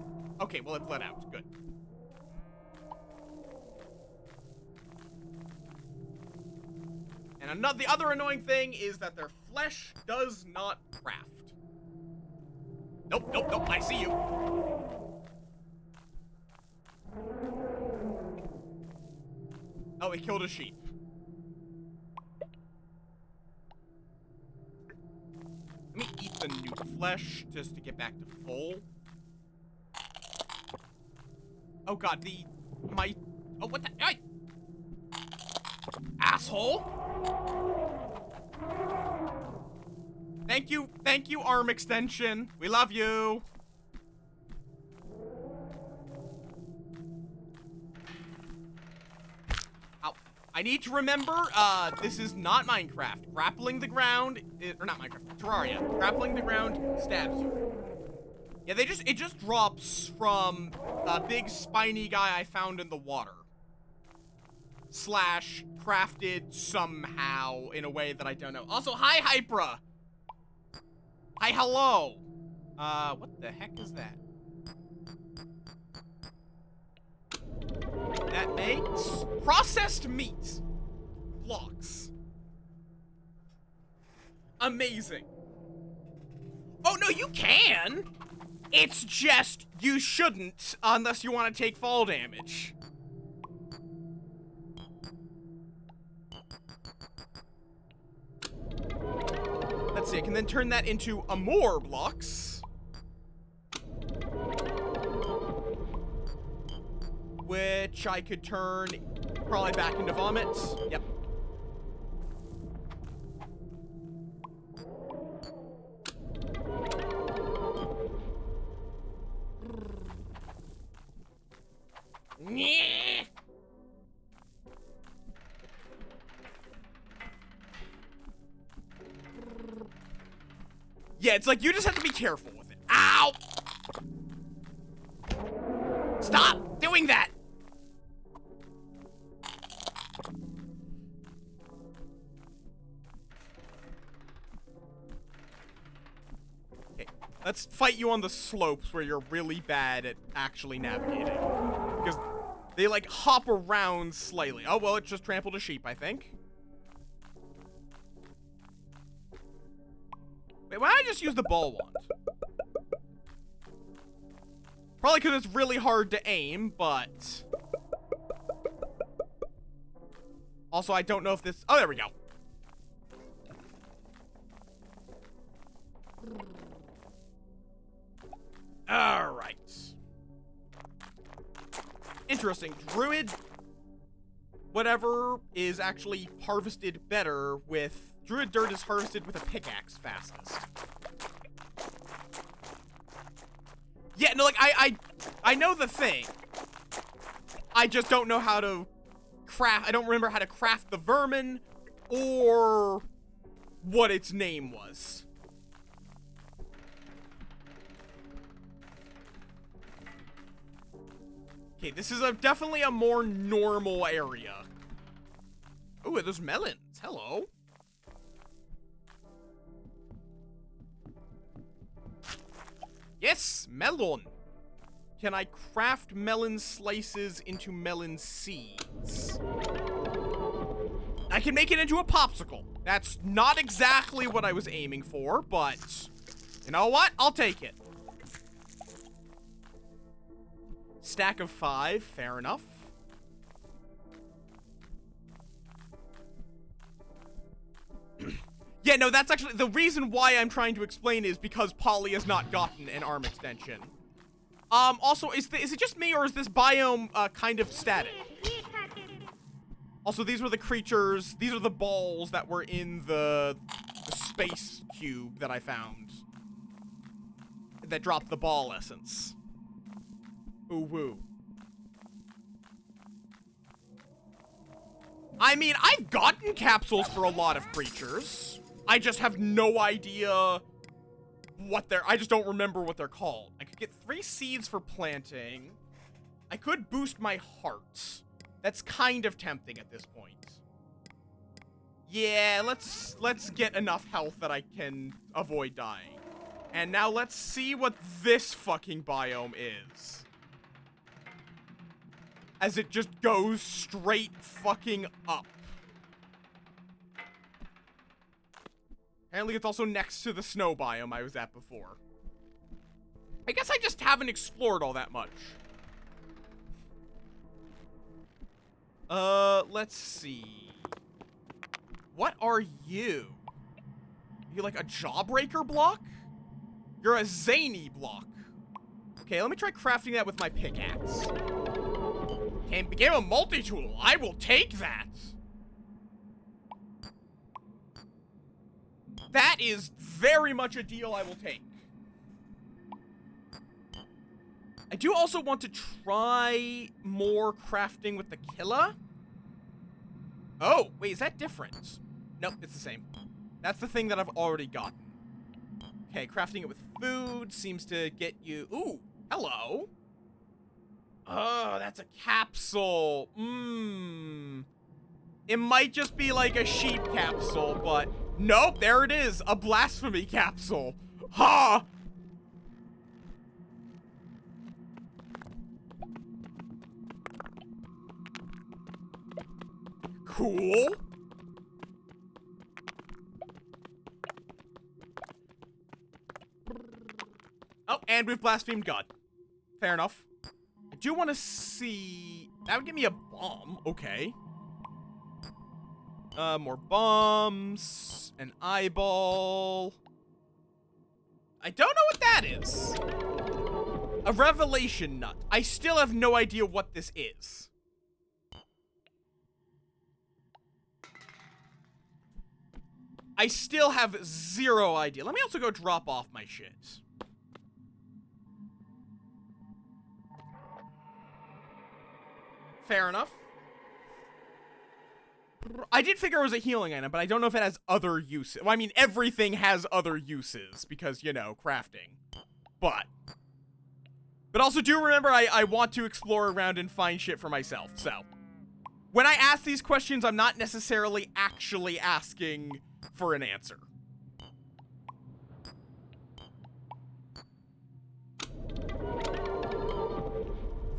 Okay, well, it bled out. Good. And the other annoying thing is that their flesh does not craft. Nope, nope, nope. I see you. Oh, it killed a sheep. Let me eat the new flesh just to get back to full. Oh god, oh, what the, hey! Asshole! Thank you, arm extension. We love you. Ow. I need to remember, this is not Minecraft. Grappling the ground, or not Minecraft, Terraria. Grappling the ground stabs you. Yeah, it just drops from a big spiny guy I found in the water. / crafted somehow in a way that I don't know. Also, hi, Hypra! Hi, hello! What the heck is that? That makes processed meat blocks. Amazing. Oh, no, you can! It's just, you shouldn't, unless you want to take fall damage. Let's see, I can then turn that into more blocks. Which I could turn probably back into vomit. Yep. Yeah, it's like you just have to be careful with it. Ow! Stop doing that! Let's fight you on the slopes where you're really bad at actually navigating. Because they, like, hop around slightly. Oh, well, it just trampled a sheep, I think. Wait, why don't I just use the ball wand? Probably because it's really hard to aim, but... Also, I don't know if this... Oh, there we go. Alright. Interesting. Druid... whatever is actually harvested better with... Druid dirt is harvested with a pickaxe fastest. Yeah, no, like, I know the thing. I just don't know how to craft... I don't remember how to craft the vermin or what its name was. Okay, this is definitely a more normal area. Ooh, there's melons. Hello. Yes, melon. Can I craft melon slices into melon seeds? I can make it into a popsicle. That's not exactly what I was aiming for, but you know what? I'll take it. Stack of 5, fair enough. Yeah, no, that's actually the reason why I'm trying to explain is because Polly has not gotten an arm extension. Also, is it just me or is this biome kind of static? Also, these were the creatures, these are the balls that were in the space cube that I found that dropped the ball essence. Ooh woo. I mean, I've gotten capsules for a lot of creatures. I just have no idea what I just don't remember what they're called. I could get 3 seeds for planting. I could boost my heart. That's kind of tempting at this point. Yeah, let's get enough health that I can avoid dying. And now let's see what this fucking biome is. As it just goes straight fucking up. Apparently it's also next to the snow biome I was at before. I guess I just haven't explored all that much. Let's see. What are you? You like a jawbreaker block? You're a zany block. Okay, let me try crafting that with my pickaxe. Became a multi-tool. I will take that. That is very much a deal I will take. I do also want to try more crafting with the killer. Oh, wait, is that different? Nope, it's the same. That's the thing that I've already gotten. Okay, crafting it with food seems to get you... Ooh, hello. Oh, that's a capsule. It might just be like a sheep capsule, but... Nope, there it is. A blasphemy capsule. Ha! Cool. Oh, and we've blasphemed God. Fair enough. I do want to see... That would give me a bomb. Okay. More bombs. An eyeball. I don't know what that is. A revelation nut. I still have no idea what this is. I still have zero idea. Let me also go drop off my shit. Fair enough. I did figure it was a healing item, but I don't know if it has other uses. Well, I mean, everything has other uses because, you know, crafting. But also do remember I want to explore around and find shit for myself, so. When I ask these questions, I'm not necessarily actually asking for an answer.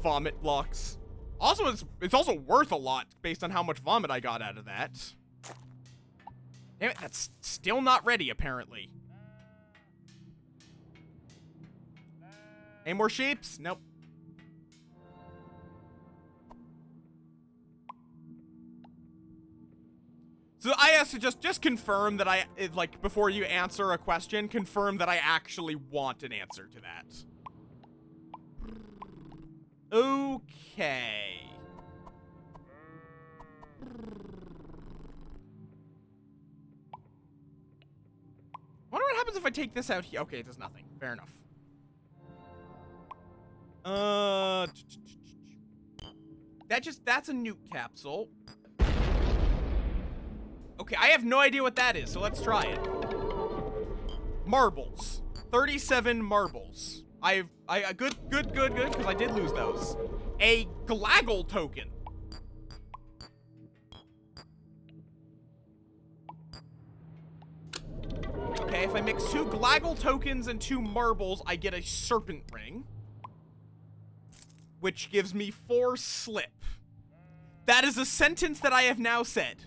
vomit blocks. Also, it's also worth a lot based on how much vomit I got out of that. Damn it, that's still not ready, apparently. Any more sheeps? Nope. So I asked to just confirm that like, before you answer a question, confirm that I actually want an answer to that. Okay. Wonder what happens if I take this out here. Okay, it does nothing. Fair enough. That's a nuke capsule. Okay, I have no idea what that is, so let's try it. Marbles. 37 marbles. Good, because I did lose those. A glaggle token. Okay, if I mix 2 glaggle tokens and 2 marbles, I get a serpent ring. Which gives me 4 slip. That is a sentence that I have now said.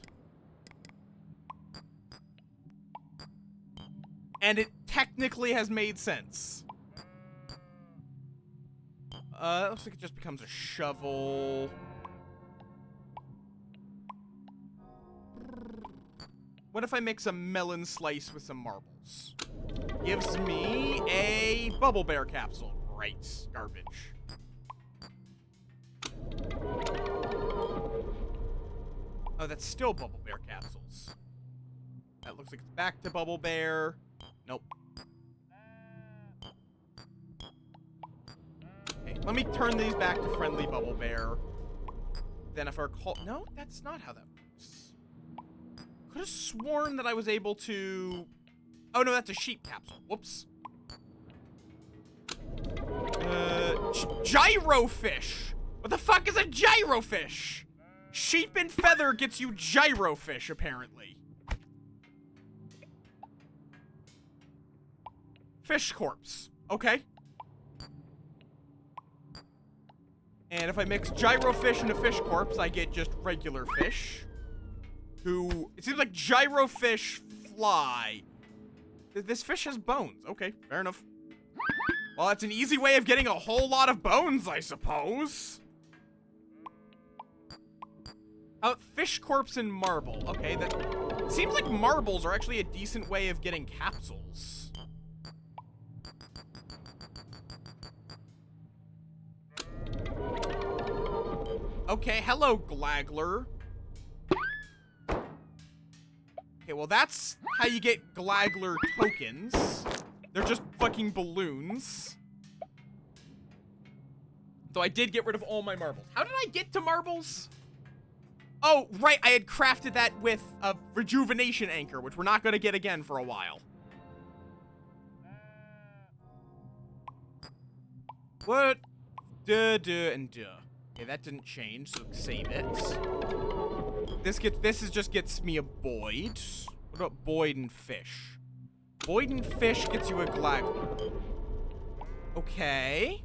And it technically has made sense. It looks like it just becomes a shovel. What if I mix a melon slice with some marbles? Gives me a bubble bear capsule. Great. Garbage. Oh, that's still bubble bear capsules. That looks like it's back to bubble bear. Nope. Okay, let me turn these back to friendly bubble bear. Then if I recall... No, that's not how that works. Could have sworn that I was able to... Oh, no, that's a sheep capsule. Whoops. Gyrofish. What the fuck is a gyrofish? Sheep and feather gets you gyrofish, apparently. Fish corpse. Okay. And if I mix gyrofish and a fish corpse, I get just regular fish. Who... It seems like gyrofish fly. This fish has bones. Okay, fair enough. Well, that's an easy way of getting a whole lot of bones, I suppose. Fish corpse and marble. Okay, that... Seems like marbles are actually a decent way of getting capsules. Okay, hello, Glagler. Okay, well, that's how you get Glagler tokens. They're just fucking balloons. Though I did get rid of all my marbles. How did I get to marbles? Oh, right, I had crafted that with a rejuvenation anchor, which we're not going to get again for a while. What? Duh, and duh. Okay, that didn't change, so save it. This just gets me a Boyd. What about Boyd and fish? Boyd and fish gets you a Glagler. Okay.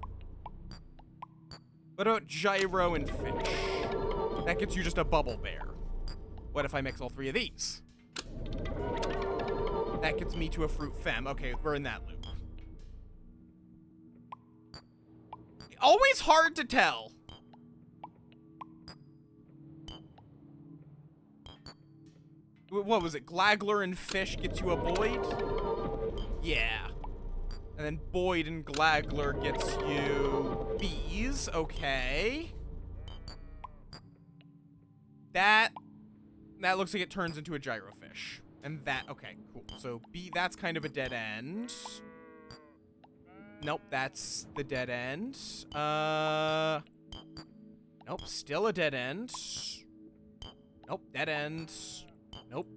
What about gyro and fish? That gets you just a bubble bear. What if I mix all 3 of these? That gets me to a fruit femme. Okay, we're in that loop. Always hard to tell. What was it? Glagler and fish gets you a Boyd? Yeah. And then Boyd and Glagler gets you bees. Okay. That looks like it turns into a gyrofish. And that, okay, cool. So B, that's kind of a dead end. Nope, that's the dead end. Nope, still a dead end. Nope, dead end. Nope.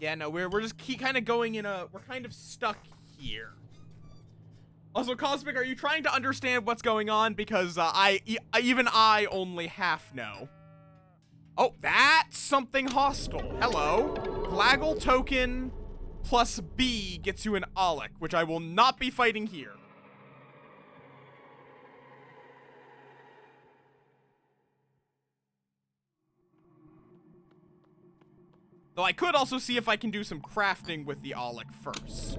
Yeah, no, we're just kind of going in a, we're kind of stuck here. Also, Cosmic, are you trying to understand what's going on? Because even I only half know. Oh, that's something hostile. Hello. Glaggle token plus B gets you an Alec, which I will not be fighting here. Though I could also see if I can do some crafting with the Alec first.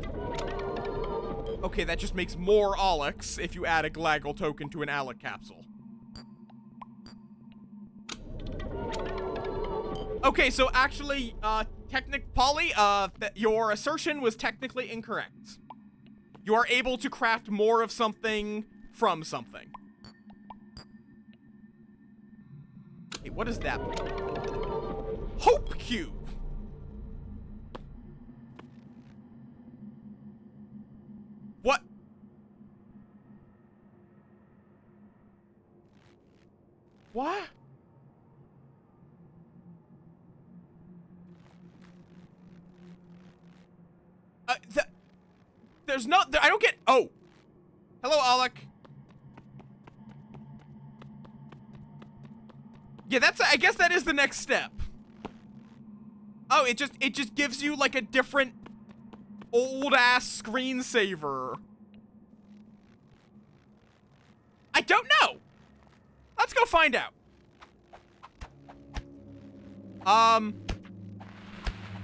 Okay, that just makes more Alex if you add a Glaggle token to an Alec capsule. Okay, so actually, Polly, your assertion was technically incorrect. You are able to craft more of something from something. Hey, what is that? Hope Cube! What? What? There's no, I don't get, oh. Hello, Alec. Yeah, I guess that is the next step. Oh, it just gives you like a different old-ass screensaver. I don't know. Let's go find out.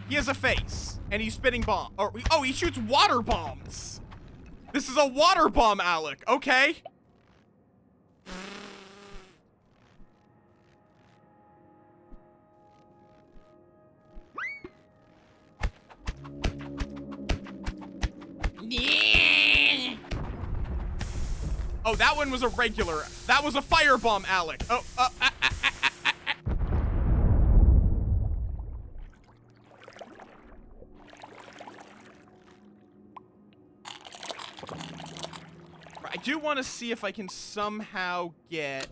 He has a face, and he's spitting bomb. Oh, he shoots water bombs. This is a water bomb, Alec. Okay. Oh, that one was a regular. That was a firebomb, Alec. Oh, I do want to see if I can somehow get.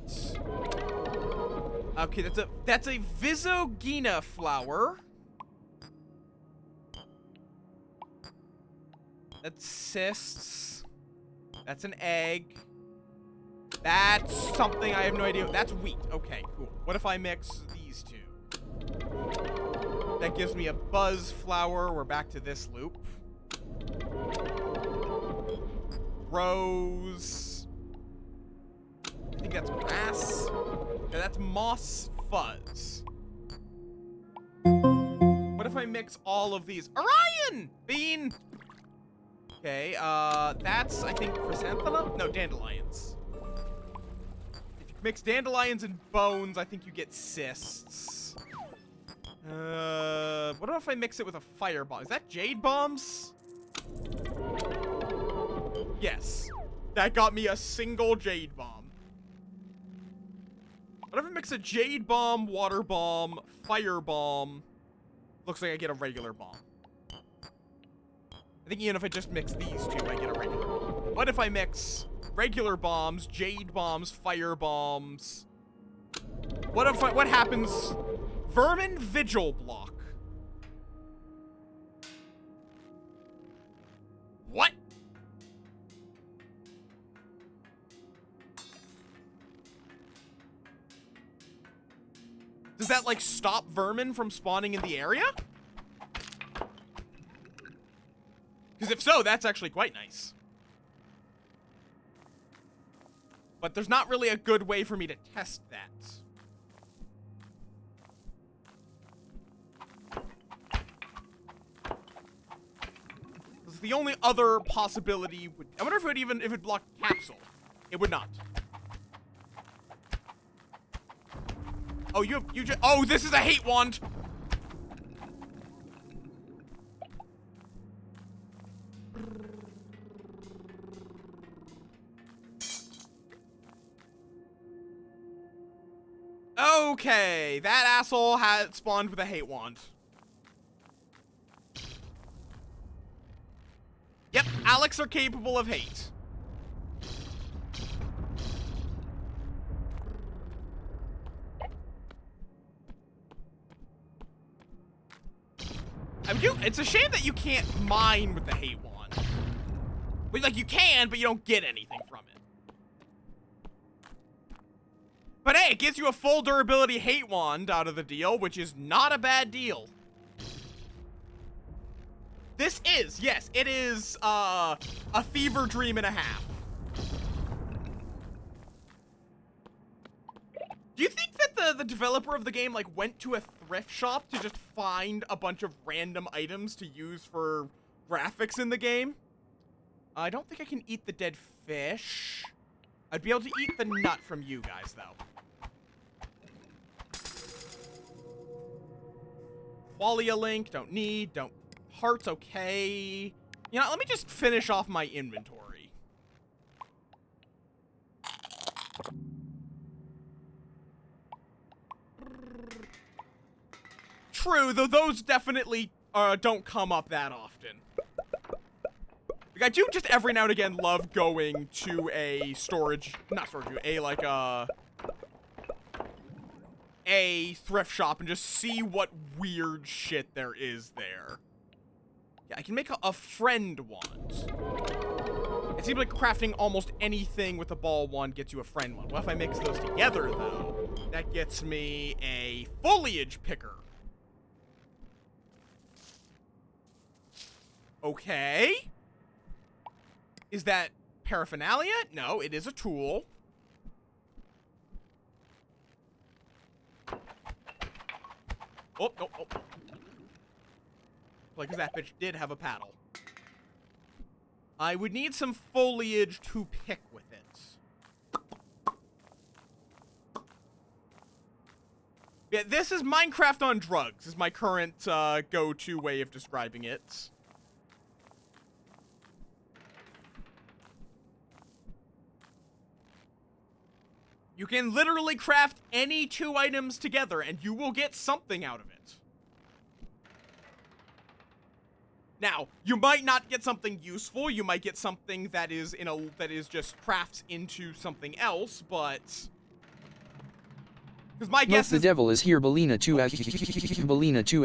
Okay, that's a Visogena flower. That's cysts. That's an egg. That's something I have no idea. That's wheat. Okay, cool. What if I mix these two? That gives me a buzz flower. We're back to this loop. Rose. I think that's grass. Yeah, that's moss fuzz. What if I mix all of these? Orion! Bean! Okay, that's, I think, chrysanthemum? No, dandelions. If you mix dandelions and bones, I think you get cysts. What if I mix it with a firebomb? Is that jade bombs? Yes. That got me a single jade bomb. What if I mix a jade bomb, water bomb, fire bomb? Looks like I get a regular bomb. I think even if I just mix these two, I get a regular bomb. What if I mix regular bombs, jade bombs, fire bombs? What happens? Vermin Vigil block. What? Does that, like, stop vermin from spawning in the area? Because if so, that's actually quite nice. But there's not really a good way for me to test that. Because the only other possibility would... I wonder if it would block capsule. It would not. Oh, oh, this is a hate wand. Okay, that asshole had spawned with a hate wand. Yep, Alex are capable of hate. It's a shame that you can't mine with the hate wand. Like, you can, but you don't get anything from it. But hey, it gives you a full durability hate wand out of the deal, which is not a bad deal. This is, yes, it is, a fever dream and a half. Do you think that the developer of the game, like, went to a thrift shop to just find a bunch of random items to use for graphics in the game? I don't think I can eat the dead fish. I'd be able to eat the nut from you guys, though. Qualia link, don't need, don't... Heart's okay. You know, let me just finish off my inventory. True, though those definitely don't come up that often. Like, I do just every now and again love going to a a thrift shop and just see what weird shit there is there. Yeah, I can make a friend wand. It seems like crafting almost anything with a ball wand gets you a friend wand. What if I mix those together, though? That gets me a foliage picker. Okay. Is that paraphernalia? No, it is a tool. Oh, no, oh. Like, because that bitch did have a paddle. I would need some foliage to pick with it. Yeah, this is Minecraft on drugs, is my current go-to way of describing it. You can literally craft any two items together, and you will get something out of it. Now, you might not get something useful. You might get something that is just crafts into something else, but because my guess the devil is here. Belina 2 Belina 2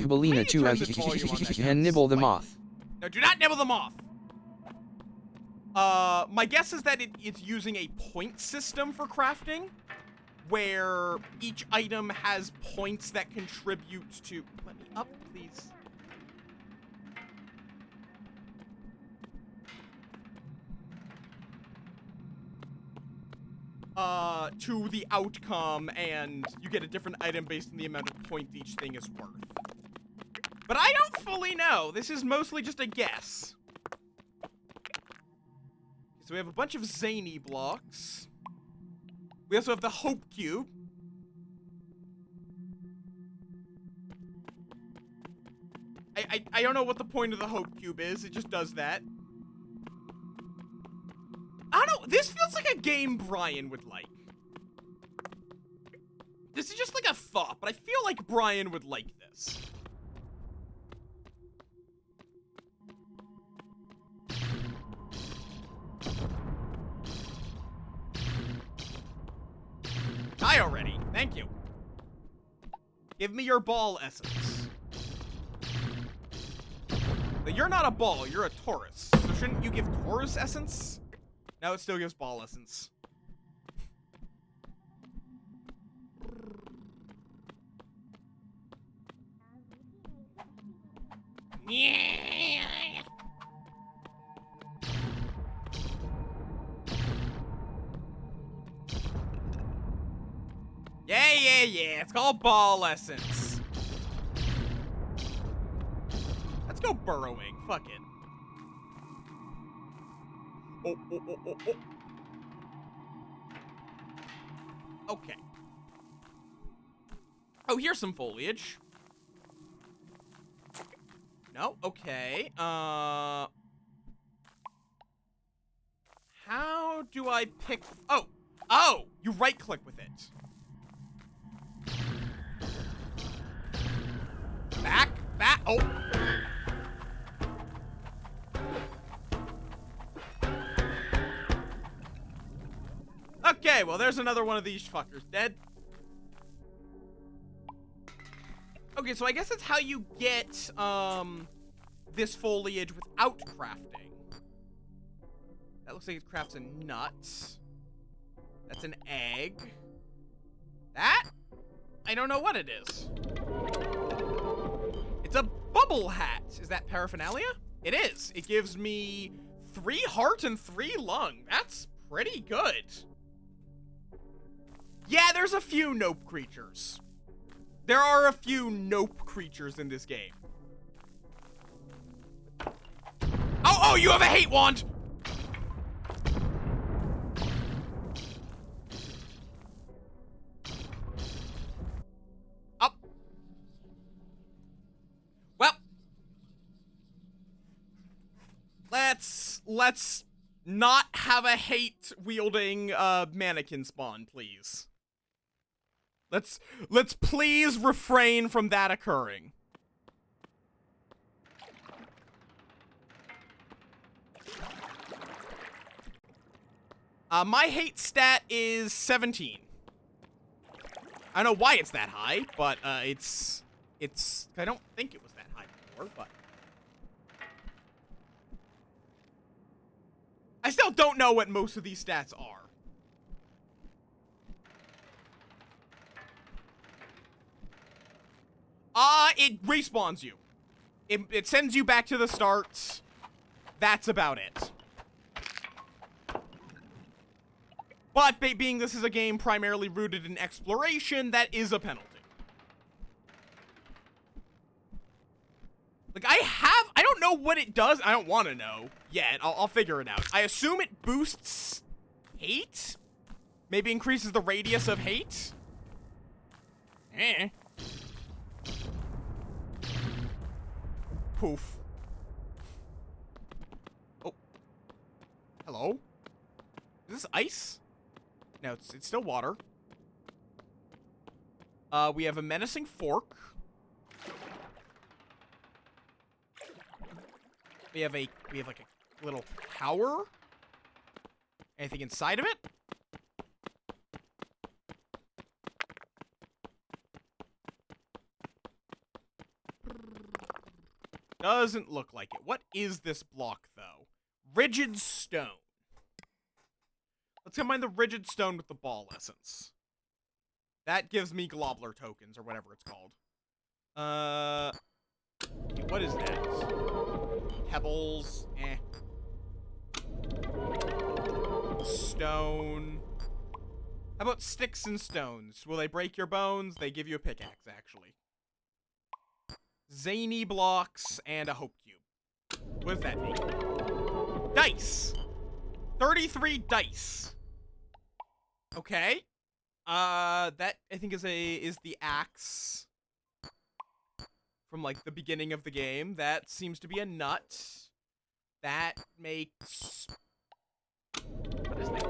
Belina 2 and nibble the moth. No, do not nibble the moth. My guess is that it's using a point system for crafting, where each item has points that contribute to... Let me up, please. To the outcome, and you get a different item based on the amount of points each thing is worth. But I don't fully know. This is mostly just a guess. So we have a bunch of zany blocks. We also have the hope cube. I don't know what the point of the hope cube is. It just does that. I don't know. This feels like a game Brian would like. This is just like a thought, but I feel like Brian would like this. Die already. Thank you. Give me your ball essence. But you're not a ball, you're a Taurus. So shouldn't you give Taurus essence? No, it still gives ball essence. Yeah. Yeah. It's called ball essence. Let's go burrowing. Fuck it. Oh. Okay. Oh, here's some foliage. No? Okay. How do I pick... Oh! You right-click with it. Back. Oh! Okay, well, there's another one of these fuckers dead. Okay, so I guess that's how you get, this foliage without crafting. That looks like it crafts a nut. That's an egg. That? I don't know what it is. It's a bubble hat. Is that paraphernalia? It is. It gives me 3 heart and 3 lung. That's pretty good. Yeah, there's a few nope creatures. There are a few nope creatures in this game. Oh, you have a hate wand! Up. Well. Let's not have a hate-wielding, mannequin spawn, please. Let's please refrain from that occurring. My hate stat is 17. I don't know why it's that high, but, it's, I don't think it was that high before, but. I still don't know what most of these stats are. It respawns you. It sends you back to the start. That's about it. But being this is a game primarily rooted in exploration, that is a penalty. Like, I don't know what it does. I don't want to know yet. I'll figure it out. I assume it boosts hate? Maybe increases the radius of hate? Eh. Poof. Oh. Hello? Is this ice? No, it's still water. We have a menacing fork. We have like a little tower. Anything inside of it? Doesn't look like it. What is this block, though? Rigid stone. Let's combine the rigid stone with the ball essence. That gives me globler tokens, or whatever it's called. What is that? Pebbles. Eh. Stone. How about sticks and stones? Will they break your bones? They give you a pickaxe, actually. Zany blocks and a hope cube. What does that mean? Dice! 33 dice. Okay. That I think is the axe from like the beginning of the game. That seems to be a nut. That makes what is that?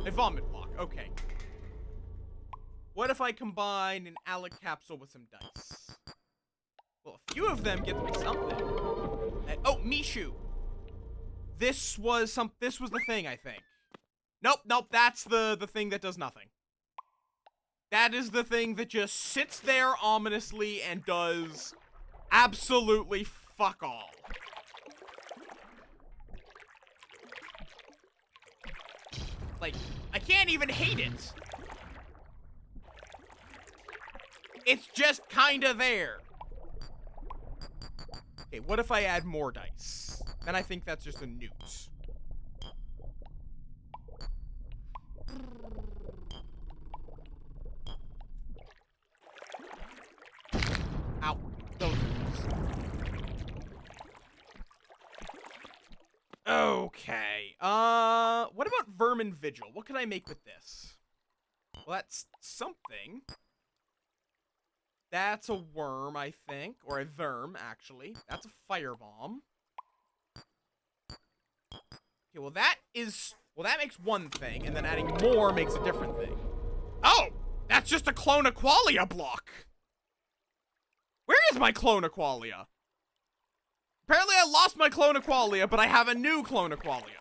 A vomit block. Okay. What if I combine an alec capsule with some dice? Well, a few of them get me something. Oh, Mishu. This was the thing, I think. Nope, that's the thing that does nothing. That is the thing that just sits there ominously and does absolutely fuck all. Like, I can't even hate it. It's just kinda there. Okay, what if I add more dice? Then I think that's just a newt. Ow. Those okay. What about Vermin Vigil? What can I make with this? Well, that's something. That's a worm, I think. Or a verm, actually. That's a firebomb. Okay, well that makes one thing, and then adding more makes a different thing. Oh! That's just a Clone-Aqualia block! Where is my Clone-Aqualia? Apparently I lost my Clone-Aqualia, but I have a new Clone-Aqualia.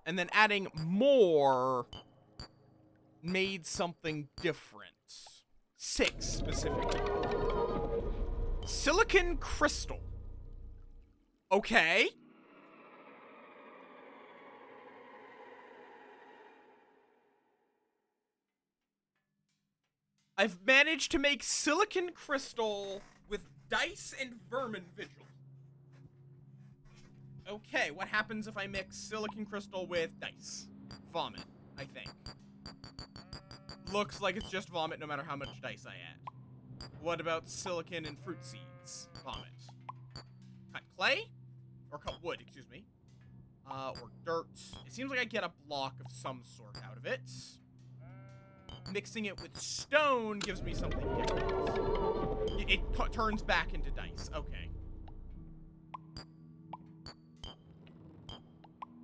And then adding more made something different. 6, specifically. Silicon crystal. Okay. I've managed to make silicon crystal with dice and vermin vigil. Okay, what happens if I mix silicon crystal with dice? Vomit, I think. Looks like it's just vomit no matter how much dice I add. What about silicon and fruit seeds? Vomit. Cut clay? Or cut wood, excuse me. Or dirt. It seems like I get a block of some sort out of it. Mixing it with stone gives me something different. It turns back into dice. Okay.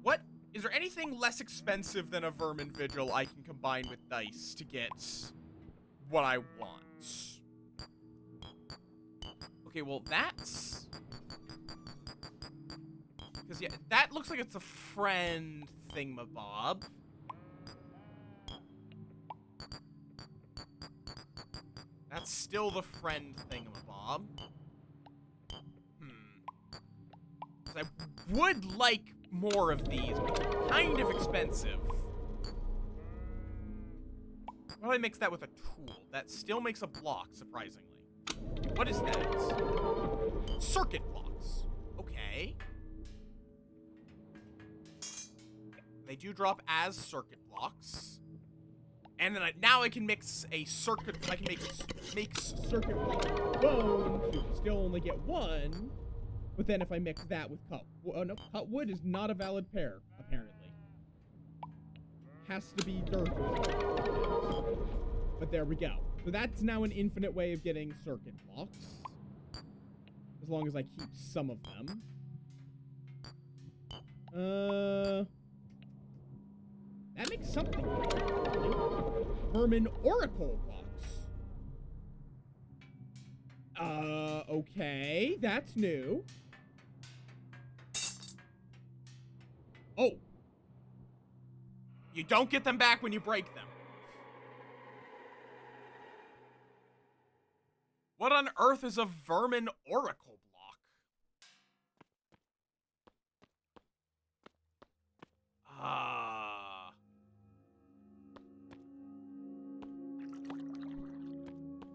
What? Is there anything less expensive than a vermin vigil I can combine with dice to get what I want? Okay, well, that's... Because, yeah, that looks like it's a friend thingamabob. That's still the friend thingamabob. Because I would like more of these, but they're kind of expensive. Why do I mix that with a tool? That still makes a block, surprisingly. What is that? Circuit blocks. Okay. They do drop as circuit blocks. And then now I can mix a circuit, I can make circuit block with bone to still only get one. But then if I mix that with cut, oh no, cut wood is not a valid pair, apparently. Has to be dirt or something. But there we go. So that's now an infinite way of getting circuit blocks. As long as I keep some of them. That makes something. Vermin Oracle blocks. Okay. That's new. Oh. You don't get them back when you break them. What on earth is a Vermin Oracle block?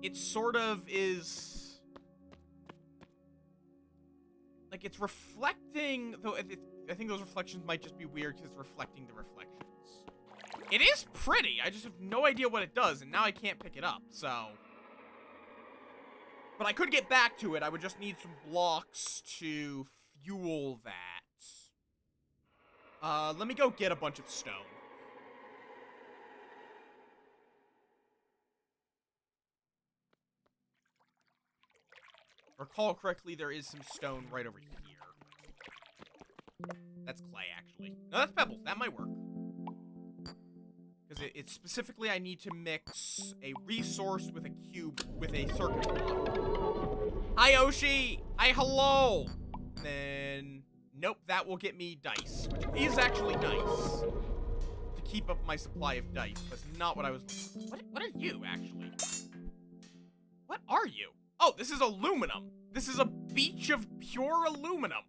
It sort of is... Like, it's reflecting... Though I think those reflections might just be weird because it's reflecting the reflections. It is pretty, I just have no idea what it does, and now I can't pick it up, so... But I could get back to it, I would just need some blocks to fuel that. Let me go get a bunch of stone. Recall correctly, there is some stone right over here. That's clay, actually. No, that's pebbles. That might work. Because it's specifically I need to mix a resource with a cube with a circuit block. Hi, Oshi! Hi, hello! And then... Nope, that will get me dice. Which is actually nice. To keep up my supply of dice. That's not what I was looking for. What are you, actually? What are you? Oh, this is aluminum. This is a beach of pure aluminum.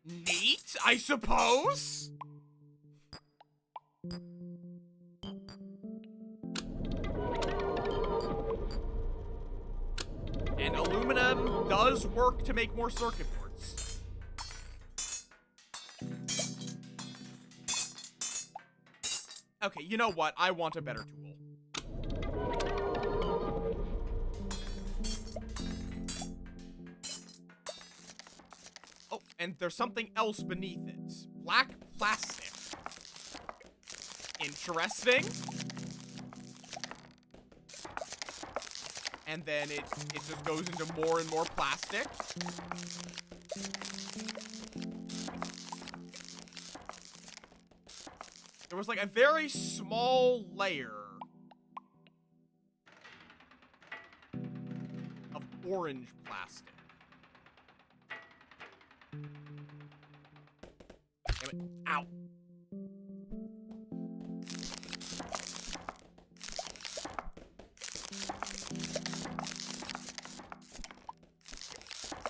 Neat, I suppose? And aluminum does work to make more circuit boards. Okay, you know what? I want a better tool. Oh, and there's something else beneath it. Black plastic. Interesting. And then it just goes into more and more plastic. There was like a very small layer of orange plastic. Damn it. Ow.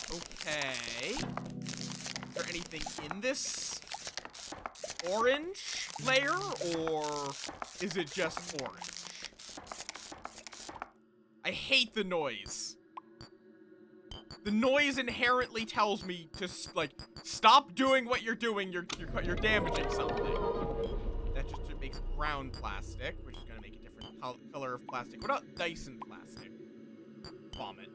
Okay. Is there anything in this orange layer, or is it just orange? I hate the noise. The noise inherently tells me to, like, stop doing what you're doing. You're damaging something. That just makes brown plastic, which is gonna make a different color of plastic. What about Dyson plastic? Vomit.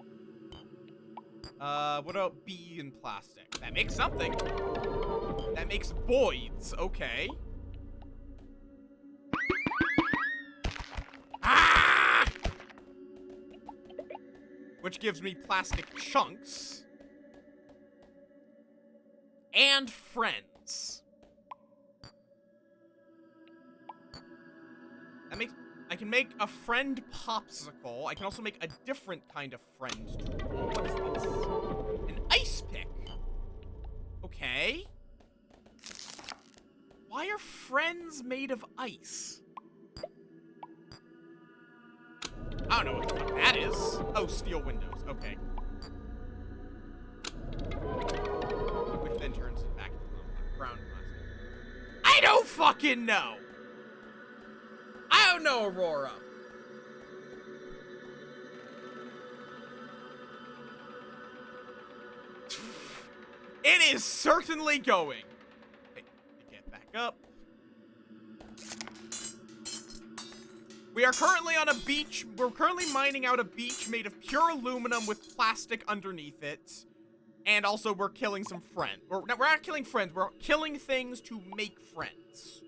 What about bee in plastic? That makes something. That makes voids. Okay. Ah! Which gives me plastic chunks. And friends. That makes... I can make a friend popsicle. I can also make a different kind of friend tool. What is this? An ice pick. Okay. Why are friends made of ice? I don't know what the fuck that is. Oh, steel windows. Okay. Which then turns it back into brown plastic. I don't fucking know! I don't know, Aurora. It is certainly going. Okay, get back up. We are currently on a beach. We're currently mining out a beach made of pure aluminum with plastic underneath it. And also, we're killing some friends. We're not killing friends. We're killing things to make friends.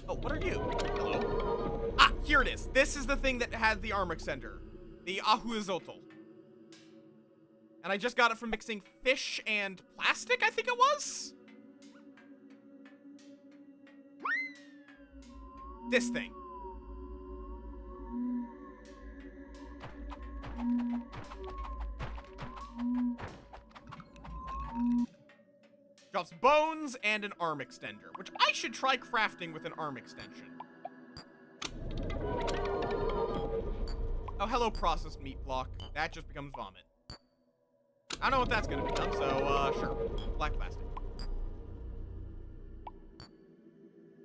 Oh, what are you? Hello? Ah, here it is. This is the thing that has the arm extender. The Ahuizotl. And I just got it from mixing fish and plastic, I think it was? This thing. Drops bones and an arm extender, which I should try crafting with an arm extension. Oh, hello, processed meat block. That just becomes vomit. I don't know what that's gonna become, so, sure. Black plastic.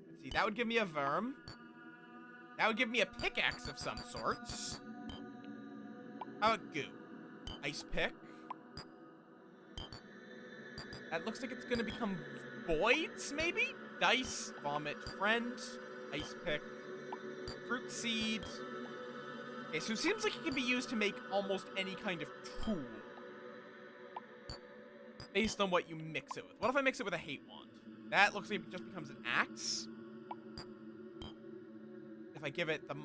Let's see, that would give me a worm. That would give me a pickaxe of some sorts. How about goo? Ice pick. That looks like it's gonna become voids, maybe? Dice, vomit, friend, ice pick, fruit seed. Okay, so it seems like it can be used to make almost any kind of tool. Based on what you mix it with. What if I mix it with a hate wand? That looks like it just becomes an axe. If I give it a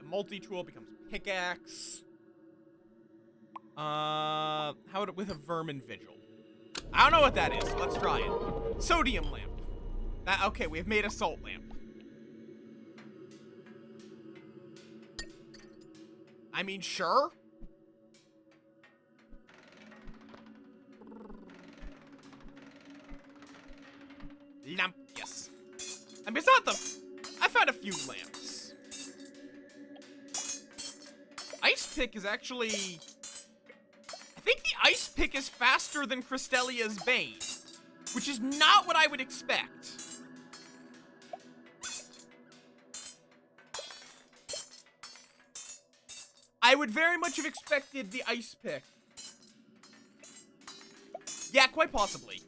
multi-tool, it becomes pickaxe. How about it with a vermin vigil? I don't know what that is. So let's try it. Sodium lamp. Okay, we have made a salt lamp. I mean, sure. Lamp, yes. I mean, it's not I found a few lamps. Ice pick is actually... I think the ice pick is faster than Crystelia's Bane, which is not what I would expect. I would very much have expected the ice pick. Yeah, quite possibly.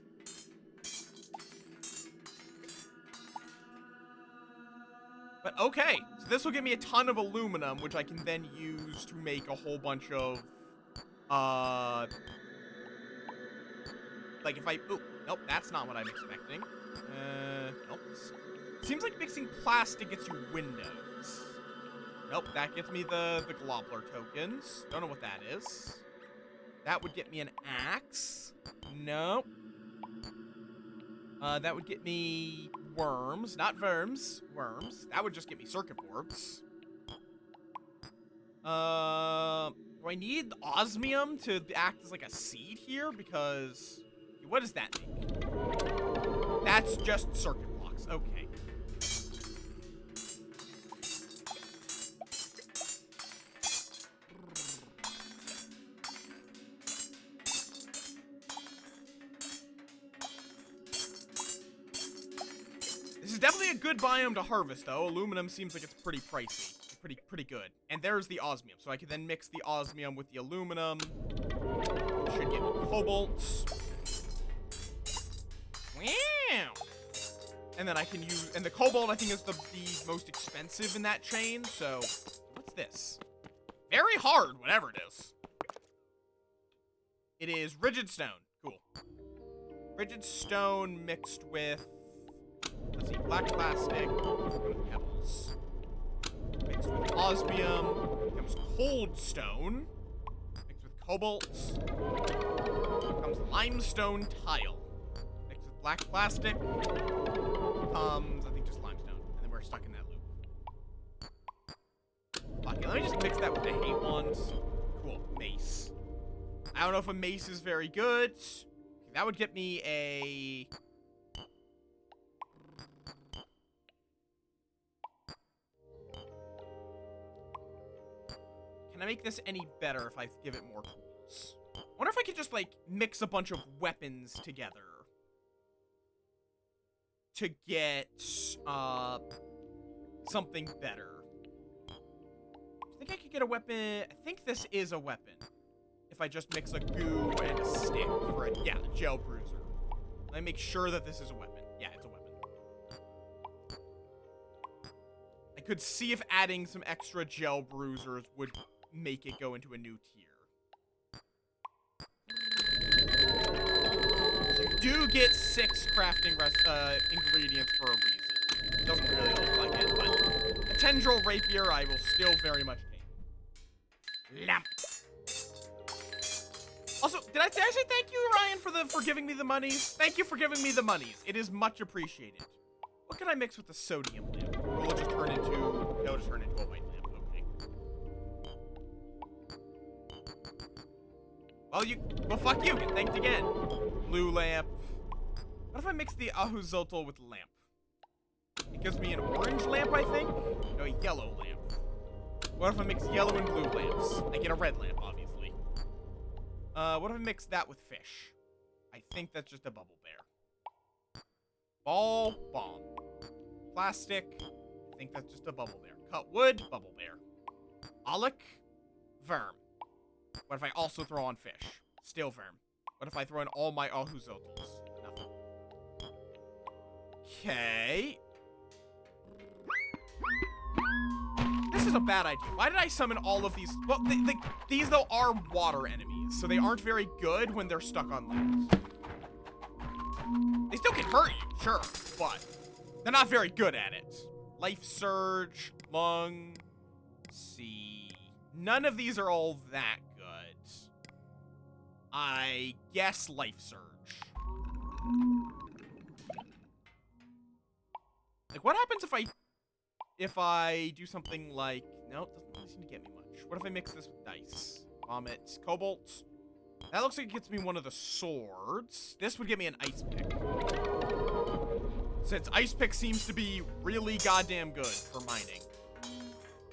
But okay, so this will give me a ton of aluminum, which I can then use to make a whole bunch of, like if I, oh, nope, that's not what I'm expecting. Nope. Seems like mixing plastic gets you windows. Nope, that gets me the globler tokens. Don't know what that is. That would get me an axe. Nope. That would get me worms, not verms, worms. That would just get me circuit boards. Do I need osmium to act as like a seed here? Because what does that make? That's just circuit blocks. Okay. This is definitely a good biome to harvest, though. Aluminum seems like it's pretty pricey. Pretty good. And there's the osmium. So I can then mix the osmium with the aluminum. should get me cobalt. Wow. And then I can use, and the cobalt I think is the most expensive in that chain, so what's this? Very hard, whatever it is. It is rigid stone. Cool. Rigid stone mixed with, let's see, black plastic, pebbles. Mixed with osmium, becomes cold stone. Mixed with cobalt, becomes limestone tile. Mixed with black plastic, becomes, I think, just limestone. And then we're stuck in that loop. Okay, let me just mix that with the hate wand. Cool, mace. I don't know if a mace is very good. That would get me a... Can I make this any better if I give it more tools? I wonder if I could just, like, mix a bunch of weapons together to get, something better. I think I could get a weapon... I think this is a weapon. If I just mix a goo and a stick for a, yeah, gel bruiser. Let me make sure that this is a weapon. Yeah, it's a weapon. I could see if adding some extra gel bruisers would make it go into a new tier. So you do get 6 crafting ingredients for a reason. It doesn't really look like it, but a tendril rapier I will still very much take. Lamp. Also, did I say thank you, Ryan, for giving me the monies? Thank you for giving me the monies. It is much appreciated. What can I mix with the sodium lamp? Or will it just turn into... It'll just turn into a white lamp. Okay. Well, fuck you. Get thanked again. Blue lamp. What if I mix the ahuzotl with lamp? It gives me an orange lamp, I think? No, a yellow lamp. What if I mix yellow and blue lamps? I get a red lamp, obviously. What if I mix that with fish? I think that's just a bubble bear. Ball, bomb. Plastic. I think that's just a bubble bear. Cut wood, bubble bear. Alec, verm. What if I also throw on fish? Still verm. What if I throw in all my ahuzotls? Nothing. Okay. This is a bad idea. Why did I summon all of these? Well, these, though, are water enemies, so they aren't very good when they're stuck on land. They still can hurt you, sure, but they're not very good at it. Life Surge, Lung, see. None of these are all that good. I guess Life Surge. Like, what happens if I do something like... Nope, doesn't really seem to get me much. What if I mix this with dice? Vomit, cobalt. That looks like it gets me one of the swords. This would get me an ice pick. Since ice pick seems to be really goddamn good for mining,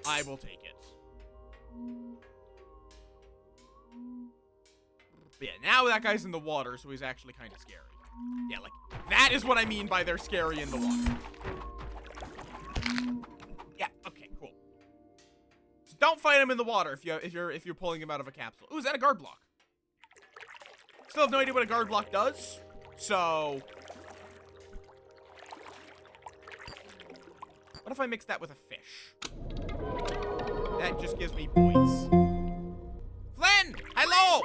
I will take it. But yeah, now that guy's in the water, so he's actually kind of scary. Yeah, like, that is what I mean by they're scary in the water. Yeah, okay, cool. So don't fight him in the water if you're pulling him out of a capsule. Ooh, is that a guard block? Still have no idea what a guard block does. So what if I mix that with a fish? That just gives me points. Flynn! Hello!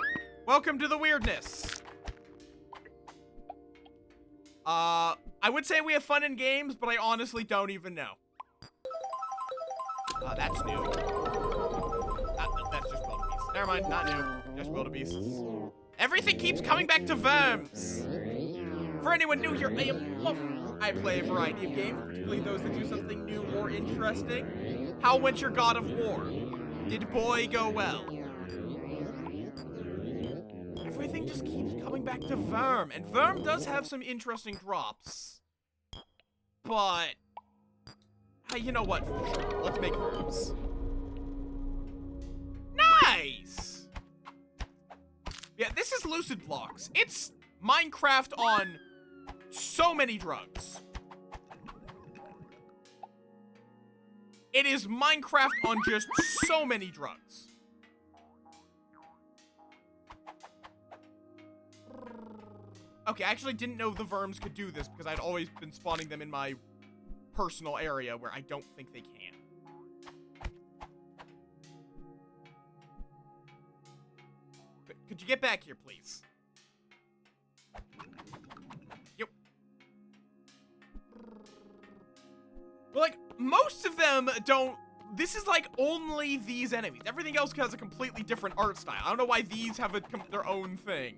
Welcome to the weirdness. I would say we have fun in games, but I honestly don't even know. That's new. That's just wildebeest. Never mind, not new. Just wildebeests. Everything keeps coming back to Verms. For anyone new here, I am Möth. I play a variety of games, particularly those that do something new or interesting. How went your God of War? Did boy go well? Everything just keeps coming back to Verm, and Verm does have some interesting drops. But you know what? Sure, let's make Verms. Nice! Yeah, this is Lucid Blocks. It's Minecraft on so many drugs. It is Minecraft on just so many drugs. Okay, I actually didn't know the verms could do this because I'd always been spawning them in my personal area where I don't think they can. Could you get back here, please? Yep. But, like, most of them don't... This is, like, only these enemies. Everything else has a completely different art style. I don't know why these have their own thing.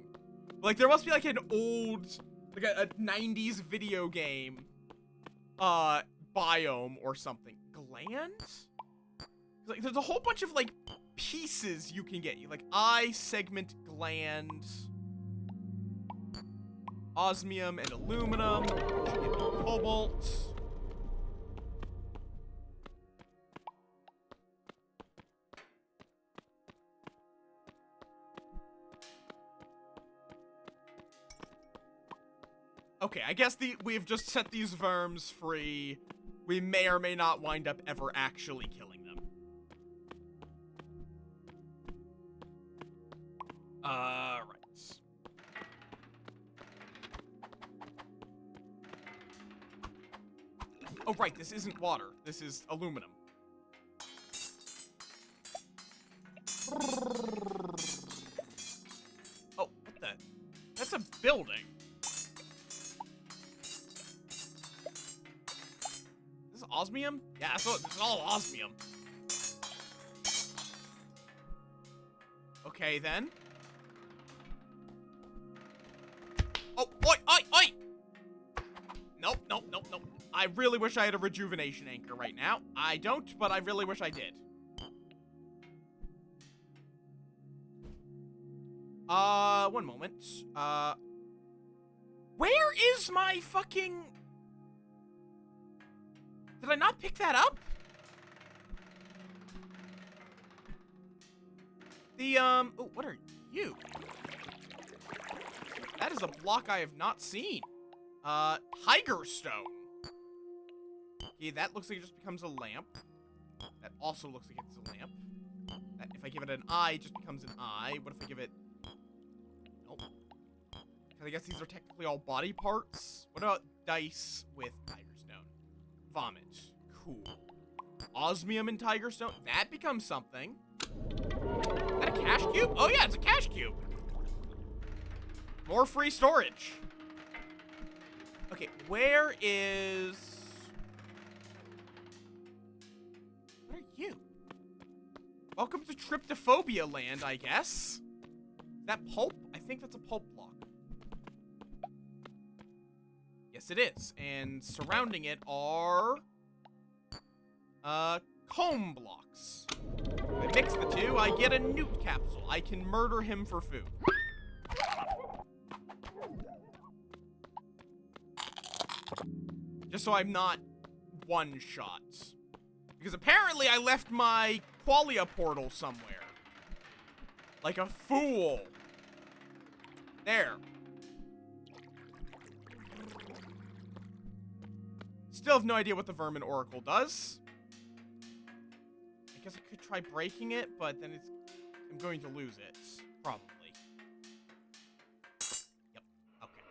Like, there must be, like, an old... Like, a 90s video game... biome or something. Gland? Like, there's a whole bunch of, like, pieces you can get. Like, eye, segment, gland... Osmium and aluminum. Cobalt. Okay, I guess we've just set these verms free. We may or may not wind up ever actually killing them. Right. Oh, right, this isn't water. This is aluminum. Oh, what the? That's a building. This is osmium? Yeah, this is all osmium. Okay, then. Oh, oi, oi, oi! Nope, nope, nope, nope. I really wish I had a rejuvenation anchor right now. I don't, but I really wish I did. One moment. Where is my fucking... Did I not pick that up? The, oh, what are you? That is a block I have not seen. Tiger stone. Okay, that looks like it just becomes a lamp. That also looks like it's a lamp. That, if I give it an eye, it just becomes an eye. What if I give it... Nope. I guess these are technically all body parts. What about dice with tiger stone? Vomit. Cool. Osmium and tiger stone. That becomes something. Is that a cache cube? Oh yeah, it's a cache cube. More free storage. Okay, where is... What are you? Welcome to Tryptophobia land, I guess. Is that pulp? I think that's a pulp block. Yes, it is. And surrounding it are... comb blocks. If I mix the two, I get a newt capsule. I can murder him for food. Just so I'm not one-shot. Because apparently I left my qualia portal somewhere. Like a fool. There. Still have no idea what the Vermin Oracle does. I guess I could try breaking it, but then I'm going to lose it. Probably. Yep. Okay.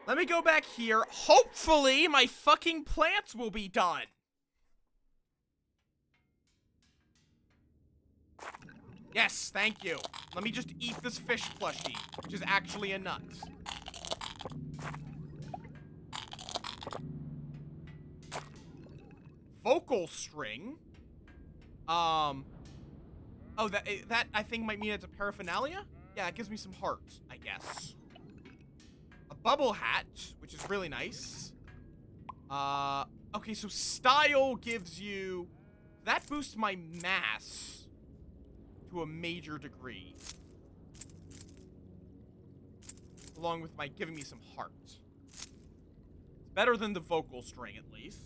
Let me go back here. Hopefully, my fucking plants will be done. Yes, thank you. Let me just eat this fish plushie, which is actually a nut. Vocal string. Oh, that I think might mean it's a paraphernalia? Yeah, it gives me some hearts, I guess. A bubble hat, which is really nice. Okay, so style gives you... That boosts my mass to a major degree. Along with my giving me some hearts. It's better than the vocal string, at least.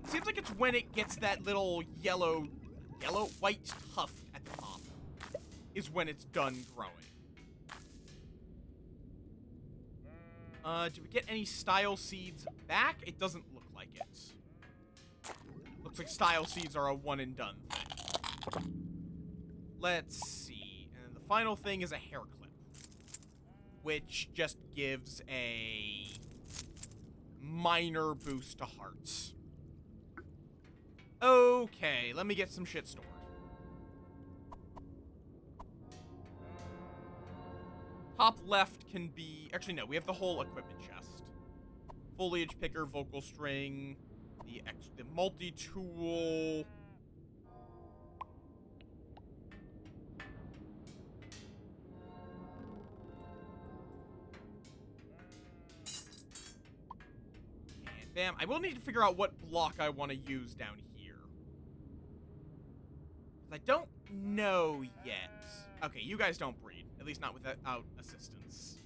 Seems like it's when it gets that little white tuft at the top is when it's done growing. Do we get any style seeds back? It doesn't look like it. Looks like style seeds are a one and done thing. Let's see. And the final thing is a hair clip, which just gives a minor boost to hearts. Okay, let me get some shit stored. Top left can be... Actually, no, we have the whole equipment chest. Foliage picker, vocal string, the multi-tool... And bam, I will need to figure out what block I want to use down here. I don't know yet. Okay, you guys don't breed. At least not without assistance.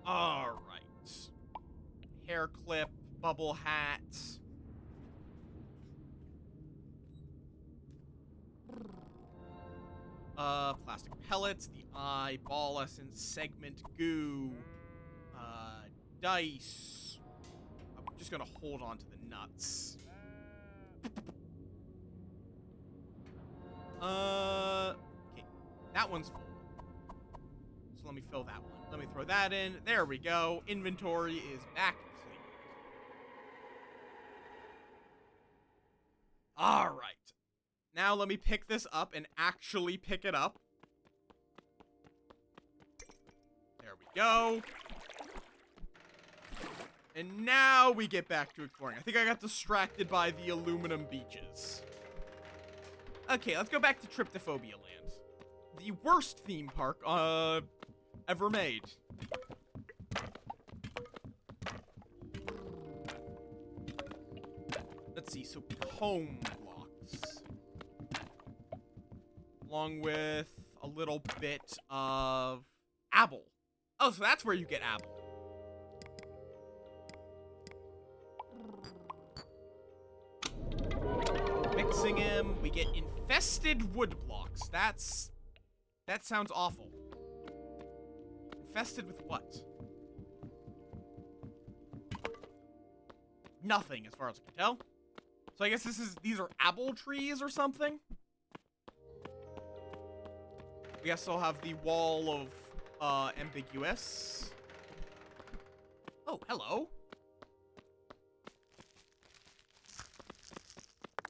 Alright. Hair clip, bubble hat. Plastic pellets, the eye, ball essence, segment goo, dice. I'm just gonna hold on to the nuts. Okay, that one's full. So let me fill that one. Let me throw that in. There we go. Inventory is back clean. All right. Now let me pick this up and actually pick it up. There we go. And now we get back to exploring. I think I got distracted by the aluminum beaches. Okay, let's go back to Tryptophobia Land. The worst theme park, ever made. Let's see, so home blocks. Along with a little bit of apple. Oh, so that's where you get apple. Mixing him, we get infested wood blocks. That sounds awful. Infested with what? Nothing, as far as I can tell. So I guess these are apple trees or something? We also have the wall of, ambiguous. Oh, hello.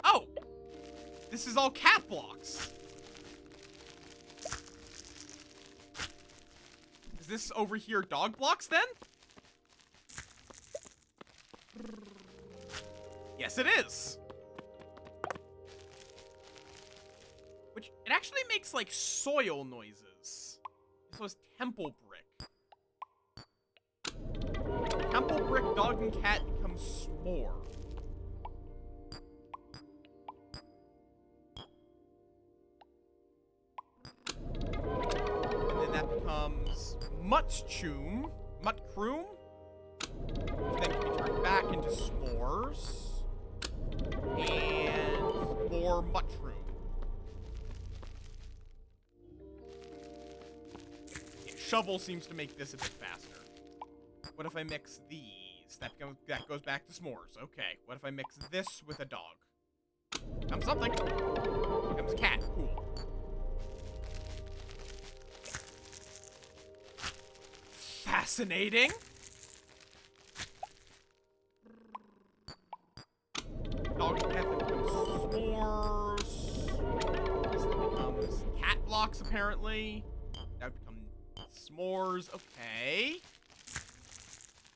Oh! This is all cat blocks. Is this over here dog blocks then? Yes, it is. Which, it actually makes, like, soil noises. So is temple brick. Temple brick, dog, and cat become s'more. And then that becomes mutchroom, which then can be turned back into s'mores. And more mushroom. Yeah, shovel seems to make this a bit faster. What if I mix these? That goes back to s'mores. Okay. What if I mix this with a dog? Comes something. Comes a cat. Cool. Fascinating. Dog and cat then becomes s'mores. This then becomes cat blocks, apparently. That would become s'mores. Okay.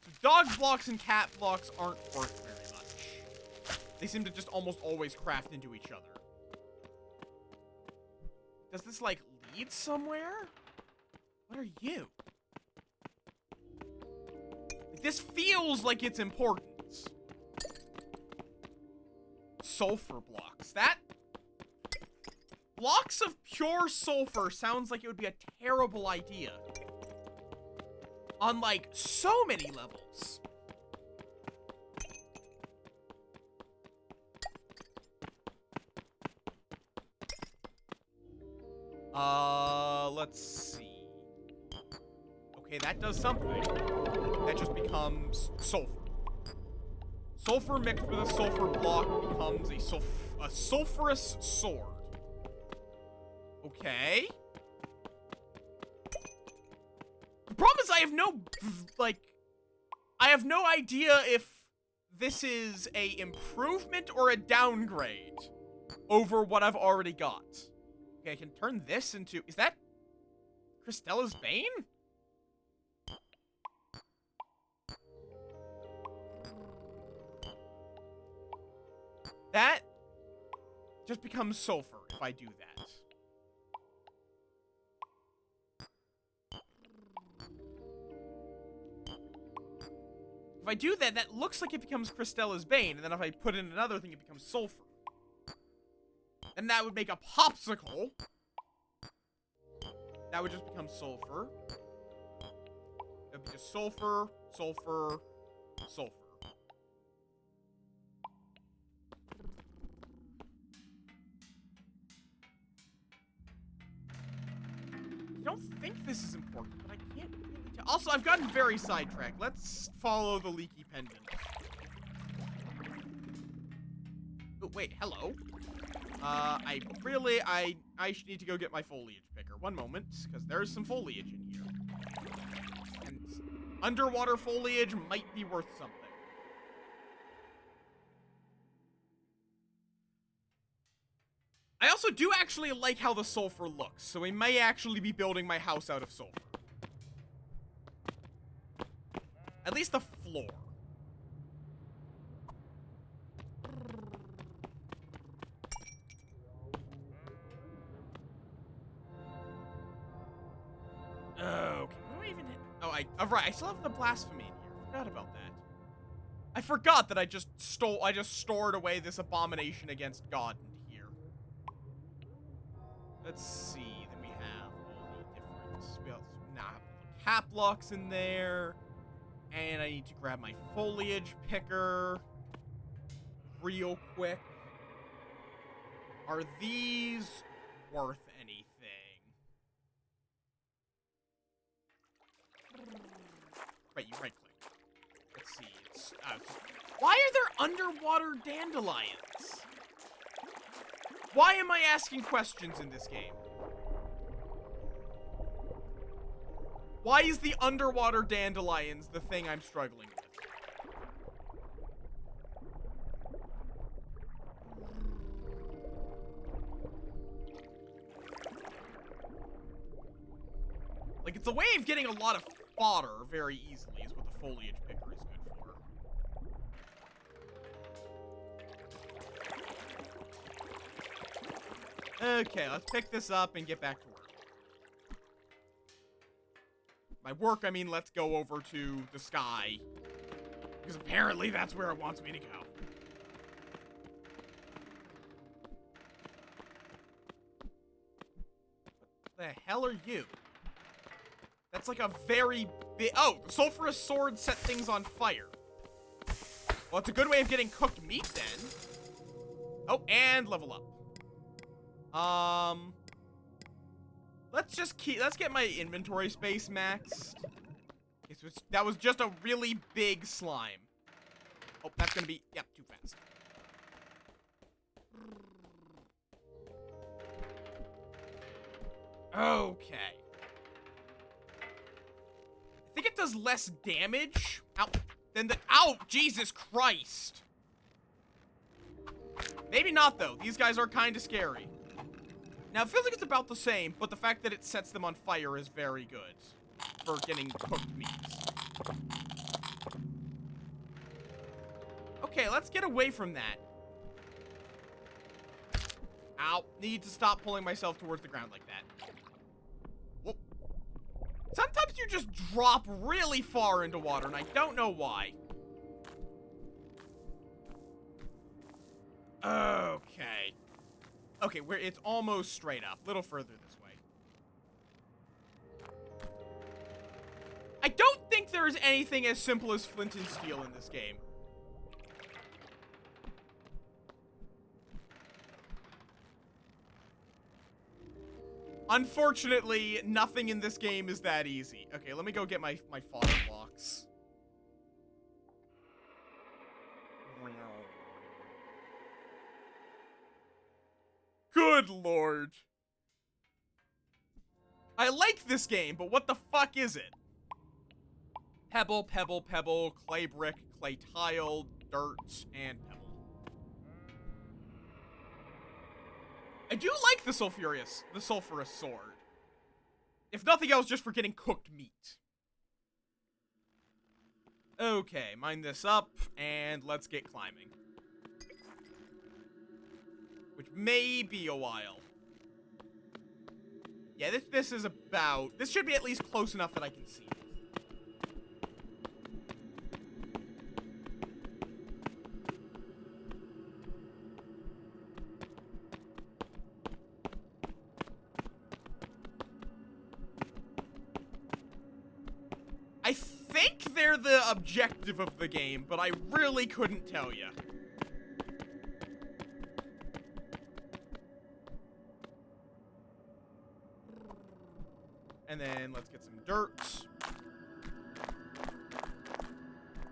So dog blocks and cat blocks aren't worth very much. They seem to just almost always craft into each other. Does this, like, lead somewhere? What are you? This feels like it's important. Sulfur blocks. Blocks of pure sulfur sounds like it would be a terrible idea. On, like, so many levels. Let's see. Okay, that does something. That just becomes sulfur. Sulfur mixed with a sulfur block becomes a sulfurous sword. Okay. The problem is I have no, like, I have no idea if this is a improvement or a downgrade over what I've already got. Okay, I can turn this into, is that Kristella's Bane? That just becomes sulfur if I do that. If I do that, that looks like it becomes Kristella's Bane, and then if I put in another thing, it becomes sulfur. And that would make a popsicle. That would just become sulfur. That would be just sulfur, sulfur, sulfur. I don't think this is important, but I can't really tell. Also, I've gotten very sidetracked. Let's follow the leaky pendant. Oh, wait, hello. I need to go get my foliage picker. One moment, because there's some foliage in here. And underwater foliage might be worth something. I also do actually like how the sulfur looks, so we may actually be building my house out of sulfur. At least the floor. Okay, what do I even hit? Oh, right, I still have the blasphemy in here. I forgot about that. I forgot that I just stored away this abomination against God in here. Let's see, then we have all the different, we also now have cap locks in there. And I need to grab my foliage picker real quick. Are these worth anything? Right, you right click. Let's see. Why are there underwater dandelions? Why am I asking questions in this game? Why is the underwater dandelions the thing I'm struggling with? Like, it's a way of getting a lot of fodder very easily is what the foliage picker is good for. Okay, let's pick this up and get back to work. By work, I mean let's go over to the sky. Because apparently that's where it wants me to go. What the hell are you? That's like a very big... Oh, the sulfurous sword set things on fire. Well, it's a good way of getting cooked meat then. Oh, and level up. Let's get my inventory space maxed. Okay, so that was just a really big slime. Oh, that's gonna be, yep, too fast. Okay. I think it does less damage than the, ow, Jesus Christ. Maybe not though, these guys are kind of scary. Now, it feels like it's about the same, but the fact that it sets them on fire is very good for getting cooked meat. Okay, let's get away from that. Ow. Need to stop pulling myself towards the ground like that. Whoa. Sometimes you just drop really far into water, and I don't know why. Okay. Okay, it's almost straight up. A little further this way. I don't think there is anything as simple as flint and steel in this game. Unfortunately, nothing in this game is that easy. Okay, let me go get my fodder blocks. Good lord. I like this game, but what the fuck is it? Pebble, pebble, pebble, clay brick, clay tile, dirt, and pebble. I do like the sulfurous sword. If nothing else, just for getting cooked meat. Okay, mine this up, and let's get climbing. Which may be a while. Yeah, this is about... This should be at least close enough that I can see. I think they're the objective of the game, but I really couldn't tell you. And then let's get some dirt.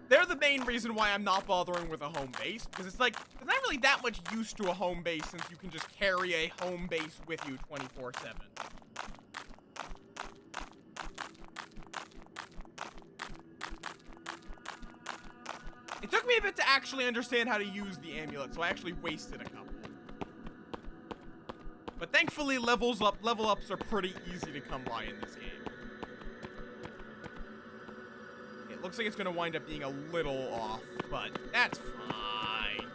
They're the main reason why I'm not bothering with a home base, because it's like, there's not really that much use to a home base since you can just carry a home base with you 24/7. It took me a bit to actually understand how to use the amulet, so I actually wasted a couple. But thankfully, level ups are pretty easy to come by in this game. It looks like it's gonna wind up being a little off, but that's fine.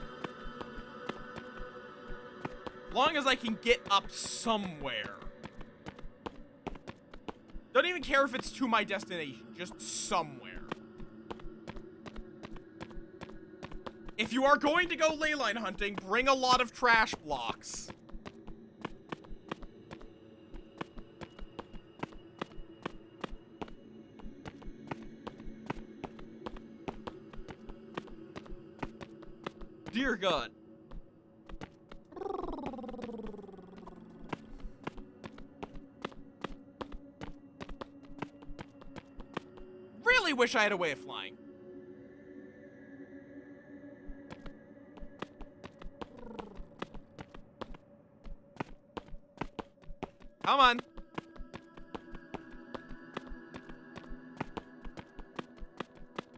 As long as I can get up somewhere. Don't even care if it's to my destination, just somewhere. If you are going to go leyline hunting, bring a lot of trash blocks. Dear God. Really wish I had a way of flying. Come on.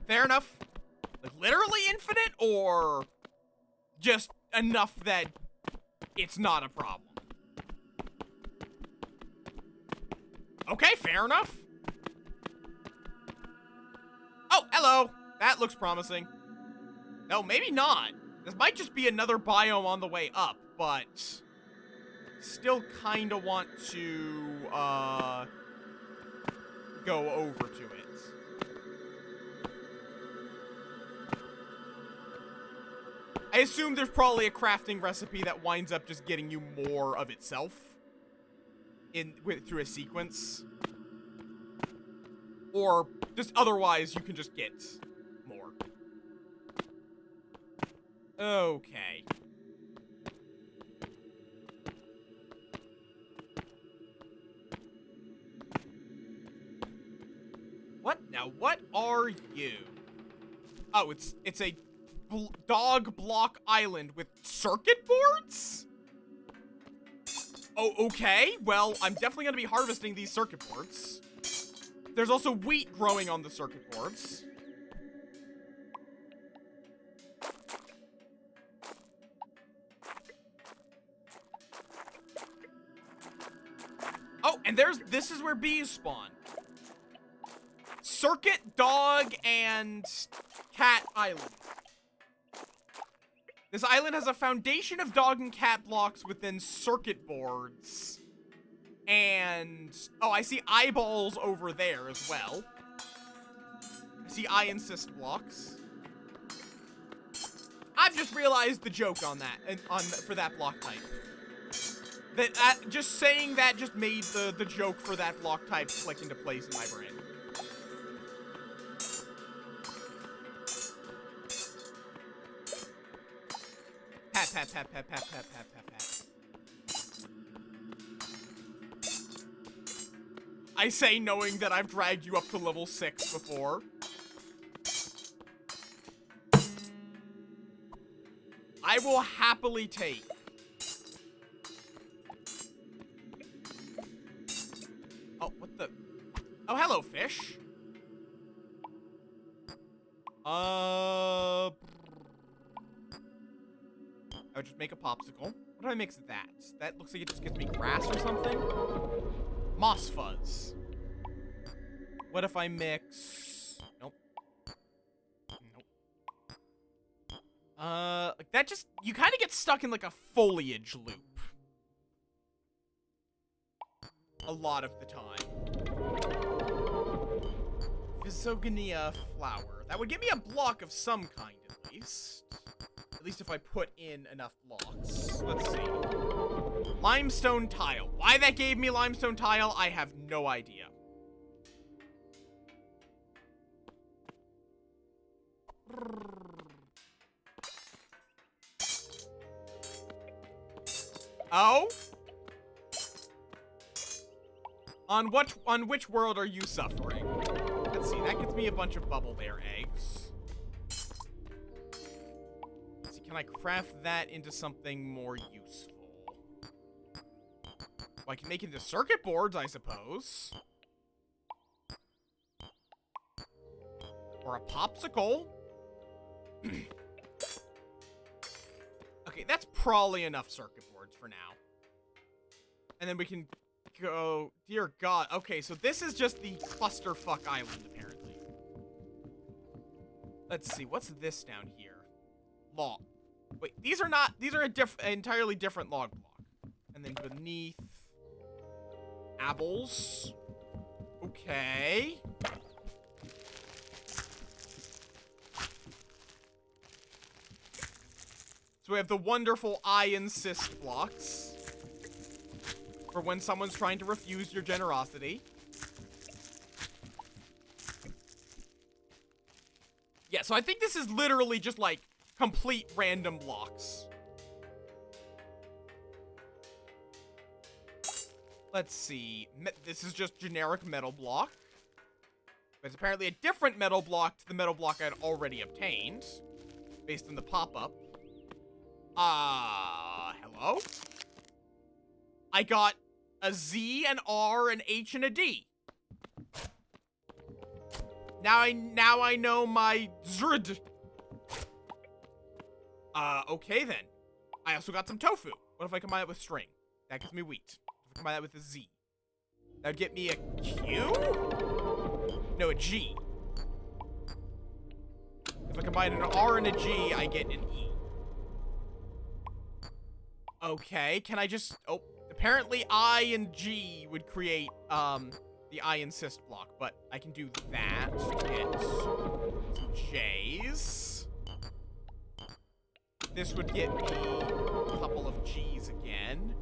Fair enough. Like, literally infinite, or just enough that it's not a problem? Okay, fair enough. Oh, hello. That looks promising. No, maybe not. This might just be another biome on the way up, but still kind of want to, go over to it. I assume there's probably a crafting recipe that winds up just getting you more of itself through a sequence. Or just otherwise you can just get more. Okay. What? Now, what are you? Oh, it's a dog block island with circuit boards? Oh, okay. Well, I'm definitely gonna be harvesting these circuit boards. There's also wheat growing on the circuit boards. Oh, and this is where bees spawn. Circuit, dog, and cat island. This island has a foundation of dog and cat blocks within circuit boards. And, oh, I see eyeballs over there as well. I see eye insist blocks. I've just realized the joke on that, for that block type. Just saying that just made the joke for that block type click into place in my brain. Pat, pat, pat, pat, pat, pat, pat, pat, pat. I say knowing that I've dragged you up to level 6 before. I will happily take. Oh, what the? Oh, hello, fish. I would just make a popsicle. What do I mix that? That looks like it just gives me grass or something. Moss fuzz. What if I mix? Nope. Nope. Like that just, you kind of get stuck in like a foliage loop. A lot of the time. Visogonia flower. That would give me a block of some kind at least. At least if I put in enough blocks. Let's see. Limestone tile. Why that gave me limestone tile, I have no idea. Oh? On which world are you suffering? Let's see, that gets me a bunch of bubble bear eggs. Let's see, can I craft that into something more useful? Well, I can make it into circuit boards, I suppose. Or a popsicle. Okay, that's probably enough circuit boards for now. And then we can go... Dear God. Okay, so this is just the clusterfuck island, apparently. Let's see, what's this down here? Log. Wait, these are not... These are a entirely different log block. And then beneath... Apples. Okay. So we have the wonderful I insist blocks. For when someone's trying to refuse your generosity. Yeah, so I think this is literally just like complete random blocks. Let's see. This is just generic metal block. But it's apparently a different metal block to the metal block I'd already obtained. Based on the pop-up. Hello? I got a Z, an R, an H, and a D. Now I know my ZRD. Okay then. I also got some tofu. What if I combine it with string? That gives me wheat. If I combine that with a Z. That would get me a Q? No, a G. If I combine an R and a G, I get an E. Okay, can I just... Oh, apparently I and G would create, the I insist block, but I can do that to get some J's. This would get me a couple of G's again.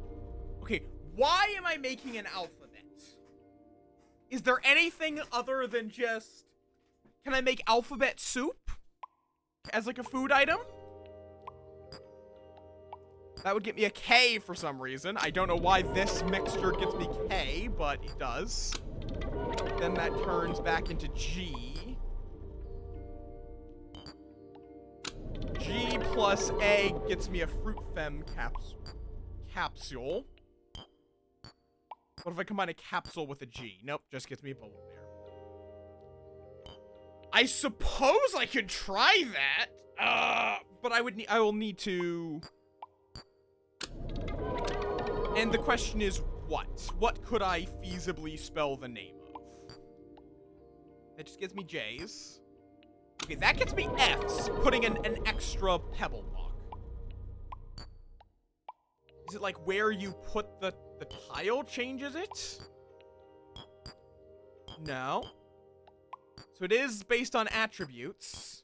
Okay, why am I making an alphabet? Is there anything other than just... Can I make alphabet soup? As like a food item? That would get me a K for some reason. I don't know why this mixture gets me K, but it does. Then that turns back into G. G plus A gets me a Fruit Femme capsule. What if I combine a capsule with a G? Nope, just gets me a bubble bear. I suppose I could try that. But I will need to... And the question is, what? What could I feasibly spell the name of? That just gives me J's. Okay, that gets me F's, putting an extra pebble block. Is it like where you put the tile changes it? No. So it is based on attributes.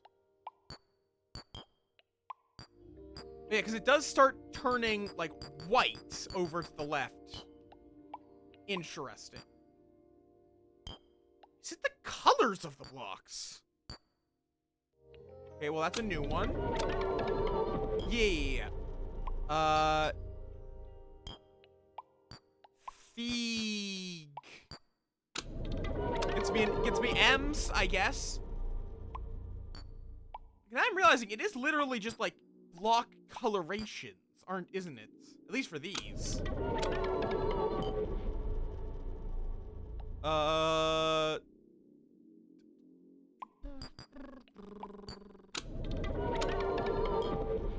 Yeah, because it does start turning, like, white over to the left. Interesting. Is it the colors of the blocks? Okay, well, that's a new one. Yeah. Feeg. gets me M's, I guess. And I'm realizing it is literally just like block colorations, isn't it? At least for these.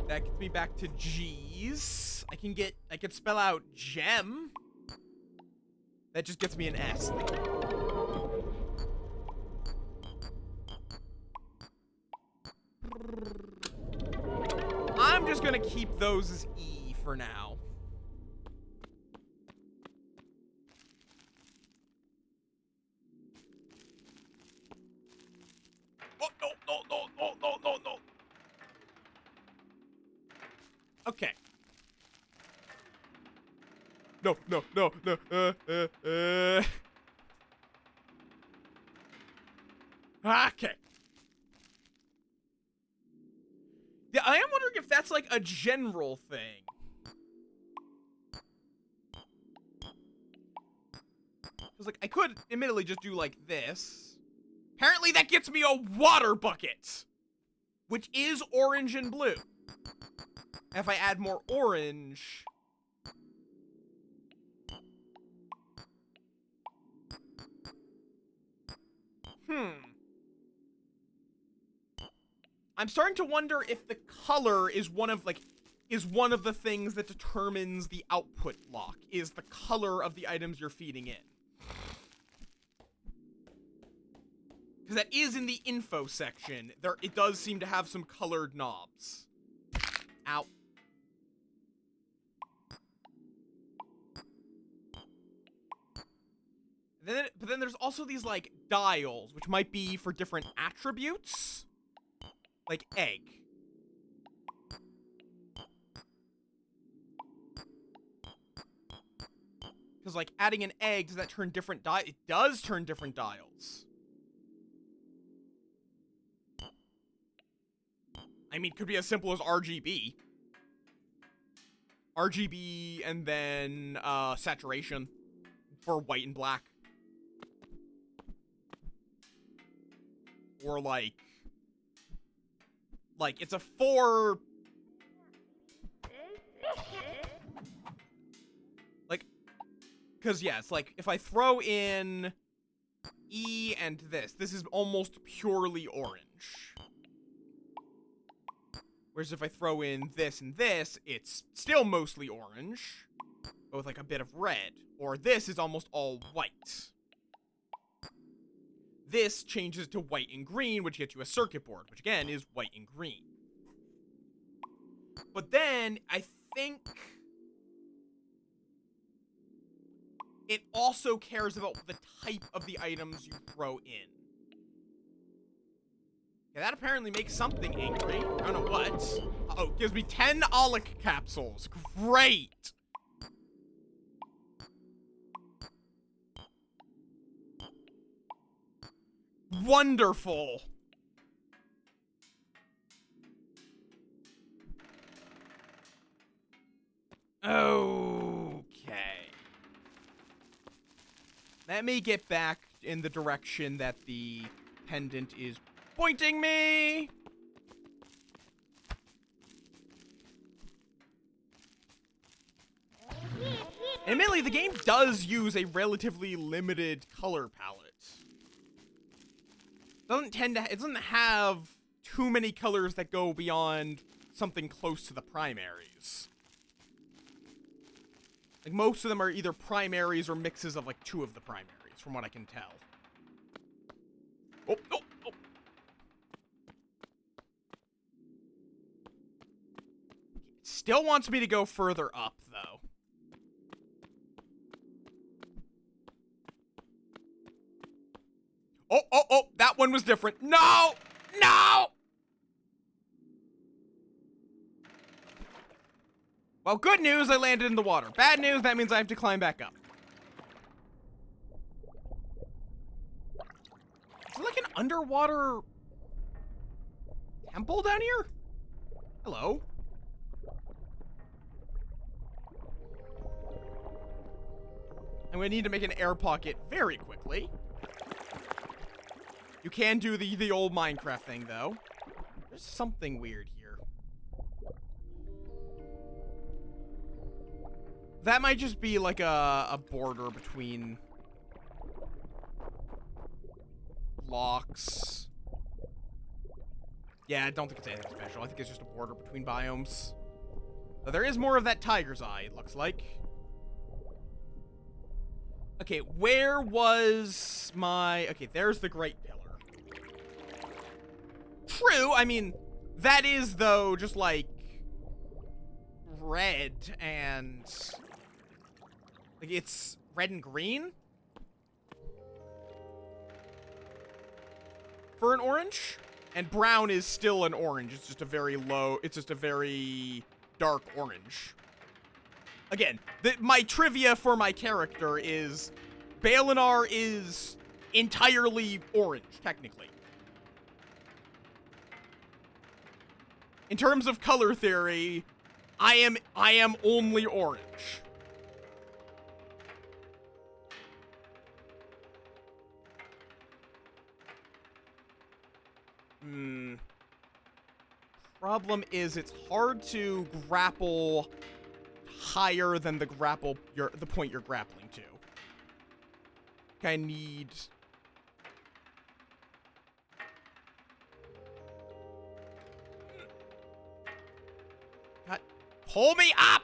That gets me back to G's. I can spell out gem. That just gets me an S. I'm just gonna keep those as E for now. Oh, no. Okay. No. Okay. Yeah, I am wondering if that's like a general thing. Because, like, I could admittedly just do like this. Apparently that gets me a water bucket, which is orange and blue. If I add more orange... I'm starting to wonder if the color is one of the things that determines the output lock, is the color of the items you're feeding in. Because that is in the info section. It does seem to have some colored knobs. Ow. But then there's also these, like, dials, which might be for different attributes. Like egg. Because, like, adding an egg, does that turn different it does turn different dials. I mean, it could be as simple as RGB. RGB and then, saturation for white and black. Or, like, it's a 4... Like, because, yeah, it's like, if I throw in E and this is almost purely orange. Whereas if I throw in this and this, it's still mostly orange, but with, like, a bit of red. Or this is almost all white. This changes to white and green, which gets you a circuit board, which again is white and green. But then, I think it also cares about the type of the items you throw in. Yeah, that apparently makes something angry. I don't know what. Uh-oh, gives me 10 Alec capsules. Great! Wonderful. Okay. Let me get back in the direction that the pendant is pointing me. Admittedly, the game does use a relatively limited color palette. It doesn't have too many colors that go beyond something close to the primaries. Like, most of them are either primaries or mixes of, like, 2 of the primaries, from what I can tell. Oh. It still wants me to go further up, though. Oh, that one was different. No! Well, good news, I landed in the water. Bad news, that means I have to climb back up. Is it like an underwater temple down here? Hello? I'm gonna need to make an air pocket very quickly. You can do the old Minecraft thing, though. There's something weird here. That might just be like a border between blocks. Yeah, I don't think it's anything special. I think it's just a border between biomes. But there is more of that tiger's eye, it looks like. Okay, where was my... Okay, there's the Great Pillar. True, I mean, that is, though, just, like, red and... Like, it's red and green? For an orange? And brown is still an orange. It's just a very low... It's just a very dark orange. Again, my trivia for my character is... Balinar is entirely orange, technically. In terms of color theory, I am only orange. Problem is, it's hard to grapple higher than the point you're grappling to. I need... God, pull me up!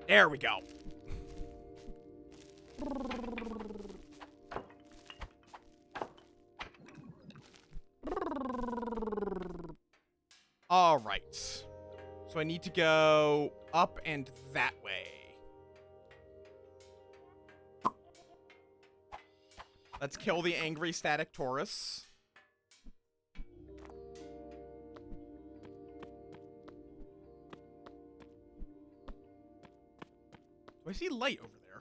There we go. All right. So I need to go up and that way. Let's kill the angry static Taurus. Do I see light over there?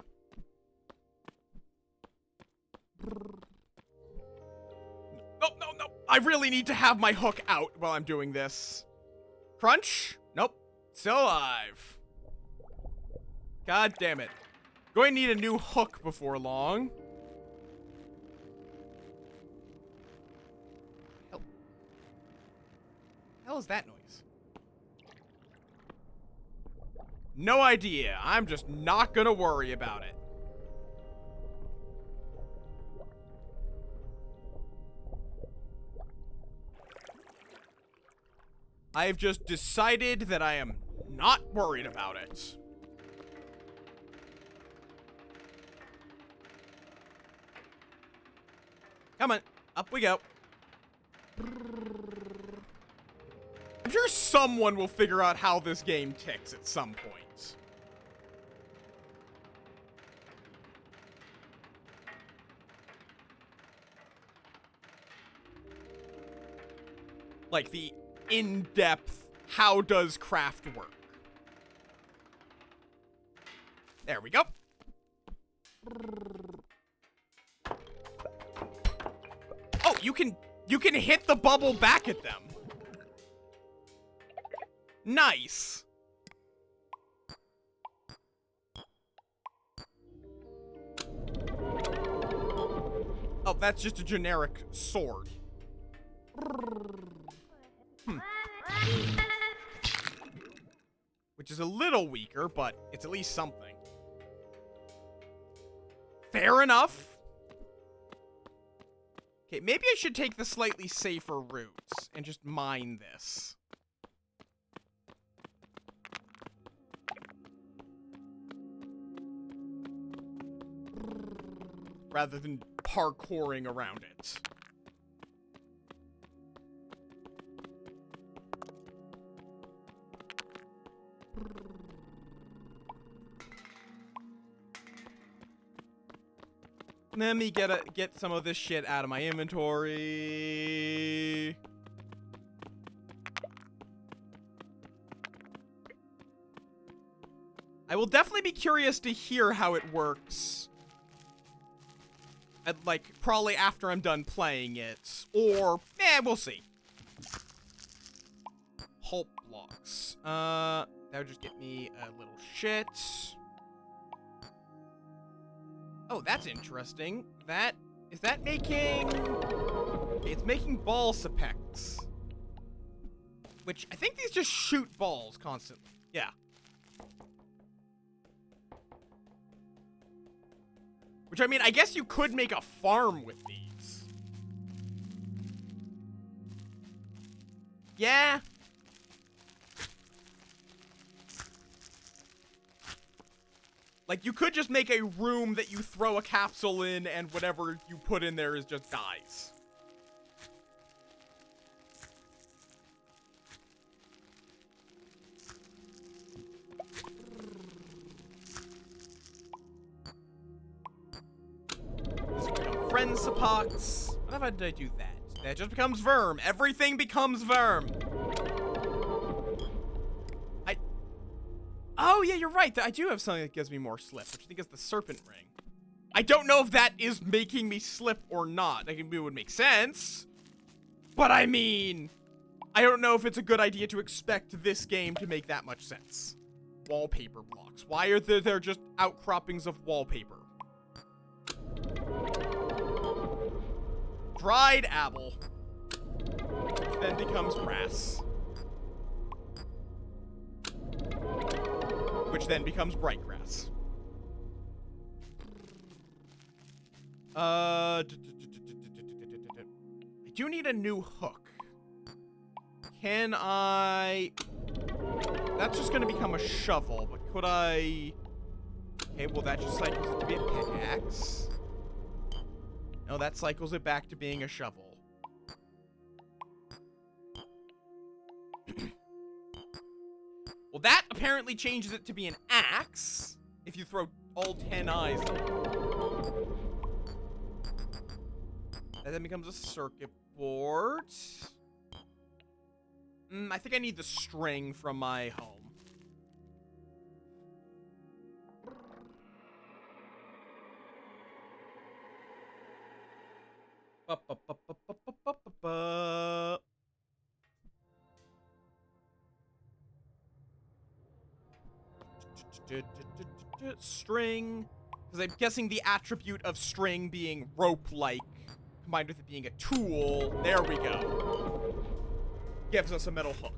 No, no, no. I really need to have my hook out while I'm doing this. Crunch? Nope. Still alive. God damn it. Going to need a new hook before long. Hell is that noise? No idea. I'm just not gonna worry about it. I've just decided that I am not worried about it. Come on, up we go. I'm sure someone will figure out how this game ticks at some point. Like the in-depth, how does craft work? There we go. Oh, you can hit the bubble back at them. Nice. Oh, that's just a generic sword. Which is a little weaker, but it's at least something. Fair enough. Okay, maybe I should take the slightly safer routes and just mine this. Rather than parkouring around it. Let me get some of this shit out of my inventory. I will definitely be curious to hear how it works. Like, probably after I'm done playing it. Or, we'll see. Pulp blocks. That would just get me a little shit. Oh, that's interesting. Is that making... It's making ball sepex. Which, I think these just shoot balls constantly. Yeah. Which, I mean, I guess you could make a farm with these. Yeah. Like, you could just make a room that you throw a capsule in and whatever you put in there is just dies. Friend Sapox. Why did I do that? That just becomes Verm. Everything becomes Verm. Oh, yeah, you're right. I do have something that gives me more slip, which I think is the Serpent Ring. I don't know if that is making me slip or not. I think it would make sense. But I mean, I don't know if it's a good idea to expect this game to make that much sense. Wallpaper blocks. Why are there just outcroppings of wallpaper? Dried apple. Which then becomes grass. Which then becomes bright grass. I do need a new hook. Can I... That's just gonna become a shovel, but could I... Okay, well that just cycles it to be a pickaxe. No, that cycles it back to being a shovel. Well, that apparently changes it to be an axe if you throw all 10 eyes in it. That then becomes a circuit board. I think I need the string from my home. String, because I'm guessing the attribute of string being rope-like combined with it being a tool. There we go. Gives us a metal hook.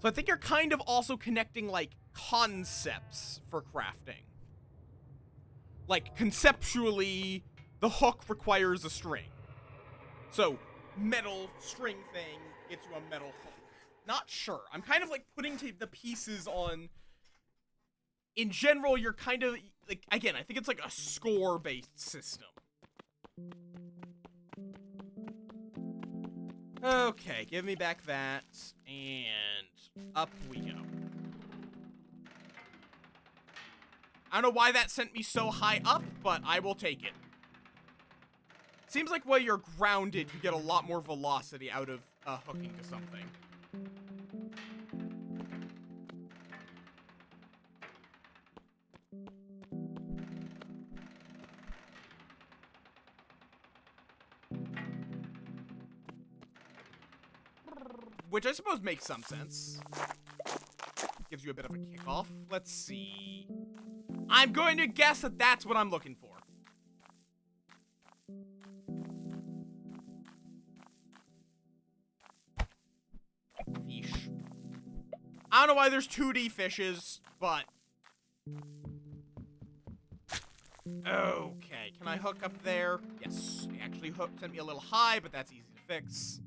So I think you're kind of also connecting like concepts for crafting. Like conceptually, the hook requires a string. So metal string thing gets you a metal hook. Not sure. I'm kind of like putting the pieces on. In general, you're kind of like, again, I think it's like a score-based system. Okay, give me back that, and up we go. I don't know why that sent me so high up, but I will take it. Seems like while you're grounded, you get a lot more velocity out of hooking to something. Which I suppose makes some sense. Gives you a bit of a kickoff. Let's see. I'm going to guess that that's what I'm looking for. Fish. I don't know why there's 2D fishes, but... Okay, can I hook up there? Yes. It actually sent me a little high, but that's easy to fix.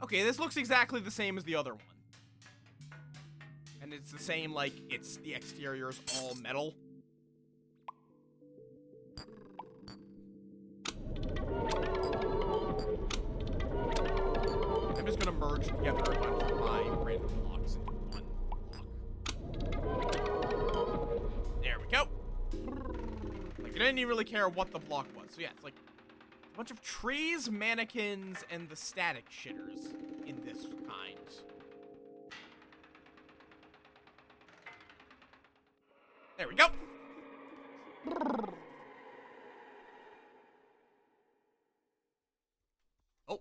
Okay, this looks exactly the same as the other one. And it's the same, like, the exterior is all metal. I'm just gonna merge together a bunch of my random blocks into one block. There we go. Like, I didn't even really care what the block was. So yeah, it's like a bunch of trees, mannequins, and the static shitters in this kind. There we go. Oh.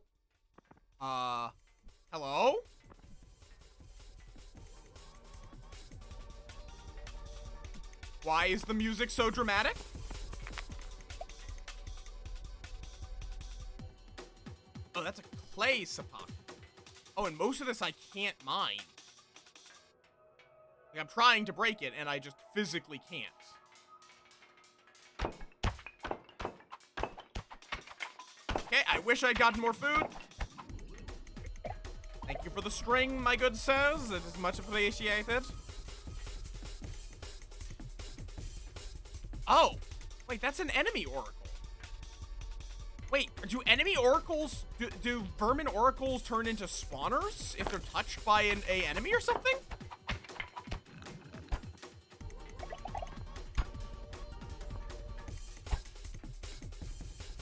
Hello? Why is the music so dramatic? Oh, that's a clay sapak. Oh, and most of this I can't mine. Like, I'm trying to break it, and I just physically can't. Okay, I wish I'd gotten more food. Thank you for the string, my good sirs. It is much appreciated. Oh, wait, that's an enemy oracle. Wait, do enemy oracles, do vermin oracles turn into spawners if they're touched by an enemy or something?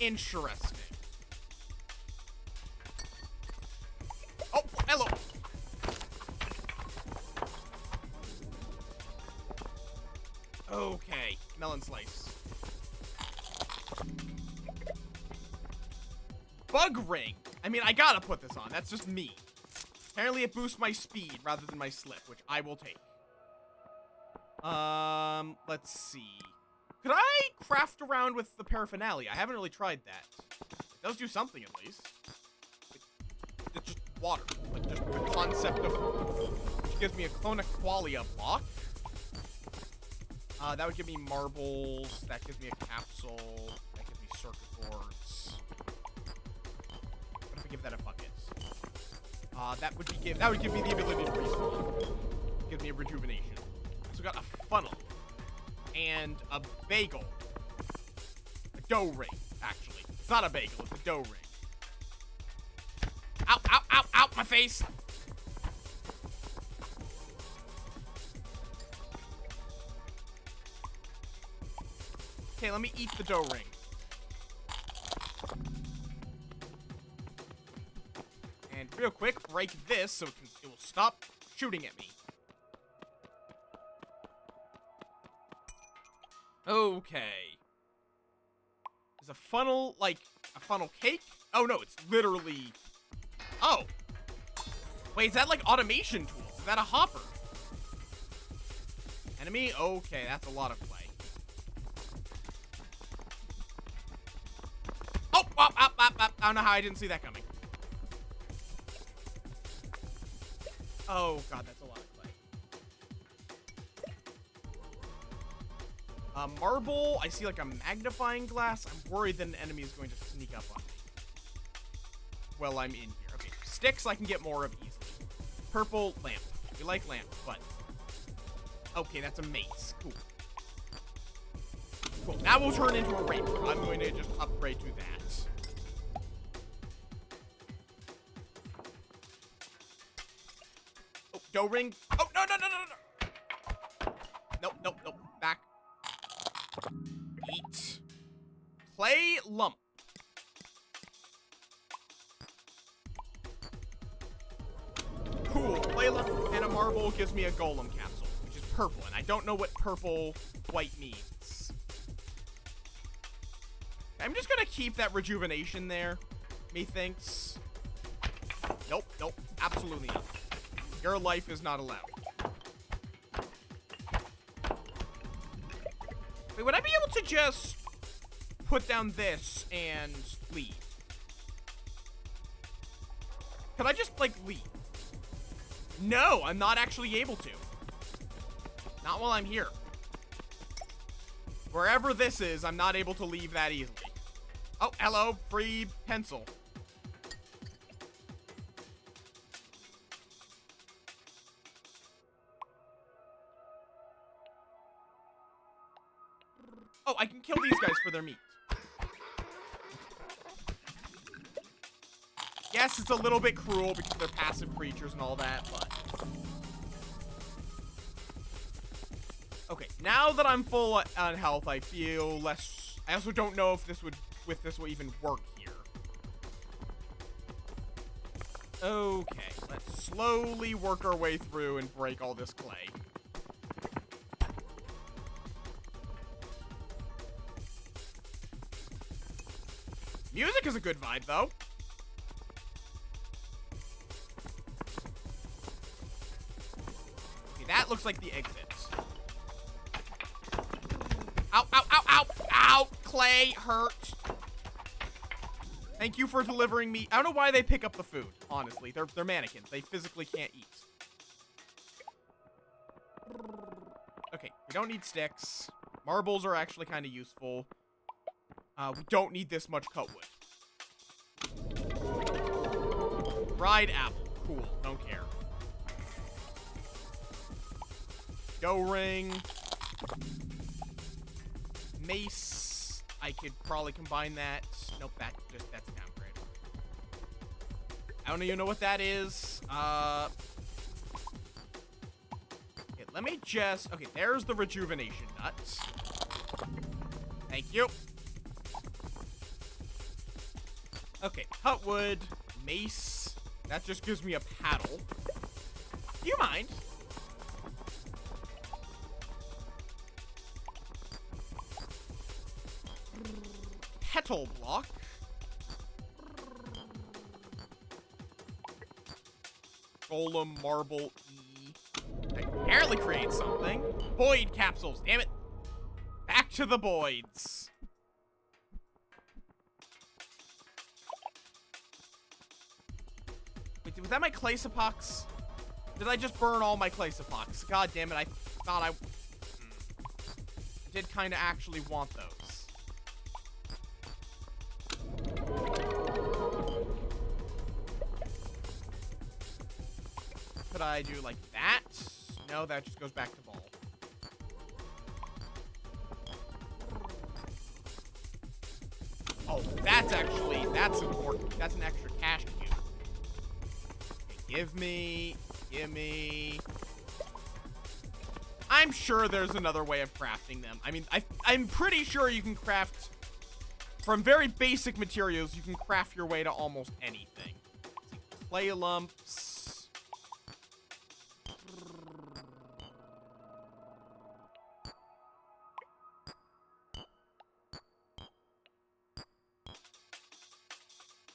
Interesting. Oh, hello. Okay, melon slice. Bug ring. I mean, I gotta put this on. That's just me. Apparently it boosts my speed rather than my slip, which I will take. Let's see. Could I craft around with the paraphernalia? I haven't really tried that. It does do something at least. It's just water. Like, just the concept of... Which gives me a Clona Qualia block. That would give me marbles. That gives me a capsule. That gives me circuit boards. What if I give that a bucket? That would give me the ability to respawn. Give me a rejuvenation. So got a funnel. And a bagel. A dough ring, actually. It's not a bagel, it's a dough ring. Ow, ow, ow, ow, my face! Okay, let me eat the dough ring. And real quick, break this so it will stop shooting at me. Okay. Is a funnel, like, a funnel cake? Oh, no, it's literally... Oh. Wait, is that, like, automation tools? Is that a hopper? Enemy? Okay, that's a lot of play. Oh, up, up, up, up. I don't know how I didn't see that coming. Oh, God, that's a lot of play. Marble, I see like a magnifying glass. I'm worried that an enemy is going to sneak up on me. Well, I'm in here. Okay, sticks I can get more of easily. Purple, lamp. We like lamp, but... Okay, that's a mace. Cool. Cool, that will turn into a rapier. I'm going to just upgrade to that. Oh, dough ring. Oh, no, no, no, no, no. Nope, nope, nope. Back. Eat. Clay lump. Cool. Clay lump and a marble gives me a golem capsule, which is purple, and I don't know what purple white means. I'm just gonna keep that rejuvenation there, methinks. Nope, nope, absolutely not. Your life is not allowed. Wait, would I be able to just put down this and leave? Could I just, like, leave? No, I'm not actually able to. Not while I'm here. Wherever this is, I'm not able to leave that easily. Oh, hello, free pencil. Oh, I can kill these guys for their meat. Yes, it's a little bit cruel because they're passive creatures and all that, but... Okay, now that I'm full on health, I feel less... I also don't know if this will even work here. Okay, let's slowly work our way through and break all this clay. Music is a good vibe, though. Okay, that looks like the exit. Ow, ow, ow, ow, ow! Clay hurt. Thank you for delivering me. I don't know why they pick up the food, honestly. They're mannequins. They physically can't eat. Okay, we don't need sticks. Marbles are actually kind of useful. We don't need this much cut wood. Fried apple. Cool. Don't care. Dough ring. Mace. I could probably combine that. Nope, that's a downgrade. I don't even know what that is. Okay, let me just... Okay, there's the rejuvenation nuts. Thank you. Okay, cut wood, mace. That just gives me a paddle. Do you mind? Petal block. Golem, marble, E. That apparently creates something. Void capsules, damn it. Back to the voids. Wait, was that my Claysopox? Did I just burn all my Claysopox? God damn it, I thought I did kind of actually want those. Could I do like that? No, that just goes back to ball. Oh, that's important. That's an extra cash cube. Okay, give me. I'm sure there's another way of crafting them. I mean, I'm pretty sure you can craft, from very basic materials, you can craft your way to almost anything. Clay lumps.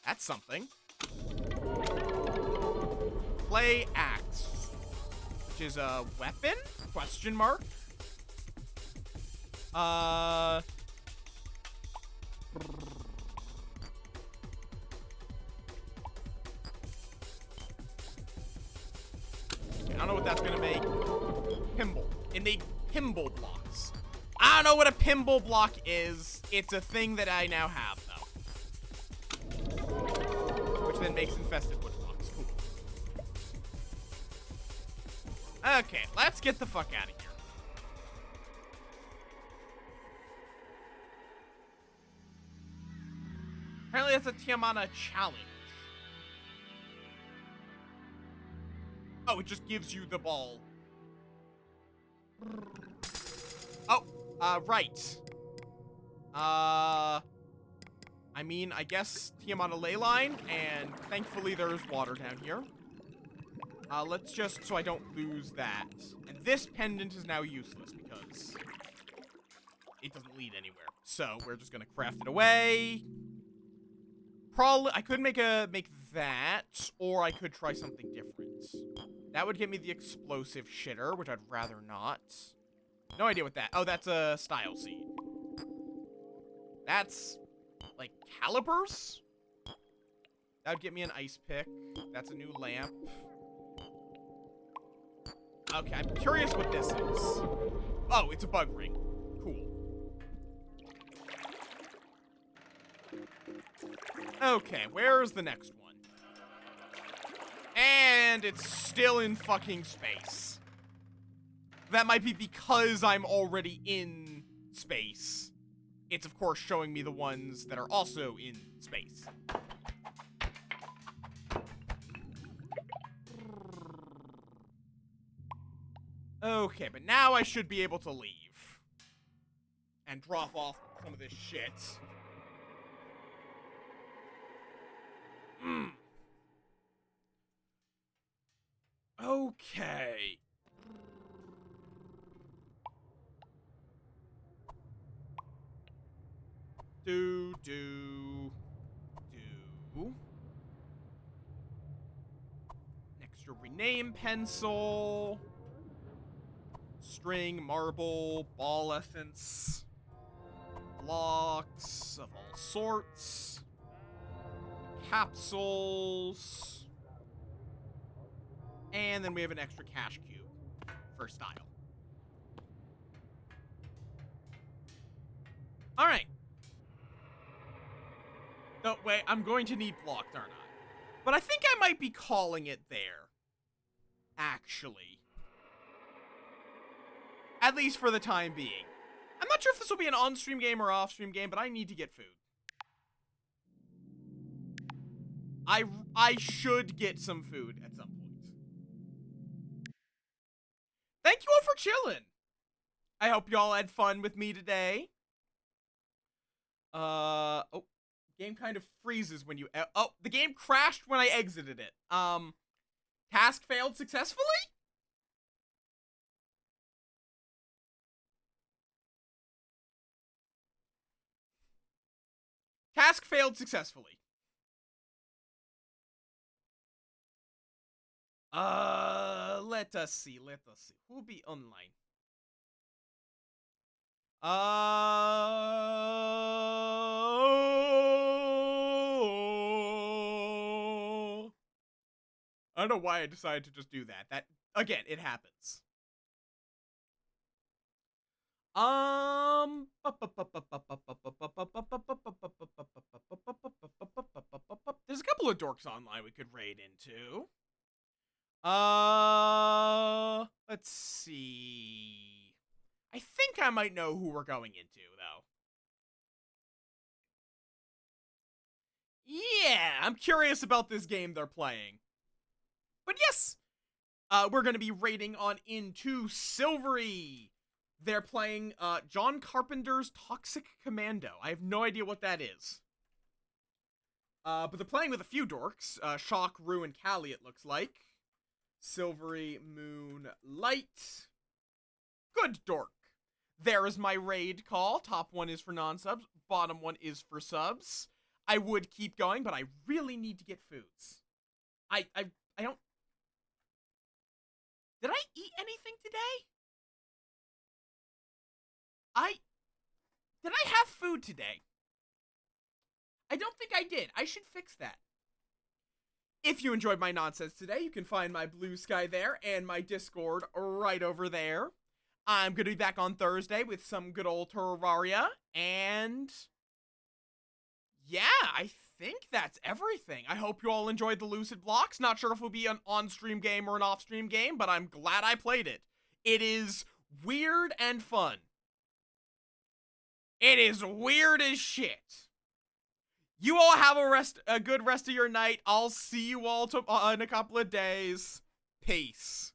That's something. Clay axe, which is a weapon? Question mark. I don't know what that's gonna make. Pimble. It made pimble blocks. I don't know what a pimble block is. It's a thing that I now have, though. Which then makes infested wood blocks. Cool. Okay, let's get the fuck out of here. Apparently that's a Tiamana challenge. Oh, it just gives you the ball. Oh, right. I mean, I guess Tiamana ley line, and thankfully there's water down here. Let's just, so I don't lose that. And this pendant is now useless because it doesn't lead anywhere. So we're just gonna craft it away. Probably, I could make that, or I could try something different. That would get me the explosive shitter, which I'd rather not. No idea what that, oh, that's a style seed. That's, like, calipers? That would get me an ice pick. That's a new lamp. Okay, I'm curious what this is. Oh, it's a bug ring. Cool. Okay, where's the next one? And it's still in fucking space. That might be because I'm already in space. It's, of course, showing me the ones that are also in space. Okay, but now I should be able to leave. And drop off some of this shit. Okay. Do. Extra rename pencil. String, marble, ball essence. blocks of all sorts. Capsules. And then we have an extra cash cube for style. Alright. No, wait, I'm going to need blocks, aren't I? But I think I might be calling it there. Actually. At least for the time being. I'm not sure if this will be an on-stream game or off-stream game, but I need to get food. I should get some food at some point. Thank you all for chilling. I hope y'all had fun with me today. Oh, game kind of freezes when you, oh, the game crashed when I exited it. Task failed successfully? Task failed successfully. Let us see. Who'll be online? I don't know why I decided to just do that. That, again, it happens. There's a couple of dorks online we could raid into. Let's see. I think I might know who we're going into, though. Yeah, I'm curious about this game they're playing. But yes, we're going to be raiding on into Silvery. They're playing John Carpenter's Toxic Commando. I have no idea what that is. But they're playing with a few dorks. Shock, Rue, and Callie, it looks like. Silvery, Moon, Light. Good dork. There is my raid call. Top one is for non-subs. Bottom one is for subs. I would keep going, but I really need to get foods. I don't... Did I eat anything today? Did I have food today? I don't think I did. I should fix that. If you enjoyed my nonsense today, you can find my Blue Sky there and my Discord right over there. I'm going to be back on Thursday with some good old Terraria, and yeah, I think that's everything. I hope you all enjoyed the Lucid Blocks. Not sure if it'll be an on-stream game or an off-stream game, but I'm glad I played it. It is weird and fun. It is weird as shit. You all have a good rest of your night. I'll see you all in a couple of days. Peace.